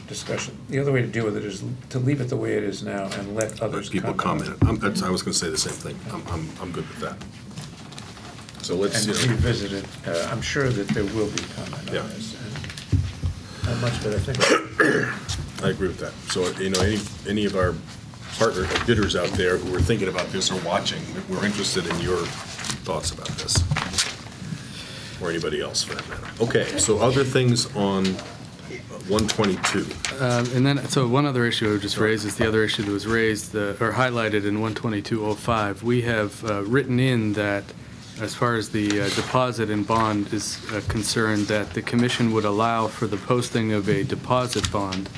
discussion. The other way to deal with it is to leave it the way it is now and let others people comment. I was going to say the same thing. I'm good with that. So let's, And revisit it. I'm sure that there will be comment Yeah. on this. And how much, but I think. I agree with that. So, any of our partner bidders out there who are thinking about this or watching, we're interested in your thoughts about this. Or anybody else for that matter. Okay, so other things on 122. And then, so one other issue I would just raise is the other issue that was raised, or highlighted in 122.05. We have written in that, as far as the deposit and bond is concerned, that the commission would allow for the posting of a deposit bond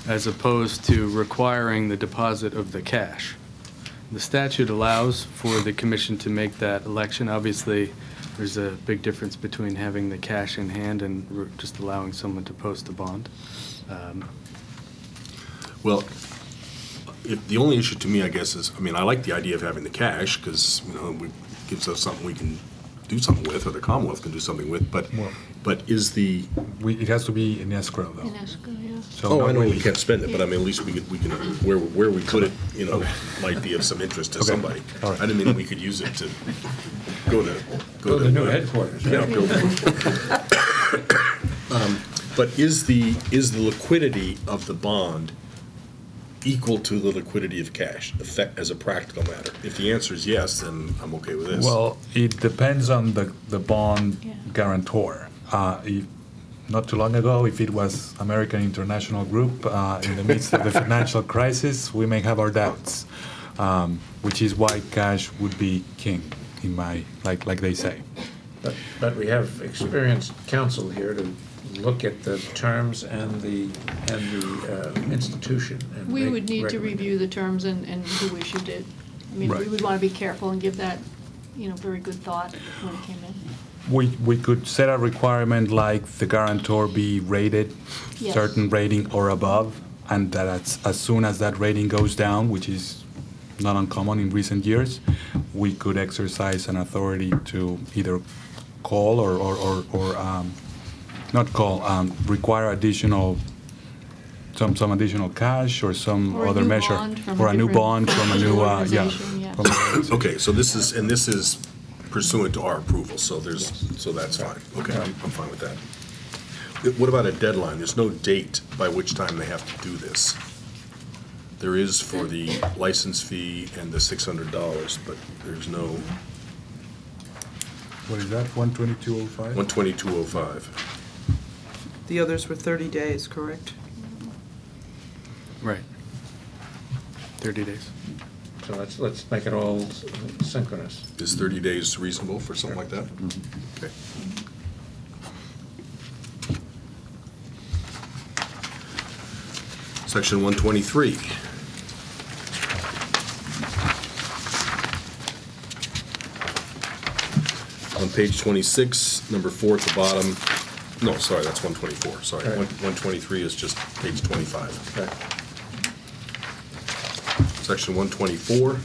as opposed to requiring the deposit of the cash. The statute allows for the commission to make that election. Obviously, there's a big difference between having the cash in hand and just allowing someone to post a bond. Well, the only issue to me, I guess, is, I like the idea of having the cash, because, it gives us something we can do something with, or the Commonwealth can do something with, but is the... It has to be in escrow, though. In escrow, yeah. So Oh, not I know we really- can't spend it, but at least we can, where we put it, might be of some interest to Okay. somebody. All right. I didn't mean we could use it to go to... Go to the new headquarters. Yeah, but is the liquidity of the bond equal to the liquidity of cash, as a practical matter? If the answer is yes, then I'm okay with this. Well, it depends on the bond Yeah. guarantor. Not too long ago, if it was American International Group in the midst of the financial crisis, we may have our doubts, which is why cash would be king, in my like they say. But we have experienced counsel here to look at the terms and the institution. And We make would need to recommend- review the terms and who issued it. We Right. would want to be careful and give that, very good thought when it came in. We could set a requirement like the guarantor be rated, Yes. certain rating or above, and that as soon as that rating goes down, which is not uncommon in recent years, we could exercise an authority to either call or not call, require additional some additional cash or some Or a other new measure? bond from Or a a new different bond from a new, yeah. organization, yes. from- Okay, so this is pursuant to our approval, so so that's fine. Okay, I'm fine with that. What about a deadline? There's no date by which time they have to do this. There is for the license fee and the $600, but there's no What is that, 12205? 12205. The others were 30 days, correct? Right. 30 days. So let's make it all synchronous. Is 30 days reasonable for something like that? Okay. Section 123. On page 26, number 4 at the bottom, no, sorry, that's 124, sorry. Right. 123 is just page 25. Okay. Section 124.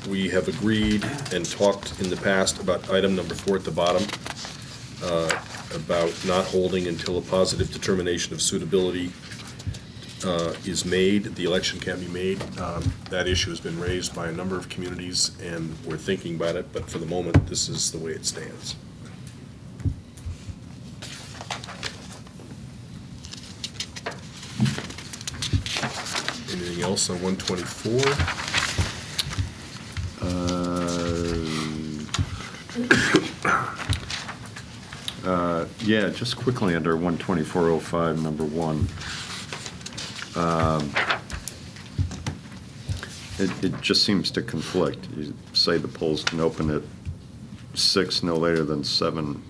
We have agreed and talked in the past about item number 4 at the bottom, about not holding until a positive determination of suitability is made, the election can be made. That issue has been raised by a number of communities, and we're thinking about it, but for the moment, this is the way it stands. Anything else on 124? Yeah, just quickly under 12405, number 1. It just seems to conflict. You say the polls can open at 6, no later than 7,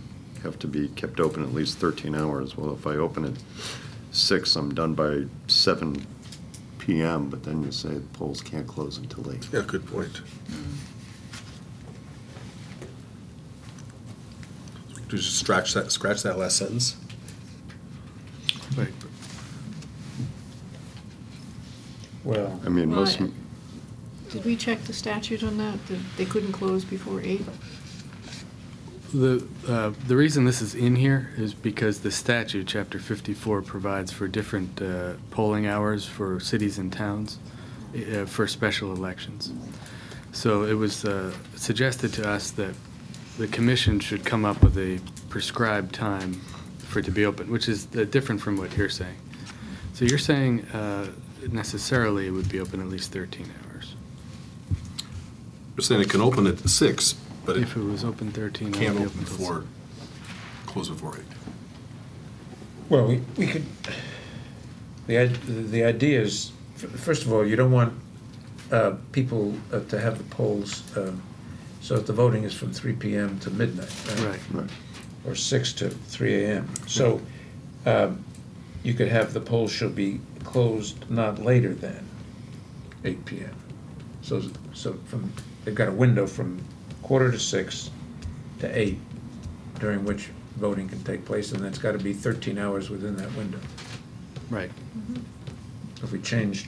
have to be kept open at least 13 hours. Well, if I open at 6, I'm done by 7 p.m., but then you say the polls can't close until 8. Yeah, good point. Just scratch that last sentence. Right. Well, I mean, most, Right. Did we check the statute on that? That they couldn't close before 8? The reason this is in here is because the statute, Chapter 54, provides for different polling hours for cities and towns for special elections. So it was suggested to us that the commission should come up with a prescribed time for it to be open, which is different from what you're saying. So you're saying necessarily it would be open at least 13 hours. You're saying it can open at 6, but it If it was open 13, it would can't be open open till before, close before 8. well, we could, the idea is, first of all, you don't want people to have the polls, so that the voting is from 3 p.m. to midnight, Right. right. or 6 to 3 a.m. So you could have the polls shall be closed not later than 8 p.m. So from, they've got a window from 5:45 to 8, during which voting can take place, and that's got to be 13 hours within that window. Right. If we changed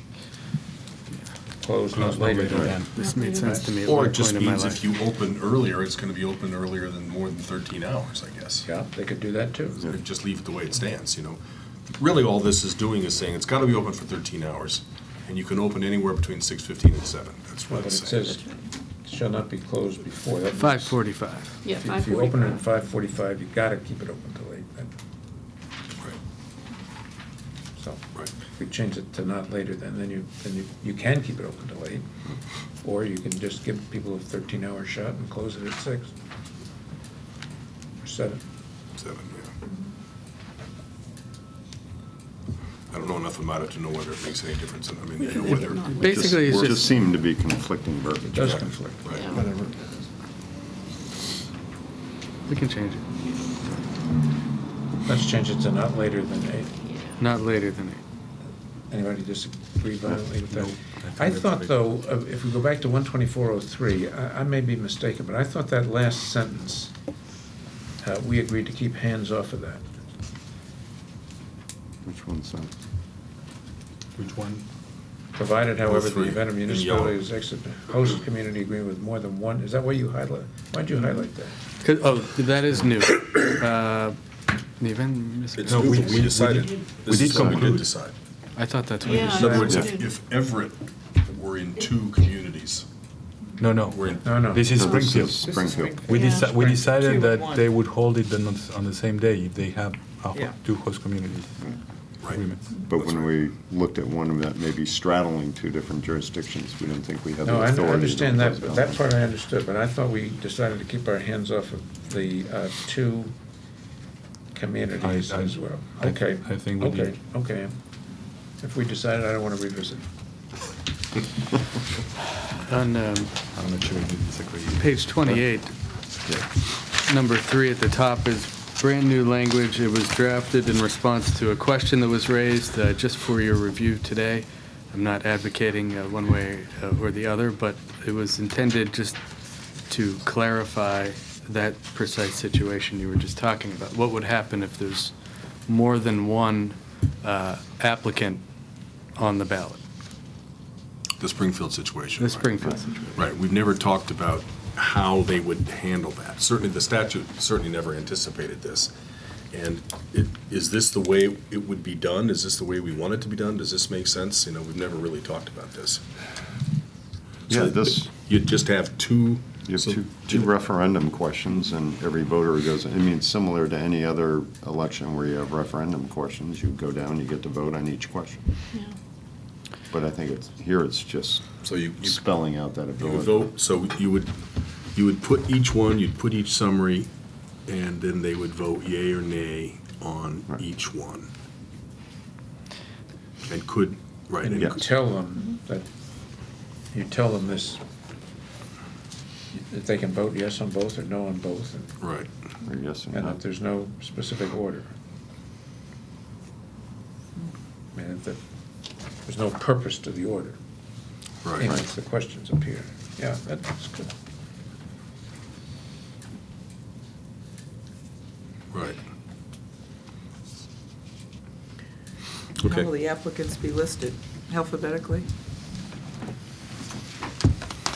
close Close not not later later than. than. This made sense to me at Or one it just point in my means life. if you open earlier, it's going to be open earlier than more than 13 hours, I guess. Yeah, they could do that too. Just leave it the way it stands, you know. Really, all this is doing is saying it's got to be open for 13 hours, and you can open anywhere between 6:15 and 7. That's Well, what but it it's saying. says shall not be closed before. That means 5:45. Yeah, If you open it at 5:45. 5:45, you gotta keep it open till 8 then. Right, So right. if we change it to not later then you can keep it open till 8. Or you can just give people a 13-hour shot and close it at 6. Or 7. 7, yeah. I don't know enough about it to know whether it makes any difference. I mean, you know, Make it whether. not- Basically, it's Just just, seem to be conflicting verbiage. It does conflict. Right. Yeah. Whatever. we can change it. Let's change it to not later than 8. Yeah. Not later than 8. Anybody disagree violently with that? No, I that's thought, big. though, if we go back to 12403, I may be mistaken, but I thought that last sentence, we agreed to keep hands off of that. Which one's that? Which one? Provided, however, the 03, event of in municipality yellow. is hosts a community agreement with more than one, is that what you highlight? Why'd you highlight that? That is new. The event, It's No, new, we- but we we decided, did- this we is did something we did conclude. decide. I thought that's what you Yeah. In other said. words, Good. if Everett were in two communities, No, no. we're in, No, no. This is No, this Springfield. is Springfield. We Yeah. we decided Two, that one. they would hold it on the same day if they have Yeah. two host communities right. agreements. But when we looked at one that may be straddling two different jurisdictions, we didn't think we had the No, I authority. understand to that, impose but that boundaries. part I understood, but I thought we decided to keep our hands off of the two communities I- as well. I- Okay. I think we Okay, did. okay. If we decided, I don't want to revisit. On I'm not sure if you disagree. page 28, number 3 at the top is brand-new language. It was drafted in response to a question that was raised just for your review today. I'm not advocating one way or the other, but it was intended just to clarify that precise situation you were just talking about. What would happen if there's more than one applicant on the ballot? The Springfield situation. The right. Springfield situation. Right, we've never talked about how they would handle that. Certainly, the statute certainly never anticipated this. And is this the way it would be done? Is this the way we want it to be done? Does this make sense? You know, we've never really talked about this. Yeah, So this, you'd just have two. you have so- two referendum questions, and every voter goes, I mean, similar to any other election where you have referendum questions, you go down, you get to vote on each question. Yeah. But I think it's just So you spelling out that would ability. vote, so you would put each one, you'd put each summary, and then they would vote yea or nay on Right. each one. And could, right, And and you could- tell them that, you tell them this, that they can vote yes on both or no on both, right. Or yes and and no. that there's no specific order. I mean, that there's no purpose to the order. Right. And it's the questions appear. Yeah, that's good. Right. How will Okay, the applicants be listed? Alphabetically?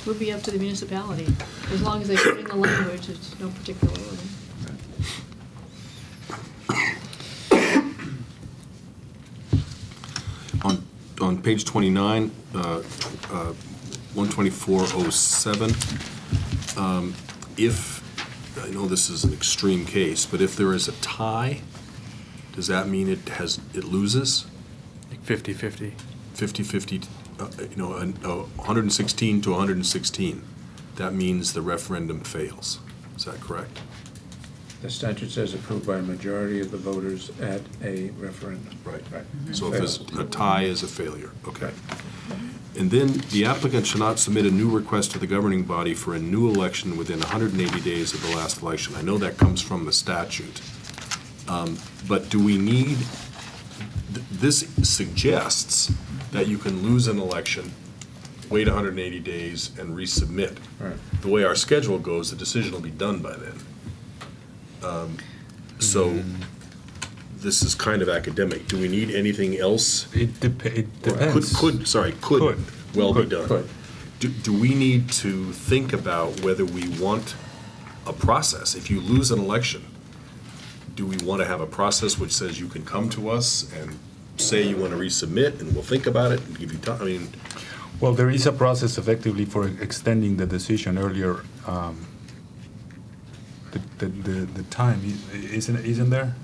Would be up to the municipality, as long as they put in the language, it's no particular order. on page 29, 12407, if, I know this is an extreme case, but if there is a tie, does that mean it loses? Like 50-50. 50-50, 116 to 116. That means the referendum fails. Is that correct? The statute says approved by a majority of the voters at a referendum. Right. Right. So if there's a tie is a failure, okay. Right. And then the applicant shall not submit a new request to the governing body for a new election within 180 days of the last election. I know that comes from the statute. But do we need, this suggests that you can lose an election, wait 180 days, and resubmit. Right. The way our schedule goes, the decision will be done by then. So this is kind of academic. Do we need anything else? It depends. Could well be done. Could. Do we need to think about whether we want a process? If you lose an election, do we want to have a process which says you can come to us and say you want to resubmit, and we'll think about it and give you time? I mean, Well, there is a process effectively for extending the decision earlier. The time, isn't there?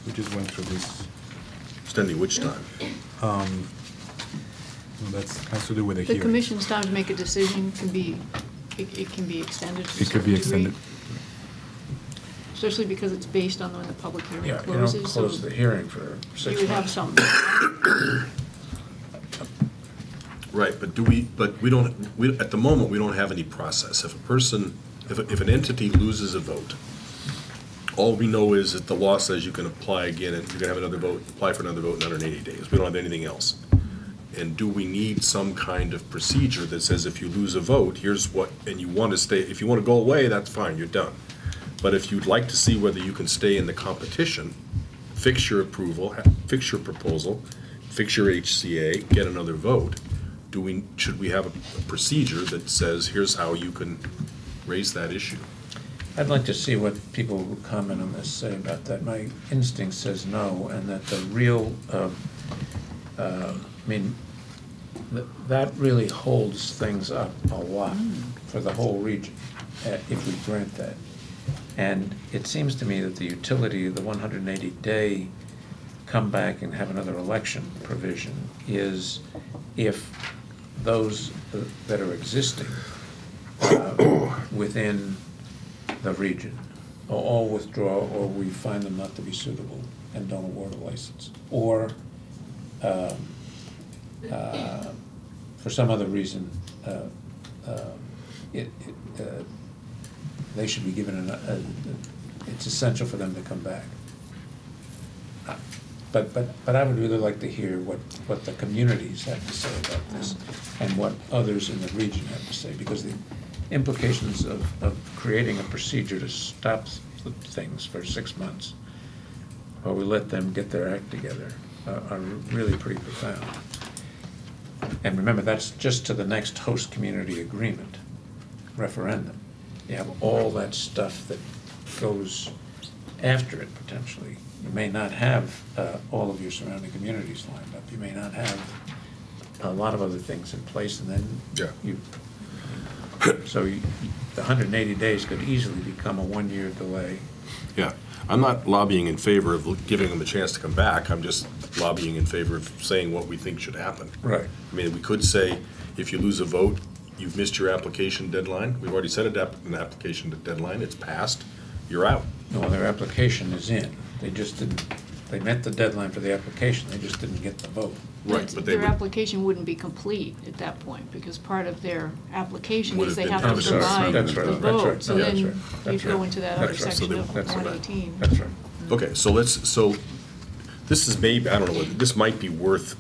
We just went through this. extending which time? Well, that has to do with the The hearing. commission's time to make a decision can be, it can be extended to a It could be certain degree. extended. Especially because it's based on when the public hearing Yeah, you closes. don't close so the hearing for 6 months. You would have some. Right, but at the moment, we don't have any process. If a person, if an entity loses a vote, all we know is that the law says you can apply again, and you can have another vote, apply for another vote in 180 days. We don't have anything else. And do we need some kind of procedure that says if you lose a vote, here's what, and you want to stay, if you want to go away, that's fine, you're done. But if you'd like to see whether you can stay in the competition, fix your approval, fix your proposal, fix your HCA, get another vote, should we have a procedure that says, here's how you can raise that issue? I'd like to see what people who comment on this say about that. My instinct says no, and that the real, I mean, that really holds things up a lot for the whole region, if we grant that. And it seems to me that the utility, the 180-day come back and have another election provision is if those that are existing within the region all withdraw, or we find them not to be suitable and don't award a license, or for some other reason they should be given it's essential for them to come back. But I would really like to hear what the communities have to say about this and what others in the region have to say, because the implications of creating a procedure to stop things for 6 months while we let them get their act together are really pretty profound. And remember, that's just to the next host community agreement referendum. You have all that stuff that goes after it potentially. You may not have all of your surrounding communities lined up. You may not have a lot of other things in place, and then the 180 days could easily become a 1-year delay. Yeah, I'm not lobbying in favor of giving them a chance to come back. I'm just lobbying in favor of saying what we think should happen. Right. I mean, we could say, if you lose a vote, you've missed your application deadline. We've already set an application deadline. It's passed. You're out. No, their application is in. They just didn't, they met the deadline for the application, they just didn't get the vote. Right, but they their would, application wouldn't be complete at that point, because part of their application Would is have they been have to evidence. provide That's right, the that's right, vote. So no, then that's right, you that's go right. into that other That's right, so section they- of that's right. 118. That's right. okay, so this is maybe, I don't know, this might be worth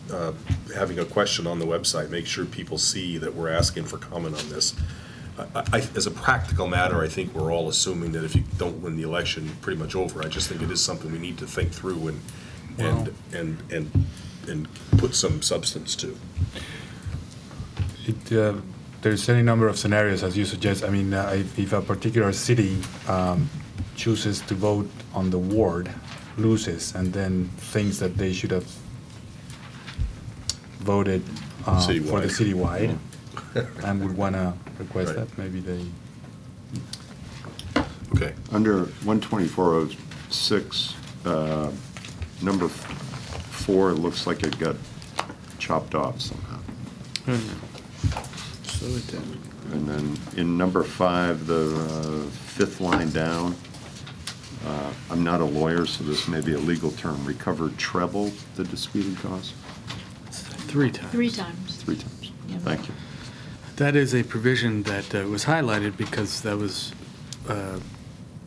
having a question on the website, make sure people see that we're asking for comment on this. As a practical matter, I think we're all assuming that if you don't win the election, you're pretty much over. I just think it is something we need to think through and put some substance to. There's any number of scenarios, as you suggest. I mean, if a particular city chooses to vote on the ward, loses, and then thinks that they should have voted for the citywide, and would want to request Right. that, maybe they... Okay. Under 12406, number 4, it looks like it got chopped off somehow. Slow it down. And then in number 5, the 5th line down, I'm not a lawyer, so this may be a legal term, recovered treble the disputed cost? 3 times. 3 times. 3 times. Yeah. Thank you. That is a provision that was highlighted because that was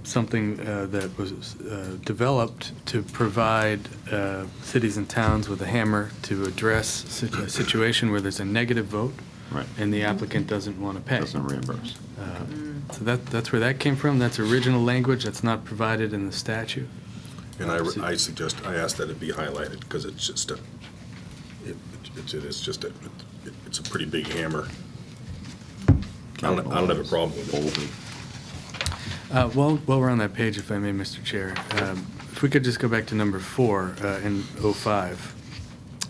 something that was developed to provide cities and towns with a hammer to address a situation where there's a negative vote, Right. and the applicant doesn't want to pay. Doesn't reimburse. So that's where that came from. That's original language. That's not provided in the statute. And I suggest, I ask that it be highlighted, because it's just it's a pretty big hammer. I don't have a problem with it. While we're on that page, if I may, Mr. Chair, if we could just go back to number 4 in 05.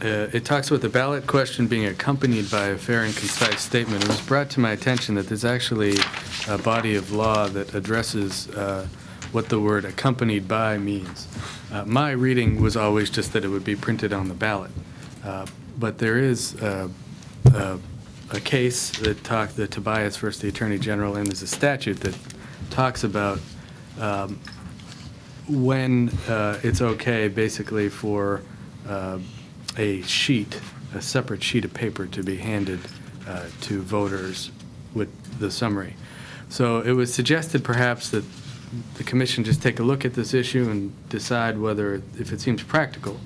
It talks about the ballot question being accompanied by a fair and concise statement. It was brought to my attention that there's actually a body of law that addresses what the word accompanied by means. My reading was always just that it would be printed on the ballot. But there is a case that the Tobias versus the Attorney General, and there's a statute that talks about when it's okay, basically, for a separate sheet of paper to be handed to voters with the summary. So it was suggested perhaps that the commission just take a look at this issue and decide whether, if it seems practical,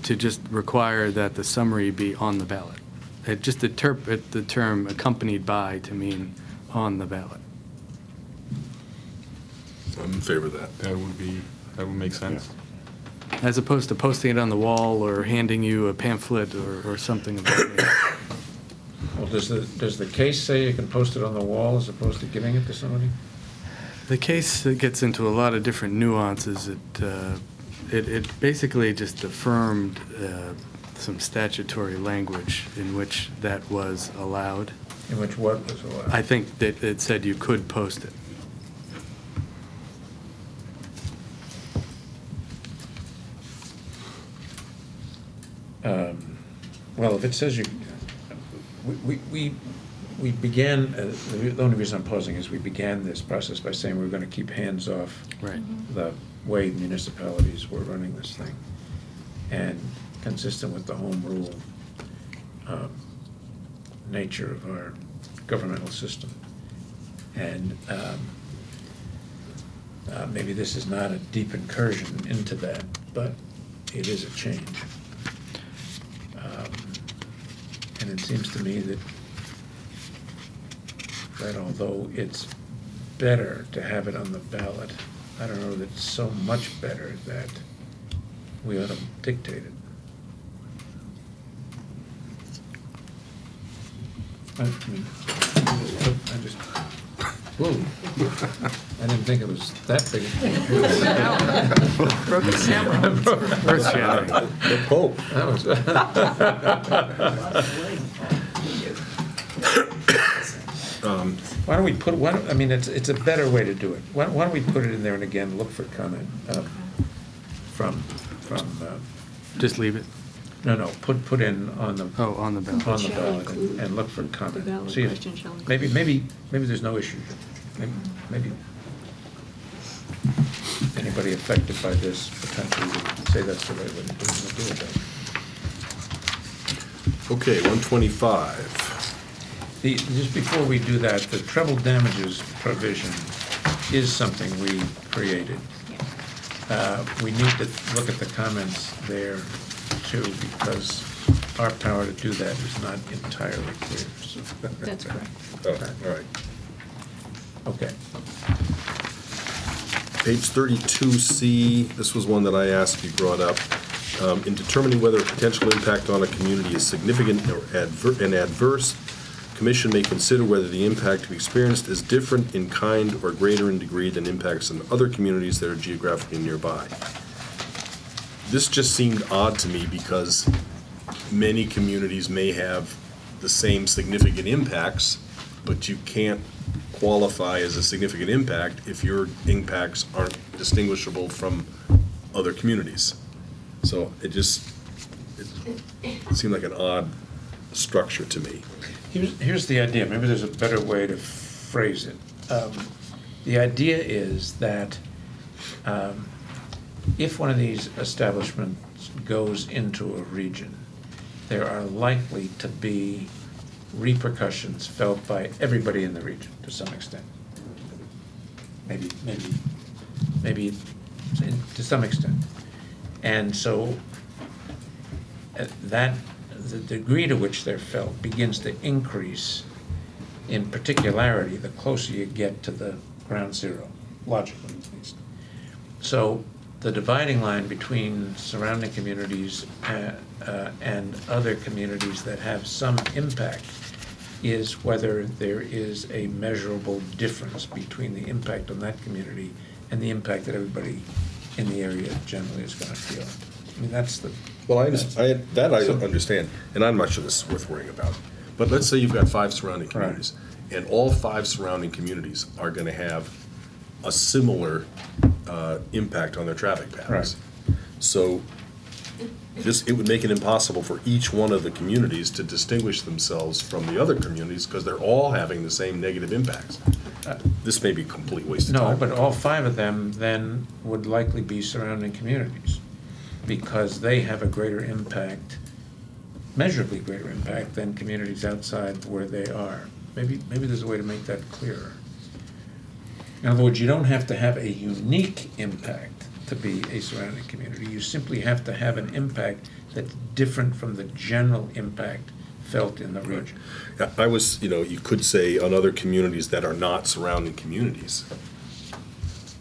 to just require that the summary be on the ballot. Just interpret the term accompanied by to mean on the ballot. I'm in favor of that. That would make sense. As opposed to posting it on the wall or handing you a pamphlet or something of that nature. Well, does the case say you can post it on the wall as opposed to giving it to somebody? The case gets into a lot of different nuances. It basically just affirmed some statutory language in which that was allowed. In which what was allowed? I think that it said you could post it. Well, if it says you, we began, the only reason I'm pausing is we began this process by saying we were going to keep hands off Right. the way municipalities were running this thing. And consistent with the home rule nature of our governmental system. And maybe this is not a deep incursion into that, but it is a change. And it seems to me that although it's better to have it on the ballot, I don't know that it's so much better that we ought to dictate it. I just, whoa, I didn't think it was that big. Broke the camera. Earth-shattering. The Pope. That was. Why don't we put, I mean, it's a better way to do it. Why don't we put it in there and again, look for comment from. Just leave it. No, put in on the. Oh, on the ballot. On the Shall ballot include and look for comment. the ballot See if- question shall include. Maybe there's no issue. Maybe anybody affected by this potentially would say that's the right way to do it. Okay, 125. Just before we do that, the treble damages provision is something we created. We need to look at the comments there too, because our power to do that is not entirely clear. So. That's correct. Oh, all right. Okay. Page 32C, this was one that I asked be brought up. In determining whether a potential impact on a community is significant or adverse, Commission may consider whether the impact to be experienced is different in kind or greater in degree than impacts in other communities that are geographically nearby. This just seemed odd to me because many communities may have the same significant impacts, but you can't qualify as a significant impact if your impacts aren't distinguishable from other communities. So it seemed like an odd structure to me. Here's the idea. Maybe there's a better way to phrase it. The idea is that if one of these establishments goes into a region, there are likely to be repercussions felt by everybody in the region to some extent. Maybe to some extent. And so the degree to which they're felt begins to increase in particularity the closer you get to the ground zero, logically at least. So the dividing line between surrounding communities and other communities that have some impact is whether there is a measurable difference between the impact on that community and the impact that everybody in the area generally is going to feel. I mean, that's the... Well, I understand, and I'm not sure this is worth worrying about. But let's say you've got 5 surrounding communities, and all 5 surrounding communities are going to have a similar impact on their traffic patterns. Right. So it would make it impossible for each one of the communities to distinguish themselves from the other communities because they're all having the same negative impacts. This may be a complete waste of time. No, but all 5 of them then would likely be surrounding communities because they have a greater impact, measurably greater impact than communities outside where they are. Maybe there's a way to make that clearer. In other words, you don't have to have a unique impact to be a surrounding community. You simply have to have an impact that's different from the general impact felt in the region. You could say on other communities that are not surrounding communities.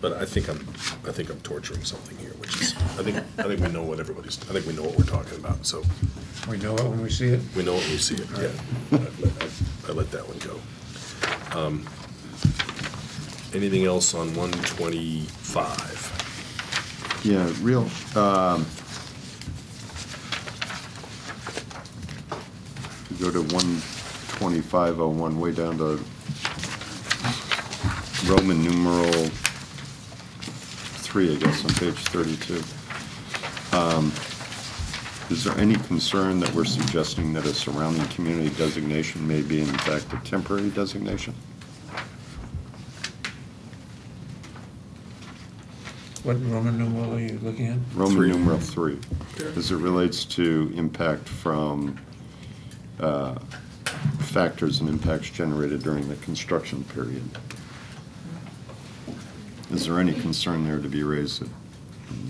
But I think I'm torturing something here, which is, I think we know what we know what we're talking about, so. We know it when we see it? We know it when we see it, yeah. I let that one go. Anything else on 125? Yeah, real, you go to 12501, way down to Roman numeral 3, I guess, on page 32. Is there any concern that we're suggesting that a surrounding community designation may be in fact a temporary designation? What Roman numeral are you looking at? Roman 3. numeral 3, as it relates to impact from factors and impacts generated during the construction period. Is there any concern there to be raised that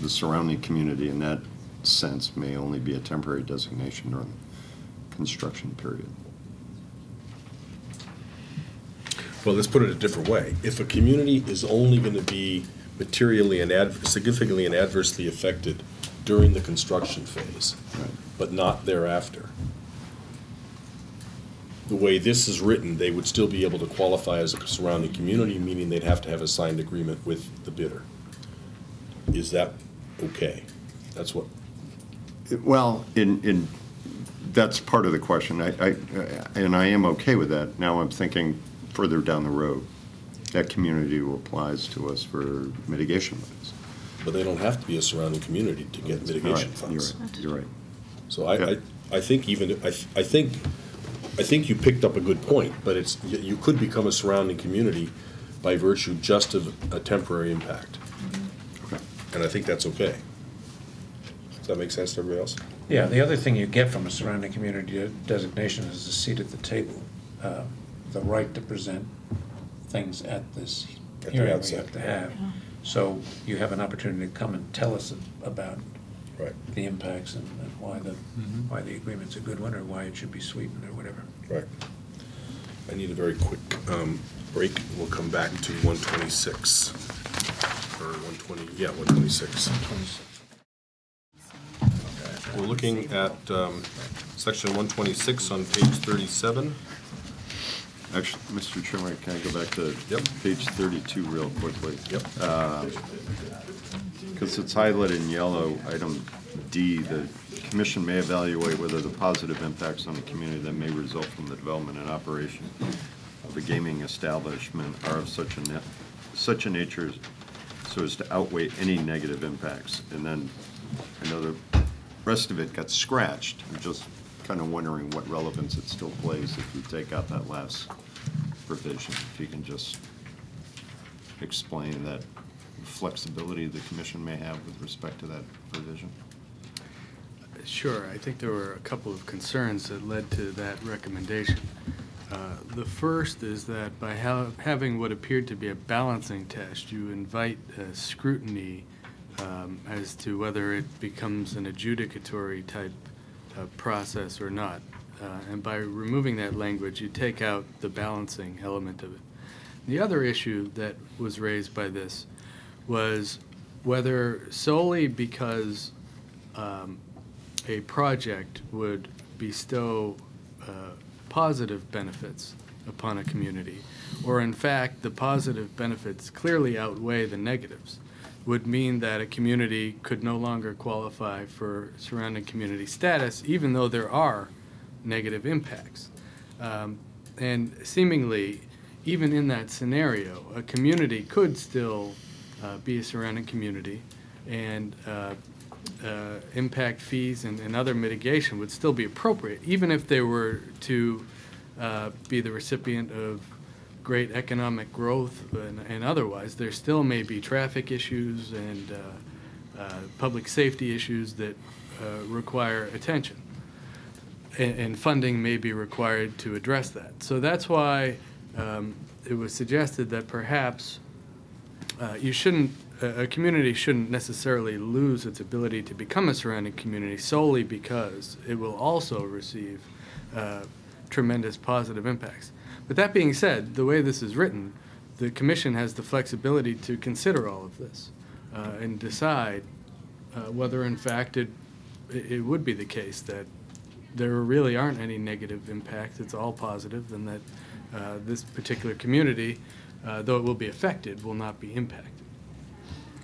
the surrounding community in that sense may only be a temporary designation during the construction period? Well, let's put it a different way. If a community is only going to be materially and significantly and adversely affected during the construction phase, Right. but not thereafter, the way this is written, they would still be able to qualify as a surrounding community, meaning they'd have to have a signed agreement with the bidder. Is that okay? That's what, Well, that's part of the question. And I am okay with that. Now I'm thinking further down the road. That community applies to us for mitigation funds. but they don't have to be a surrounding community to get mitigation Right, funds. You're right. So Yeah. I think even, I think you picked up a good point, but it's, you could become a surrounding community by virtue just of a temporary impact. Okay. And I think that's okay. Does that make sense to everybody else? Yeah, the other thing you get from a surrounding community designation is a seat at the table, the right to present things at this At the hearing we outset. have to have. So you have an opportunity to come and tell us about Right, the impacts and why the agreement's a good one, or why it should be sweetened, or whatever. right. I need a very quick break. We'll come back to 126. Or 120, yeah, 126. We're looking at section 126 on page 37. Actually, Mr. Chairman, can I go back to Yep. page 32 real quickly? Yep. Because it's highlighted in yellow, item D, the commission may evaluate whether the positive impacts on the community that may result from the development and operation of a gaming establishment are of such a nature so as to outweigh any negative impacts. And then I know the rest of it got scratched. I'm just kind of wondering what relevance it still plays if you take out that last provision. If you can just explain that flexibility the commission may have with respect to that provision. Sure, I think there were a couple of concerns that led to that recommendation. The first is that by having what appeared to be a balancing test, you invite scrutiny as to whether it becomes an adjudicatory type process or not. And by removing that language, you take out the balancing element of it. The other issue that was raised by this was whether solely because a project would bestow positive benefits upon a community, or in fact the positive benefits clearly outweigh the negatives, would mean that a community could no longer qualify for surrounding community status, even though there are negative impacts. And seemingly, even in that scenario, a community could still be a surrounding community, and impact fees and other mitigation would still be appropriate, even if they were to be the recipient of great economic growth and otherwise. There still may be traffic issues and public safety issues that require attention, and funding may be required to address that. So that's why it was suggested that perhaps a community shouldn't necessarily lose its ability to become a surrounding community solely because it will also receive tremendous positive impacts. But that being said, the way this is written, the commission has the flexibility to consider all of this and decide whether in fact it would be the case that there really aren't any negative impacts, it's all positive, and that this particular community though it will be affected, will not be impacted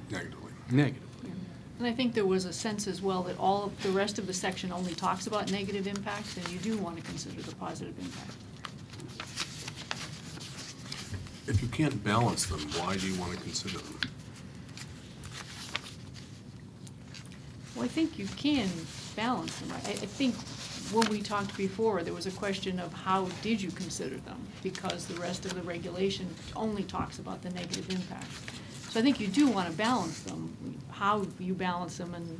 Negatively. negatively. And I think there was a sense as well that all of the rest of the section only talks about negative impacts, and you do want to consider the positive impact. If you can't balance them, why do you want to consider them? Well, I think you can balance them. I think when we talked before, there was a question of how did you consider them? Because the rest of the regulation only talks about the negative impacts. So I think you do want to balance them. How you balance them and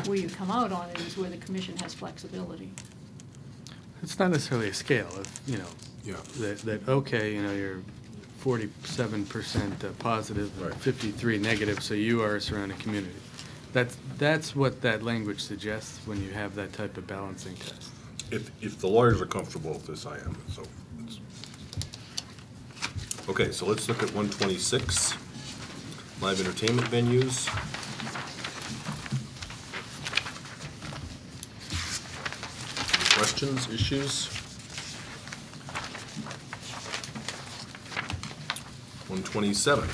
where you come out on it is where the commission has flexibility. It's not necessarily a scale of, Yeah. that okay, you're 47% positive, Right. 53 negative, so you are a surrounding community. That's what that language suggests when you have that type of balancing test. If the lawyers are comfortable with this, I am, so. Okay, so let's look at 126, live entertainment venues. Any questions, issues? 127.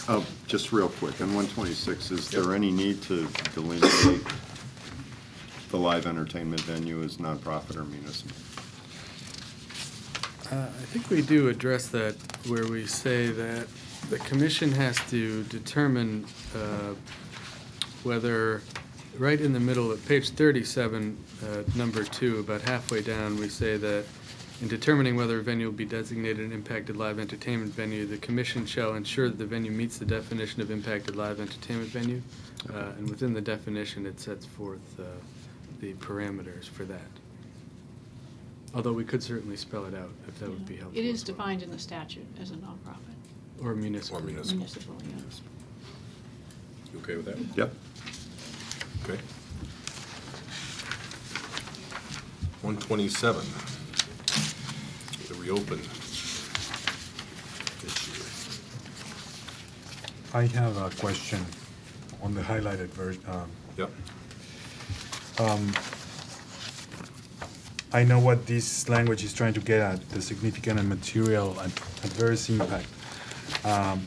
Oh, just real quick, on 126, is there any need to delineate the live entertainment venue as nonprofit or municipal? I think we do address that where we say that the commission has to determine whether, right in the middle of page 37, number 2, about halfway down, we say that in determining whether a venue will be designated an impacted live entertainment venue, the commission shall ensure that the venue meets the definition of impacted live entertainment venue. And within the definition, it sets forth the parameters for that. Although we could certainly spell it out if that would be helpful. It is as well. defined in the statute as a nonprofit. Or municipal. Or municipal. Municipal, yes. You okay with that? Yep. Okay. 127, the reopen issue. I have a question on the highlighted version. Yep. I know what this language is trying to get at, the significant and material and adverse impact. Are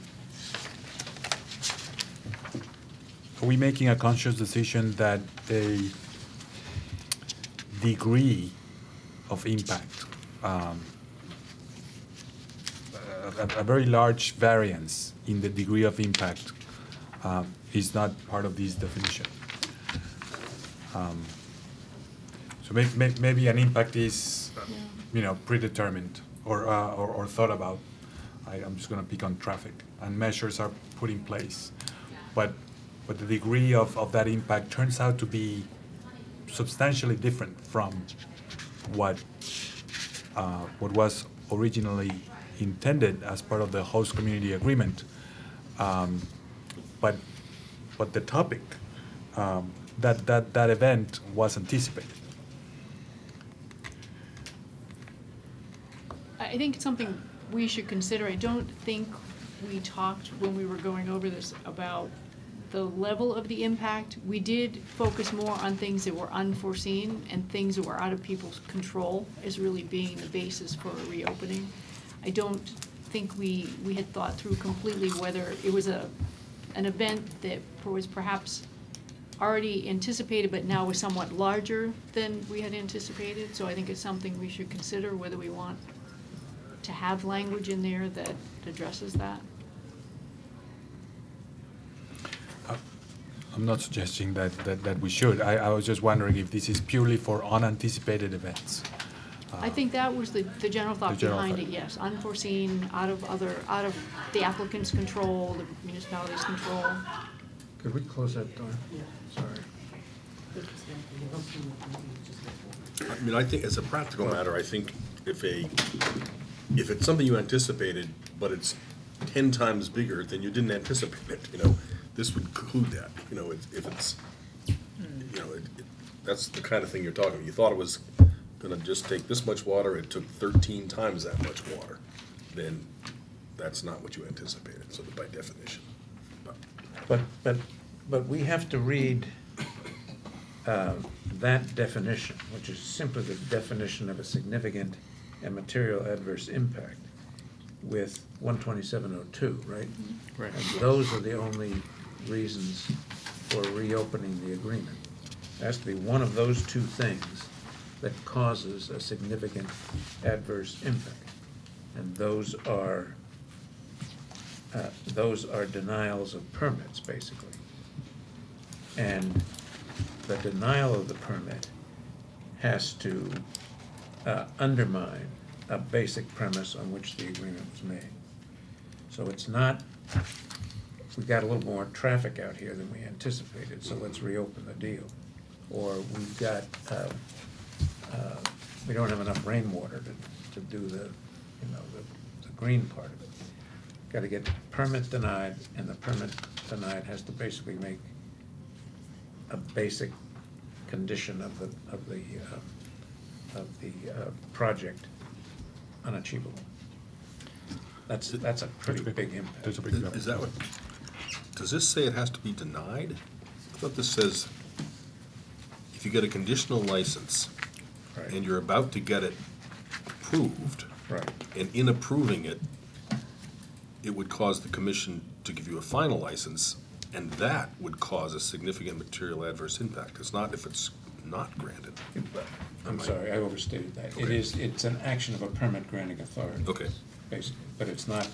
we making a conscious decision that a degree of impact, a very large variance in the degree of impact is not part of this definition? So maybe an impact is, predetermined or thought about. I'm just going to pick on traffic, and measures are put in place, but the degree of that impact turns out to be substantially different from what was originally intended as part of the host community agreement. But the topic, that event was anticipated. I think it's something we should consider. I don't think we talked when we were going over this about the level of the impact. We did focus more on things that were unforeseen and things that were out of people's control as really being the basis for a reopening. I don't think we had thought through completely whether it was an event that was perhaps already anticipated but now was somewhat larger than we had anticipated. So I think it's something we should consider whether we want to have language in there that addresses that. I'm not suggesting that we should. I was just wondering if this is purely for unanticipated events. I think that was the general thought general behind thought. it, yes. Unforeseen, out of the applicant's control, the municipality's control. Could we close that door? Sorry. I mean, I think as a practical matter, I think if it's something you anticipated, but it's 10 times bigger than you didn't anticipate it, this would include that, if it's, that's the kind of thing you're talking about. You thought it was gonna just take this much water, it took 13 times that much water, then that's not what you anticipated, so by definition. But we have to read that definition, which is simply the definition of a significant and material adverse impact. with 12702, right? Right. And those are the only reasons for reopening the agreement. It has to be one of those two things that causes a significant adverse impact. And those are denials of permits, basically. And the denial of the permit has to undermine a basic premise on which the agreement was made. So it's not, we got a little more traffic out here than we anticipated, so let's reopen the deal. Or we've got, we don't have enough rainwater to do the green part of it. Got to get permit denied, and the permit denied has to basically make a basic condition of the project unachievable. That's a pretty big impact. That's a big Is that what, does this say it has to be denied? I thought this says if you get a conditional license Right. and you're about to get it approved, Right. and in approving it, it would cause the commission to give you a final license, and that would cause a significant material adverse impact. It's not if it's not granted. I'm sorry, I overstated that. Okay. It's an action of a permit granting authority. Okay. Basically, but it's not,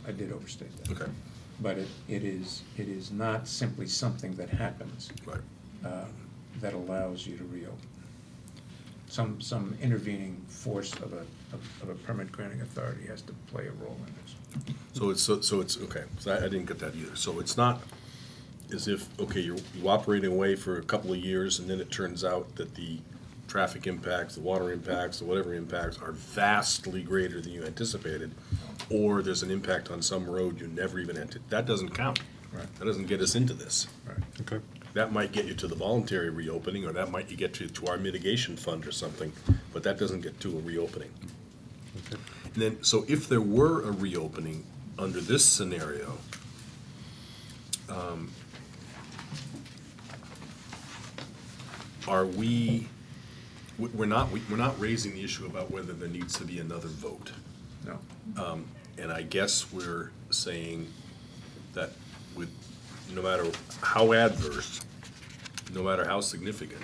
I did overstate that. Okay. But it is not simply something that happens. Right. That allows you to reopen. Some intervening force of a permit granting authority has to play a role in this. So it's, okay, so I didn't get that either. So it's not as if, okay, you're operating away for a couple of years, and then it turns out that the traffic impacts, the water impacts, the whatever impacts are vastly greater than you anticipated, or there's an impact on some road you never even anticipated. That doesn't count. Right. That doesn't get us into this. Right. Okay. That might get you to the voluntary reopening, or that might get you to our mitigation fund or something, but that doesn't get to a reopening. Okay. And then, so if there were a reopening under this scenario, we're not raising the issue about whether there needs to be another vote. No. And I guess we're saying that with, no matter how adverse, no matter how significant,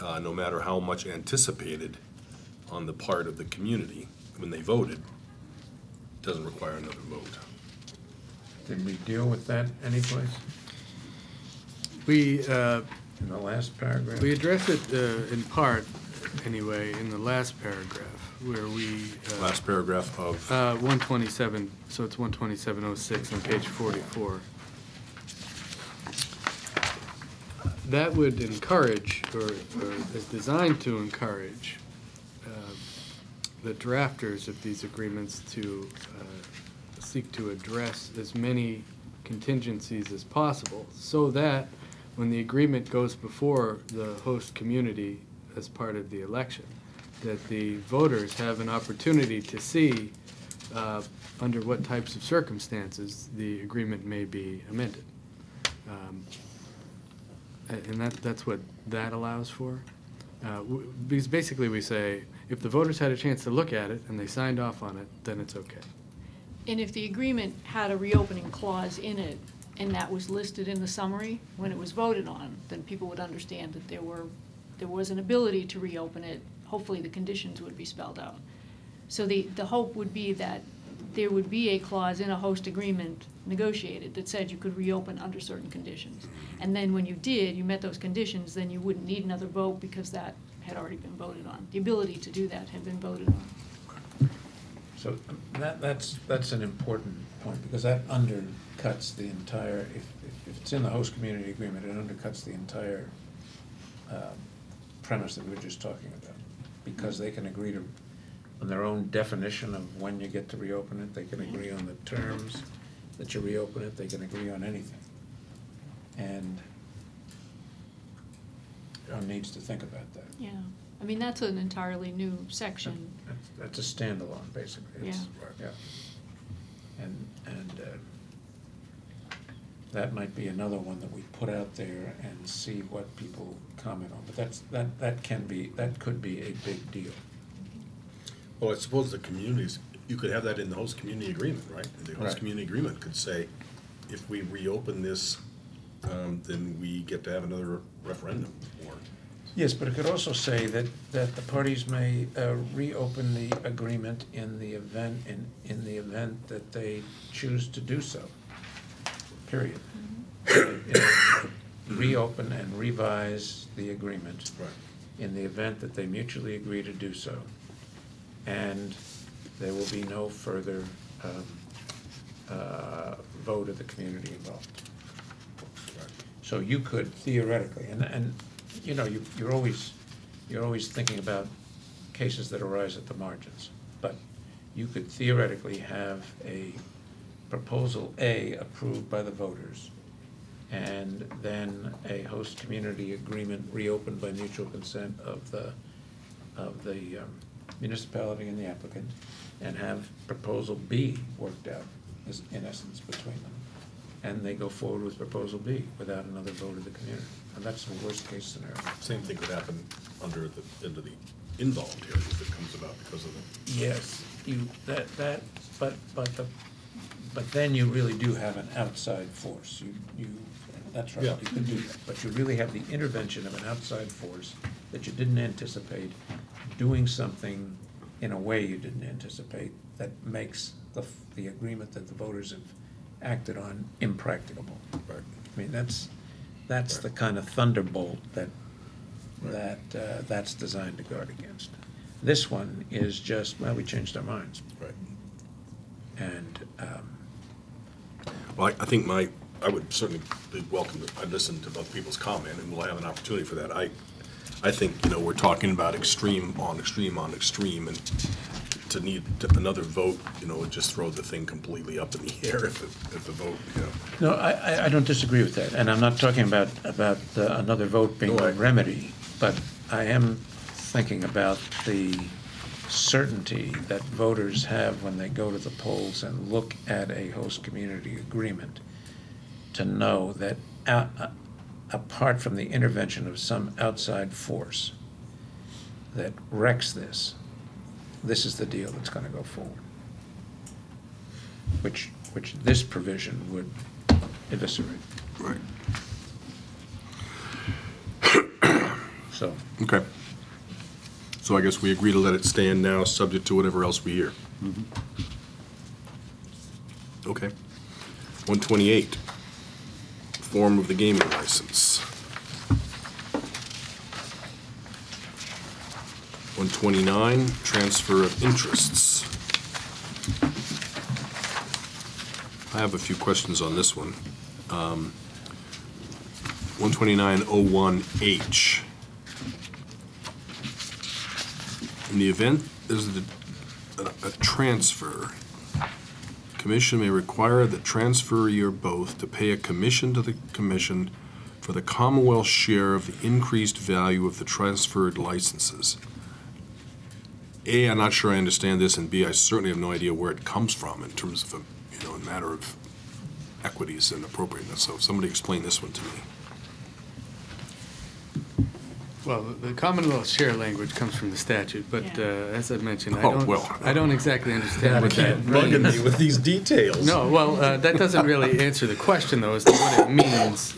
no matter how much anticipated on the part of the community when they voted, doesn't require another vote. Did we deal with that anyplace We, in the last paragraph? we addressed it in part, anyway, in the last paragraph, where we. Last paragraph of, 127, so it's 12706 on page 44. That would encourage, or is designed to encourage, the drafters of these agreements to seek to address as many contingencies as possible, so that when the agreement goes before the host community as part of the election, that the voters have an opportunity to see under what types of circumstances the agreement may be amended. And that's what that allows for. Because basically we say, if the voters had a chance to look at it and they signed off on it, then it's okay. And if the agreement had a reopening clause in it, and that was listed in the summary when it was voted on, then people would understand that there was an ability to reopen it. Hopefully the conditions would be spelled out. So the hope would be that there would be a clause in a host agreement negotiated that said you could reopen under certain conditions. And then when you did, you met those conditions, then you wouldn't need another vote because that had already been voted on. The ability to do that had been voted on. So that's an important point, because that undercuts the entire, if it's in the host community agreement, it undercuts the entire premise that we were just talking about. Because they can agree to, on their own definition of when you get to reopen it, they can agree on the terms that you reopen it, they can agree on anything. And one needs to think about that. Yeah, I mean, that's an entirely new section. That's a standalone, basically. It's- Yeah. Yeah. And that might be another one that we put out there and see what people comment on. But that could be a big deal. Well, I suppose the communities, you could have that in the host community agreement, right? The host Right. community agreement could say, if we reopen this, then we get to have another referendum, or, Yes, but it could also say that the parties may reopen the agreement in the event that they choose to do so, period. You know, reopen and revise the agreement right, in the event that they mutually agree to do so. And there will be no further vote of the community involved. right. So you could theoretically, and you know, you're always thinking about cases that arise at the margins, but you could theoretically have a proposal A approved by the voters, and then a host community agreement reopened by mutual consent of the municipality and the applicant, and have proposal B worked out, in essence, between them. And they go forward with proposal B without another vote of the community. And that's the worst case scenario. Same thing could happen under the involuntary if it comes about because of the. Yes, but then you really do have an outside force. That's right, Yeah. you can do that. But you really have the intervention of an outside force that you didn't anticipate, doing something in a way you didn't anticipate that makes the agreement that the voters have acted on impracticable. Right. I mean, that's the kind of thunderbolt that's designed to guard against. This one is just, well, we changed our minds. Right. And, Well, I think I would certainly be welcome to, I listen to both people's comment, and we'll have an opportunity for that. I think, we're talking about extreme on extreme on extreme, and to need another vote, would just throw the thing completely up in the air if the vote, no, I don't disagree with that, and I'm not talking about another vote being a remedy, but I am thinking about the certainty that voters have when they go to the polls and look at a host community agreement, to know that apart from the intervention of some outside force that wrecks this is the deal that's going to go forward, which this provision would eviscerate. Right. So, Okay. So I guess we agree to let it stand now, subject to whatever else we hear. Okay. 128, form of the gaming license. 129, transfer of interests. I have a few questions on this one. 129.01H. In the event there's a transfer, commission may require the transferee or both to pay a commission to the commission for the Commonwealth's share of the increased value of the transferred licenses. A, I'm not sure I understand this, and B, I certainly have no idea where it comes from in terms of a matter of equities and appropriateness. So if somebody explain this one to me. Well, the Commonwealth share language comes from the statute, but Yeah. As I mentioned, Oh, well. I don't exactly understand what that Bugging means. me with these details. No, well, that doesn't really answer the question, though, as to what it means.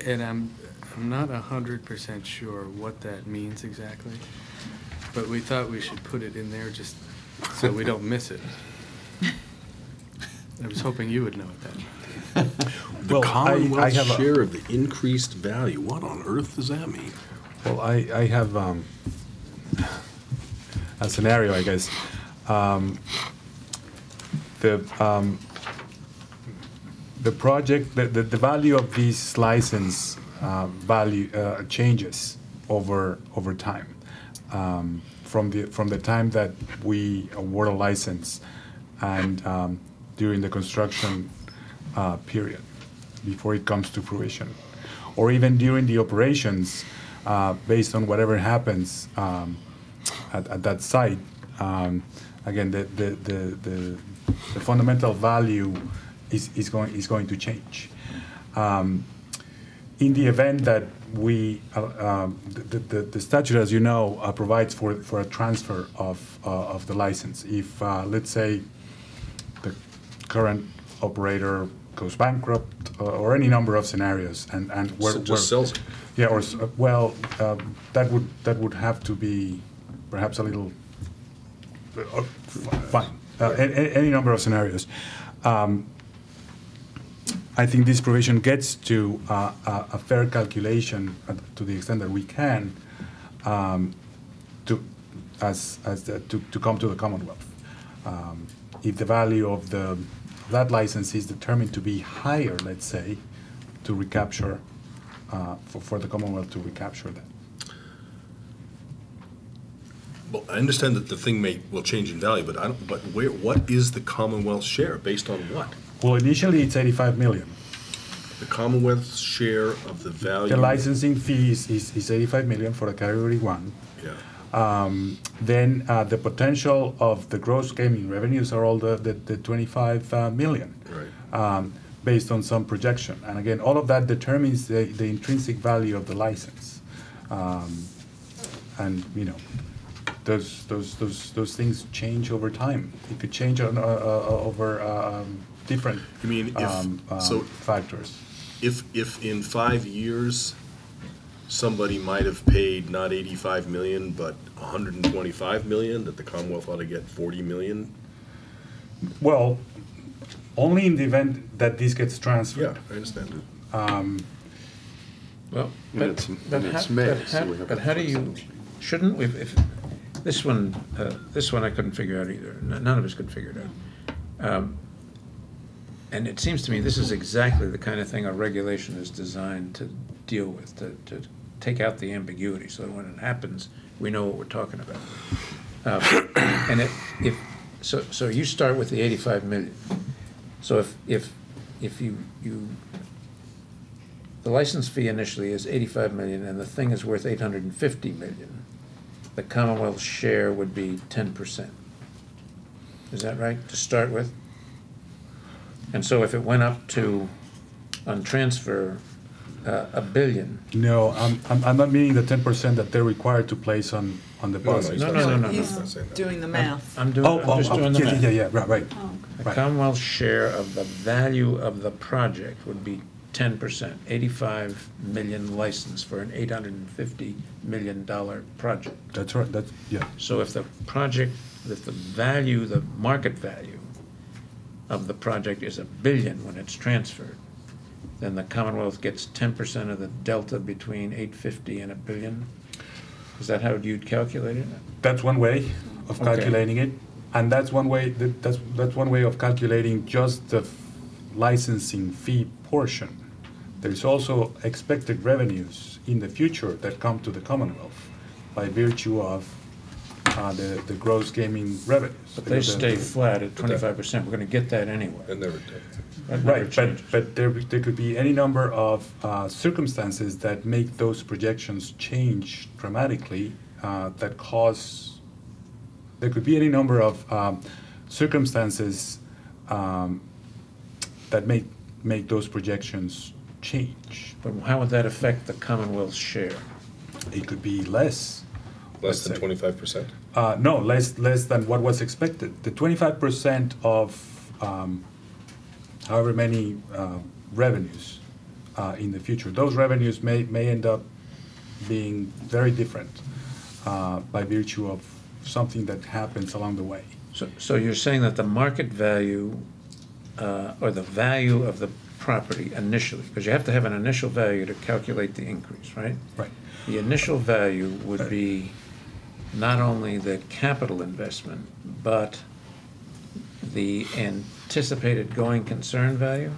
And I'm not 100% sure what that means exactly, but we thought we should put it in there just so we don't miss it. I was hoping you would know what that meant. The Well, I Commonwealth's have a- share of the increased value. What on earth does that mean? Well, I have a scenario, I guess. The project, the value of this license value changes over time. From the time that we award a license and during the construction period, before it comes to fruition, or even during the operations, based on whatever happens at that site. Again, the fundamental value is going to change. In the event that the statute, as you know, provides for a transfer of the license. If, let's say, the current operator goes bankrupt, or any number of scenarios, and So just sells it. yeah, that would have to be perhaps a little fine. Any number of scenarios. I think this provision gets to a fair calculation to the extent that we can to come to the Commonwealth. If the value of that license is determined to be higher, let's say, to recapture for the Commonwealth to recapture that. Well, I understand that the thing will change in value, but what is the Commonwealth's share, based on what? Well, initially it's 85 million. The Commonwealth's share of the value? The licensing fee is 85 million for a Category 1. Yeah. Then the potential of the gross gaming revenues are all the 25 million. Right. Based on some projection. And again, all of that determines the intrinsic value of the license. And, you know, those things change over time. It could change over different You mean factors. If in 5 years, somebody might have paid not 85 million, but 125 million, that the Commonwealth ought to get 40 million? Well, only in the event that this gets transferred. Yeah, I understand. Well, And it's May, so we have but how do you, shouldn't we, if, this one I couldn't figure out either, none of us could figure it out. And it seems to me this is exactly the kind of thing a regulation is designed to deal with, to take out the ambiguity, so that when it happens, we know what we're talking about. And so you start with the 85 million. So if you the license fee initially is 85 million and the thing is worth 850 million, the Commonwealth's share would be 10%. Is that right, to start with? And so if it went up to, on transfer, $1 billion. No, I'm not meaning the 10% that they're required to place on deposit. No. He's doing the math. I'm just doing the math. Yeah, right. The Right. Commonwealth's share of the value of the project would be 10%, 85 million license for an $850 million project. That's right, yeah. So if the value, the market value of the project is $1 billion when it's transferred, then the Commonwealth gets 10% of the delta between 850 and $1 billion? Is that how you'd calculate it? That's one way of calculating it, and that's one way. That's one way of calculating just the licensing fee portion. There's also expected revenues in the future that come to the Commonwealth by virtue of the gross gaming revenues. But they stay flat at 25%. We're going to get that anyway. It never did. That never Right, changes. but there could be any number of circumstances that make those projections change dramatically, that cause, there could be any number of circumstances that make those projections change. But how would that affect the Commonwealth's share? It could be less. Less than let's say. 25%? No, less than what was expected. The 25% of however many revenues in the future, those revenues may end up being very different by virtue of something that happens along the way. So you're saying that the market value or the value of the property initially, because you have to have an initial value to calculate the increase, right? Right. The initial value would be not only the capital investment, but the anticipated going concern value?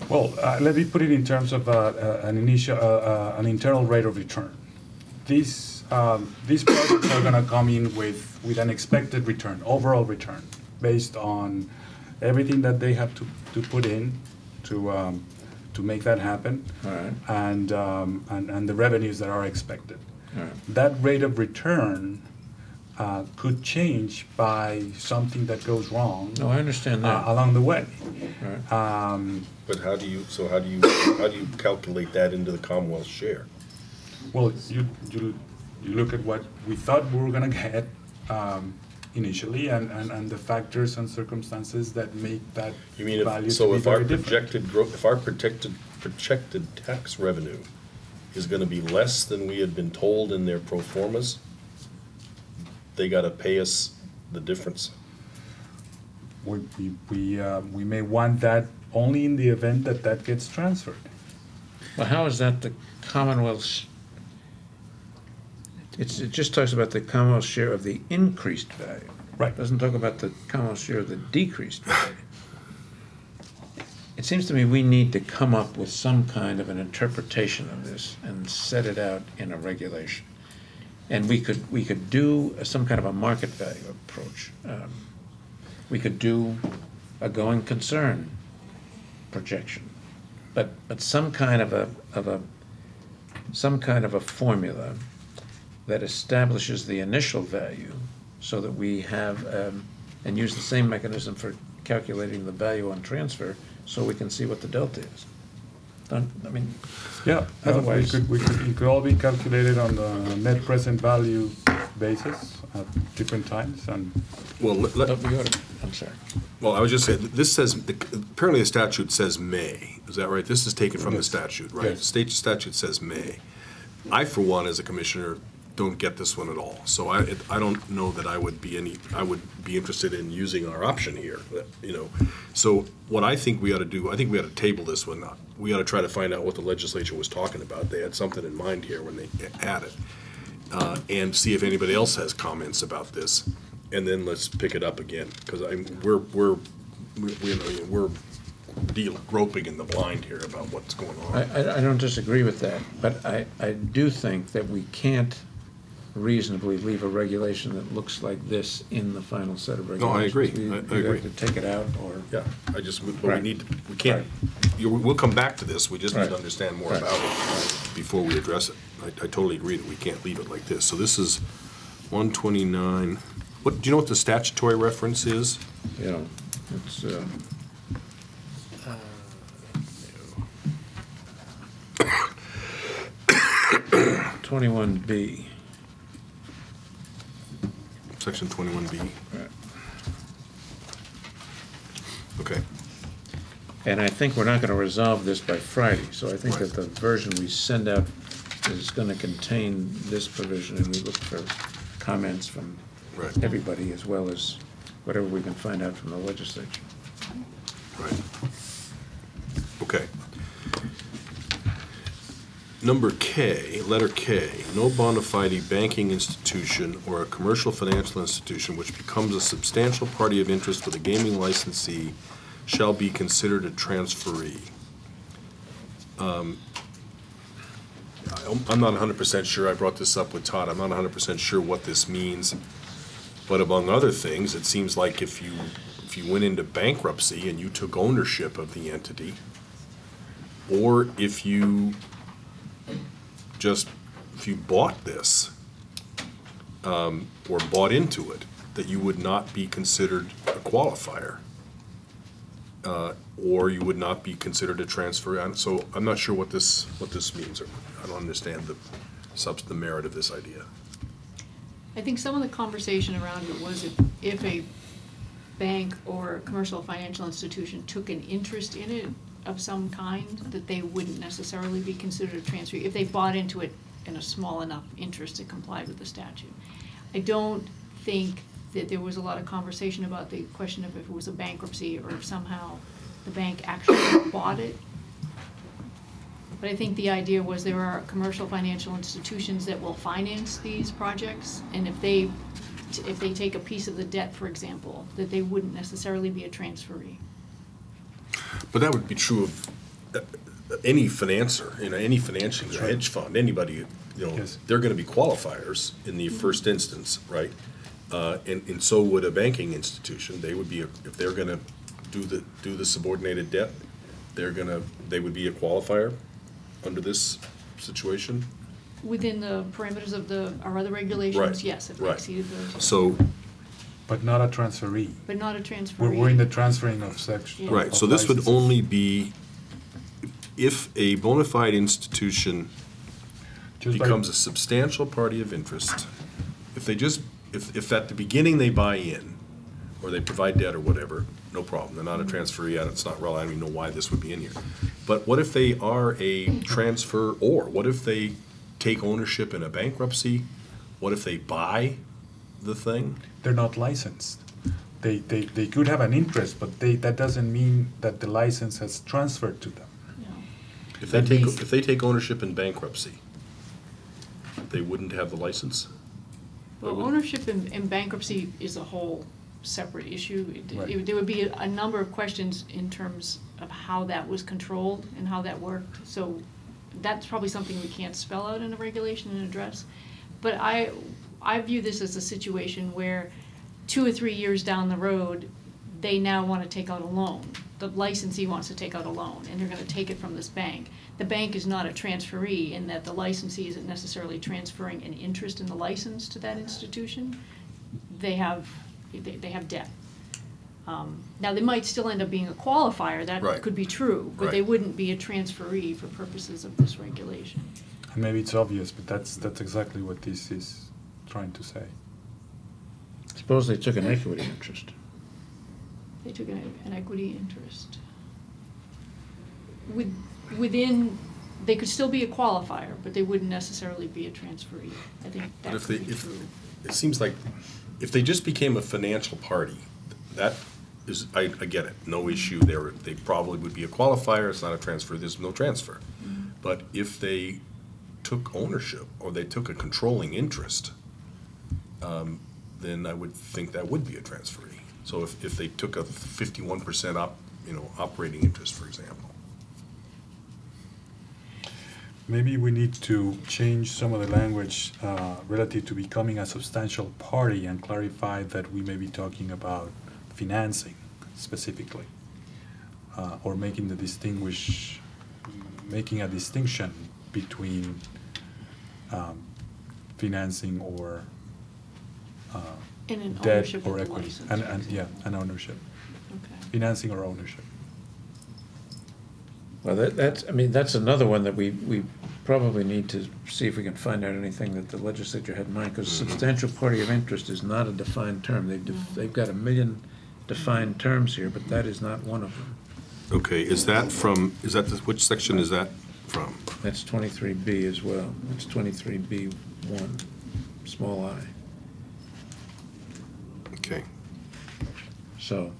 Well, let me put it in terms of an internal rate of return. These projects are going to come in with an expected return, overall return, based on everything that they have to put in to make that happen, All right. and the revenues that are expected. All right. That rate of return could change by something that goes wrong No, I understand that. along the way. All right. But how do you calculate that into the Commonwealth's share? Well, you look at what we thought we were gonna get initially, and the factors and circumstances that make that You mean, value so to be if our very different. projected growth, if our projected tax revenue is gonna be less than we had been told in their pro formas, they gotta pay us the difference? We may want that only in the event that that gets transferred. Well, how is that the Commonwealth's, it just talks about the Commonwealth's share of the increased value. Right. It doesn't talk about the Commonwealth's share of the decreased value. It seems to me we need to come up with some kind of an interpretation of this and set it out in a regulation. And we could do some kind of a market value approach. We could do a going concern projection, but some kind of a formula that establishes the initial value so that we have, and use the same mechanism for calculating the value on transfer so we can see what the delta is. I mean, Yeah, Otherwise- it could all be calculated on the net present value basis at different times, and Well, I'm sorry. well, I was just saying, this says, apparently the statute says may, is that right? This is taken from the statute, right? Yes. State statute says may. I, for one, as a commissioner, don't get this one at all. So I don't know that I would be interested in using our option here, you know. So what I think we ought to do, I think we ought to table this one. We ought to try to find out what the legislature was talking about. They had something in mind here when they added, and see if anybody else has comments about this, and then let's pick it up again, because we're groping in the blind here about what's going on. I don't disagree with that, but I do think that we can't reasonably leave a regulation that looks like this in the final set of No, I regulations. agree. I We agree. have to take it out, or, Yeah, but Right. we can't, we'll come back to this, we just need Right. to understand more Right. about it before we address it. I totally agree that we can't leave it like this. So this is 129, do you know what the statutory reference is? you know, it's, 21B. Section 21B. Right. Okay, And I think we're not gonna resolve this by Friday, so I think Right. that the version we send out is gonna contain this provision, and we look for comments from right, everybody, as well as whatever we can find out from the legislature. right. Okay. Number K, letter K, no bona fide banking institution or a commercial financial institution which becomes a substantial party of interest with a gaming licensee shall be considered a transferee. I'm not 100% sure, I brought this up with Todd, I'm not 100% sure what this means, but among other things, it seems like if you went into bankruptcy and you took ownership of the entity, or if you bought this, or bought into it, that you would not be considered a qualifier, or you would not be considered a transfer. So I'm not sure what this means, or I don't understand the merit of this idea. I think some of the conversation around it was if a bank or a commercial financial institution took an interest in it of some kind, that they wouldn't necessarily be considered a transferee if they bought into it in a small enough interest to comply with the statute. I don't think that there was a lot of conversation about the question of if it was a bankruptcy or if somehow the bank actually bought it. But I think the idea was there are commercial financial institutions that will finance these projects, and if they take a piece of the debt, for example, that they wouldn't necessarily be a transferee. But that would be true of any financer, any financing, a hedge fund, anybody, Yes. they're gonna be qualifiers in the first instance, right? And so would a banking institution. They would be, if they're gonna do the subordinated debt, they would be a qualifier under this situation. Within the parameters of our other regulations, Right, yes, if they right. exceeded those. So, but not a transferee. But not a transferee. We're in the transferring of section. Yeah. right, so this would only be if a bona fide institution Just by- becomes a substantial party of interest, if at the beginning they buy in, or they provide debt or whatever, no problem, they're not a transferee, and it's not relevant, I don't even know why this would be in here. But what if they are a transferor? What if they take ownership in a bankruptcy? What if they buy the thing? They're not licensed. They could have an interest, but that doesn't mean that the license has transferred to them. If they take ownership in bankruptcy, they wouldn't have the license? Well, ownership in bankruptcy is a whole separate issue. Right. There would be a number of questions in terms of how that was controlled and how that worked. So that's probably something we can't spell out in a regulation and address. But I view this as a situation where 2 or 3 years down the road, they now want to take out a loan. The licensee wants to take out a loan, and they're going to take it from this bank. The bank is not a transferee in that the licensee isn't necessarily transferring an interest in the license to that institution. They have debt. Now, they might still end up being a qualifier. That Right. could be true, but they Right. wouldn't be a transferee for purposes of this regulation. And maybe it's obvious, but that's exactly what this is trying to say. Suppose they took an equity interest. They took an equity interest. Within, they could still be a qualifier, but they wouldn't necessarily be a transferee. I think But that if could be true. it seems like, if they just became a financial party, that is, I get it, no issue there. They probably would be a qualifier, it's not a transfer, there's no transfer. But if they took ownership, or they took a controlling interest, then I would think that would be a transferee. So if they took a 51% operating interest, for example. Maybe we need to change some of the language relative to becoming a substantial party and clarify that we may be talking about financing specifically, or making a distinction between financing or And an debt ownership or of the equity, license, and for yeah, example. and ownership, Okay. financing or ownership. Well, that's another one that we probably need to see if we can find out anything that the legislature had in mind, because substantial party of interest is not a defined term. They've got a million defined terms here, but that is not one of them. Okay, which section is that from? That's 23B as well. It's 23B1, small I. Okay. So,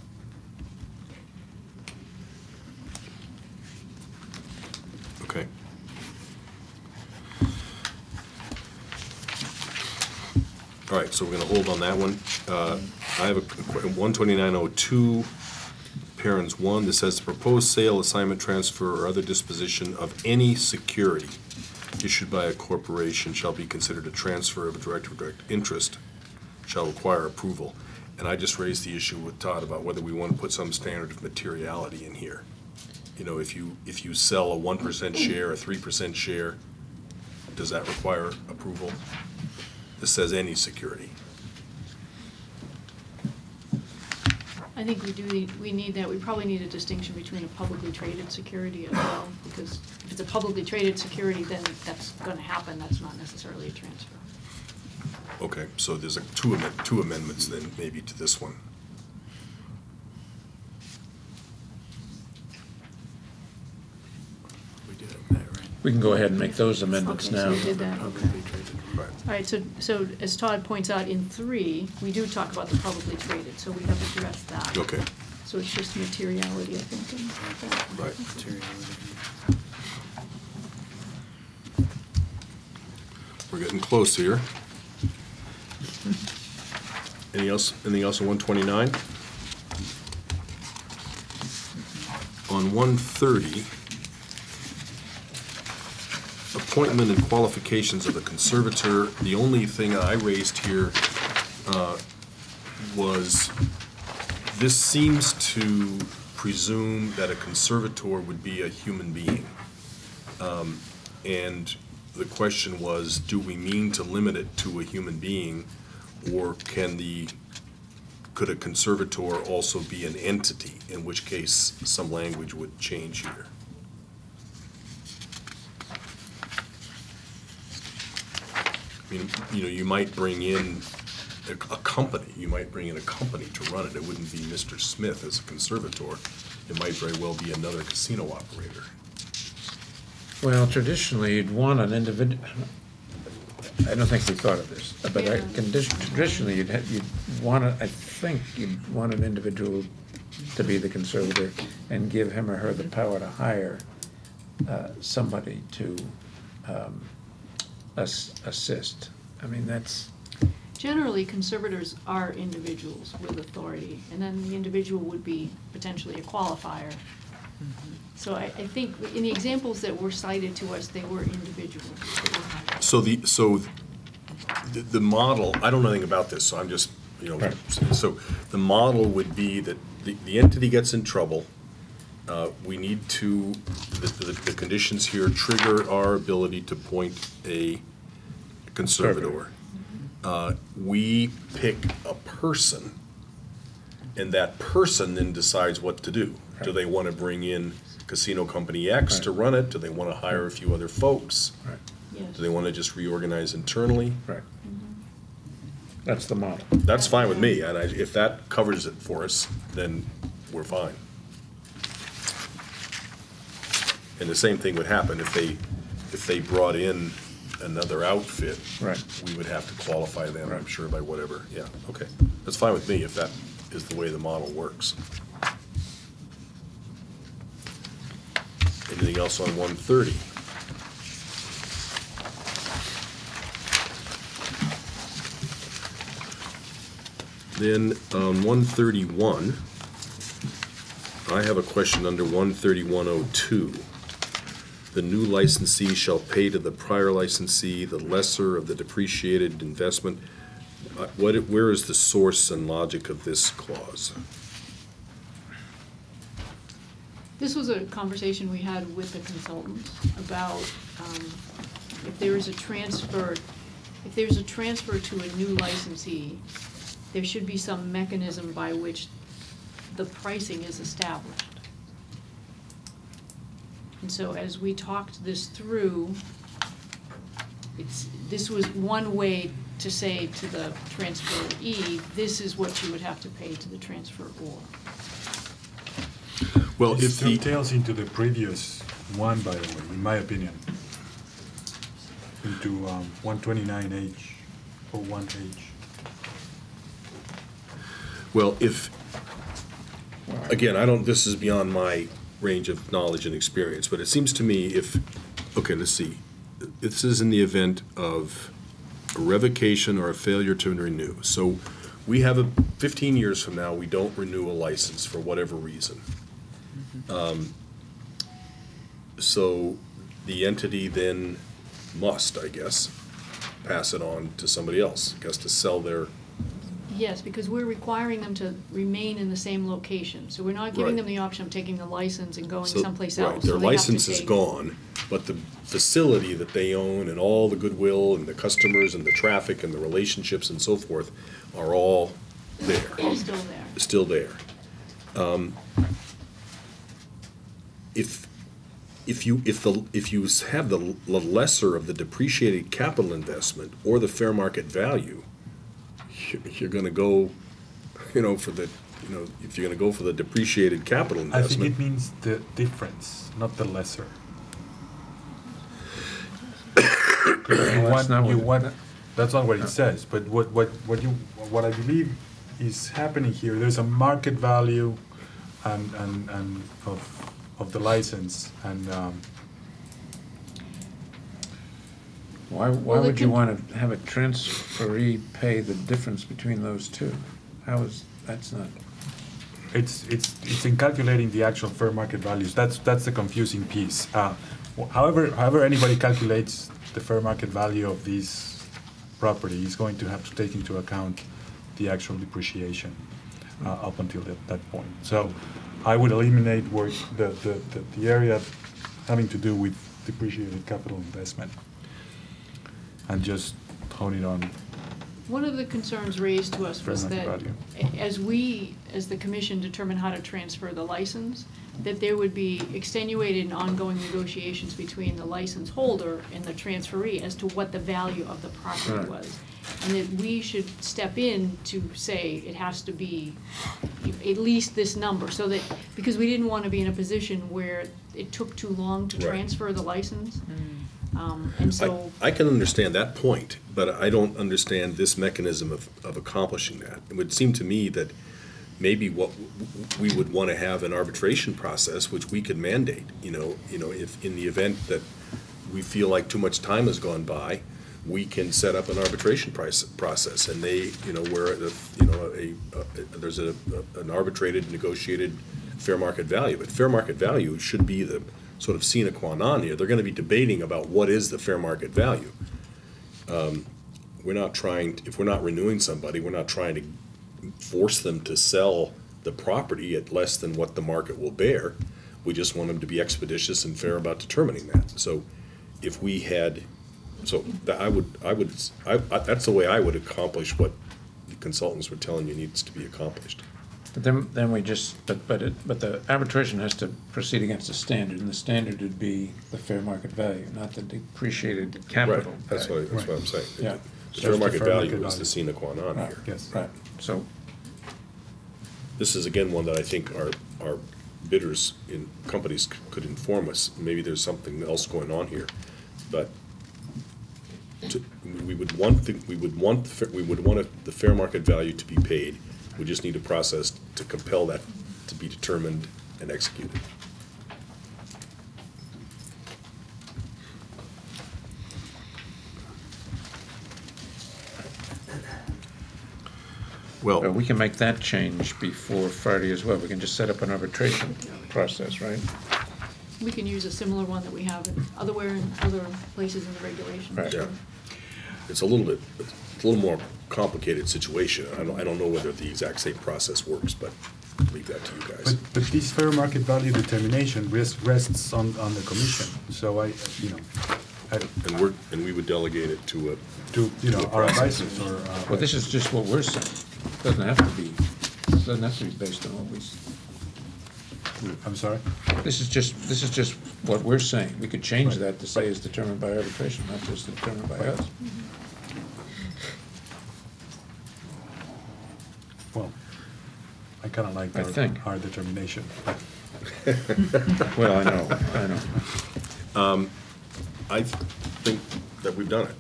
Okay. All right, so we're going to hold on that one. I have a 12902, parens 1, that says the proposed sale, assignment, transfer, or other disposition of any security issued by a corporation shall be considered a transfer of a direct or direct interest, shall require approval. And I just raised the issue with Todd about whether we want to put some standard of materiality in here. You know, if you sell a 1% share, a 3% share, does that require approval? This says any security. I think we need that. We probably need a distinction between a publicly traded security as well, because if it's a publicly traded security, then that's going to happen. That's not necessarily a transfer. Okay, so there's two amendments then, maybe, to this one. We did that, right? we can go ahead and make those amendments Okay, now. so we did that, okay. Right. All right, so as Todd points out, in 3, we do talk about the publicly traded, so we have addressed that. Okay, So it's just materiality, I think. and- right. We're getting close here. Anything else on 129? On 130, appointment and qualifications of the conservator, the only thing I raised here was, this seems to presume that a conservator would be a human being. And the question was, do we mean to limit it to a human being, or could a conservator also be an entity, in which case some language would change here? I mean, you know, you might bring in a company, you might bring in a company to run it. It wouldn't be Mr. Smith as a conservator. It might very well be another casino operator. Well, traditionally, you'd want an individual, I don't think we thought of this, but Yeah. traditionally, you'd want, I think you'd want an individual to be the conservator and give him or her the power to hire somebody to assist. I mean, that's, Generally, conservators are individuals with authority, and then the individual would be potentially a qualifier. So I think in the examples that were cited to us, they were individuals. So the model, I don't know anything about this, so I'm just, you know, Right. so the model would be that the entity gets in trouble. We need to, the conditions here trigger our ability to appoint a conservator. We pick a person, and that person then decides what to do. Do they want to bring in Casino Company X to run it? Do they want to hire a few other folks? right, Yes. Do they want to just reorganize internally? right. That's the model. That's fine with me, and if that covers it for us, then we're fine. And the same thing would happen if they brought in another outfit. Right. We would have to qualify them, I'm Right. sure, by whatever, yeah, okay. That's fine with me if that is the way the model works. Anything else on 130? Then on 131, I have a question under 13102. The new licensee shall pay to the prior licensee the lesser of the depreciated investment. Where is the source and logic of this clause? This was a conversation we had with the consultants about if there is a transfer, if there's a transfer to a new licensee, there should be some mechanism by which the pricing is established. And so as we talked this through, this was one way to say to the transferee, this is what you would have to pay to the transferor. Well, It if still the, tails into the previous one, by the way, in my opinion. Into 129H or 1H. well, if, again, this is beyond my range of knowledge and experience, but it seems to me okay, let's see. This is in the event of a revocation or a failure to renew. So we have 15 years from now, we don't renew a license for whatever reason. So the entity then must, I guess, pass it on to somebody else, I guess, to sell their, Yes, because we're requiring them to remain in the same location. So we're not giving Right. them the option of taking the license and going so, someplace right, else. their So they have to license is take- gone, but the facility that they own and all the goodwill and the customers and the traffic and the relationships and so forth are all there, It's still there. still there. If you have the lesser of the depreciated capital investment or the fair market value, you're gonna go, for the, if you're gonna go for the depreciated capital I think investment. it means the difference, not the lesser. That's not what- That's not what it says, but what I believe is happening here, there's a market value and of the license, and Why Well, they would you can- want to have a transferee pay the difference between those two? That's not, it's in calculating the actual fair market values. That's the confusing piece. However anybody calculates the fair market value of this property is going to have to take into account the actual depreciation up until that point. So I would eliminate where the area having to do with depreciated capital investment and just hone it on. One of the concerns raised to us Fair was market that value. as the commission, determine how to transfer the license, that there would be extenuated and ongoing negotiations between the license holder and the transferee as to what the value of the property Right. was. And that we should step in to say it has to be at least this number, so that, because we didn't want to be in a position where it took too long to Right. transfer the license. And so, I can understand that point, but I don't understand this mechanism of accomplishing that. It would seem to me that maybe what we would want to have an arbitration process, which we could mandate, if in the event that we feel like too much time has gone by, we can set up an arbitration process, and they, where there's an arbitrated, negotiated fair market value. But fair market value should be the sort of sine qua non here. They're going to be debating about what is the fair market value. We're not trying, if we're not renewing somebody, we're not trying to force them to sell the property at less than what the market will bear. We just want them to be expeditious and fair about determining that. So if we had, that's the way I would accomplish what the consultants were telling you needs to be accomplished. But then we just, but the arbitration has to proceed against a standard, and the standard would be the fair market value, not the depreciated capital Right, that's value. what I'm saying. Yeah. The fair market value is the sine qua non Right, here. Yes. right, so, This is again one that I think our bidders in companies could inform us. Maybe there's something else going on here, but we would want the fair market value to be paid. We just need a process to compel that to be determined and executed. well, Well, we can make that change before Friday as well. We can just set up an arbitration process, right? we can use a similar one that we have in other places in the regulations. Right. yeah, it's a little more complicated situation. I don't know whether the exact same process works, but I'll leave that to you guys. But this fair market value determination rests on the commission. So And we would delegate it to our advisors or. Well, this is just what we're saying. Doesn't have to be based on what we, I'm sorry? this is just what we're saying. We could change Right. that to say is determined by arbitration, not just determined by us. Well, I kind of like I think. our determination. Well, I know. I think that we've done it.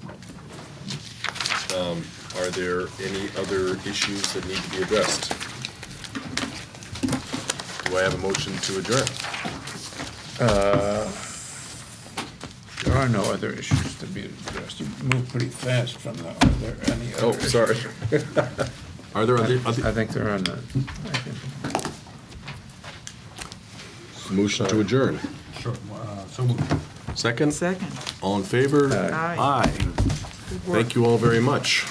Are there any other issues that need to be addressed? Do I have a motion to adjourn? There are no other issues to be addressed. You moved pretty fast from that. Are there any other Oh, issues? sorry. Are there other, I think there are none. motion to adjourn? Sure, so moved. Second? Second. All in favor? Aye. Aye. Thank you all very much.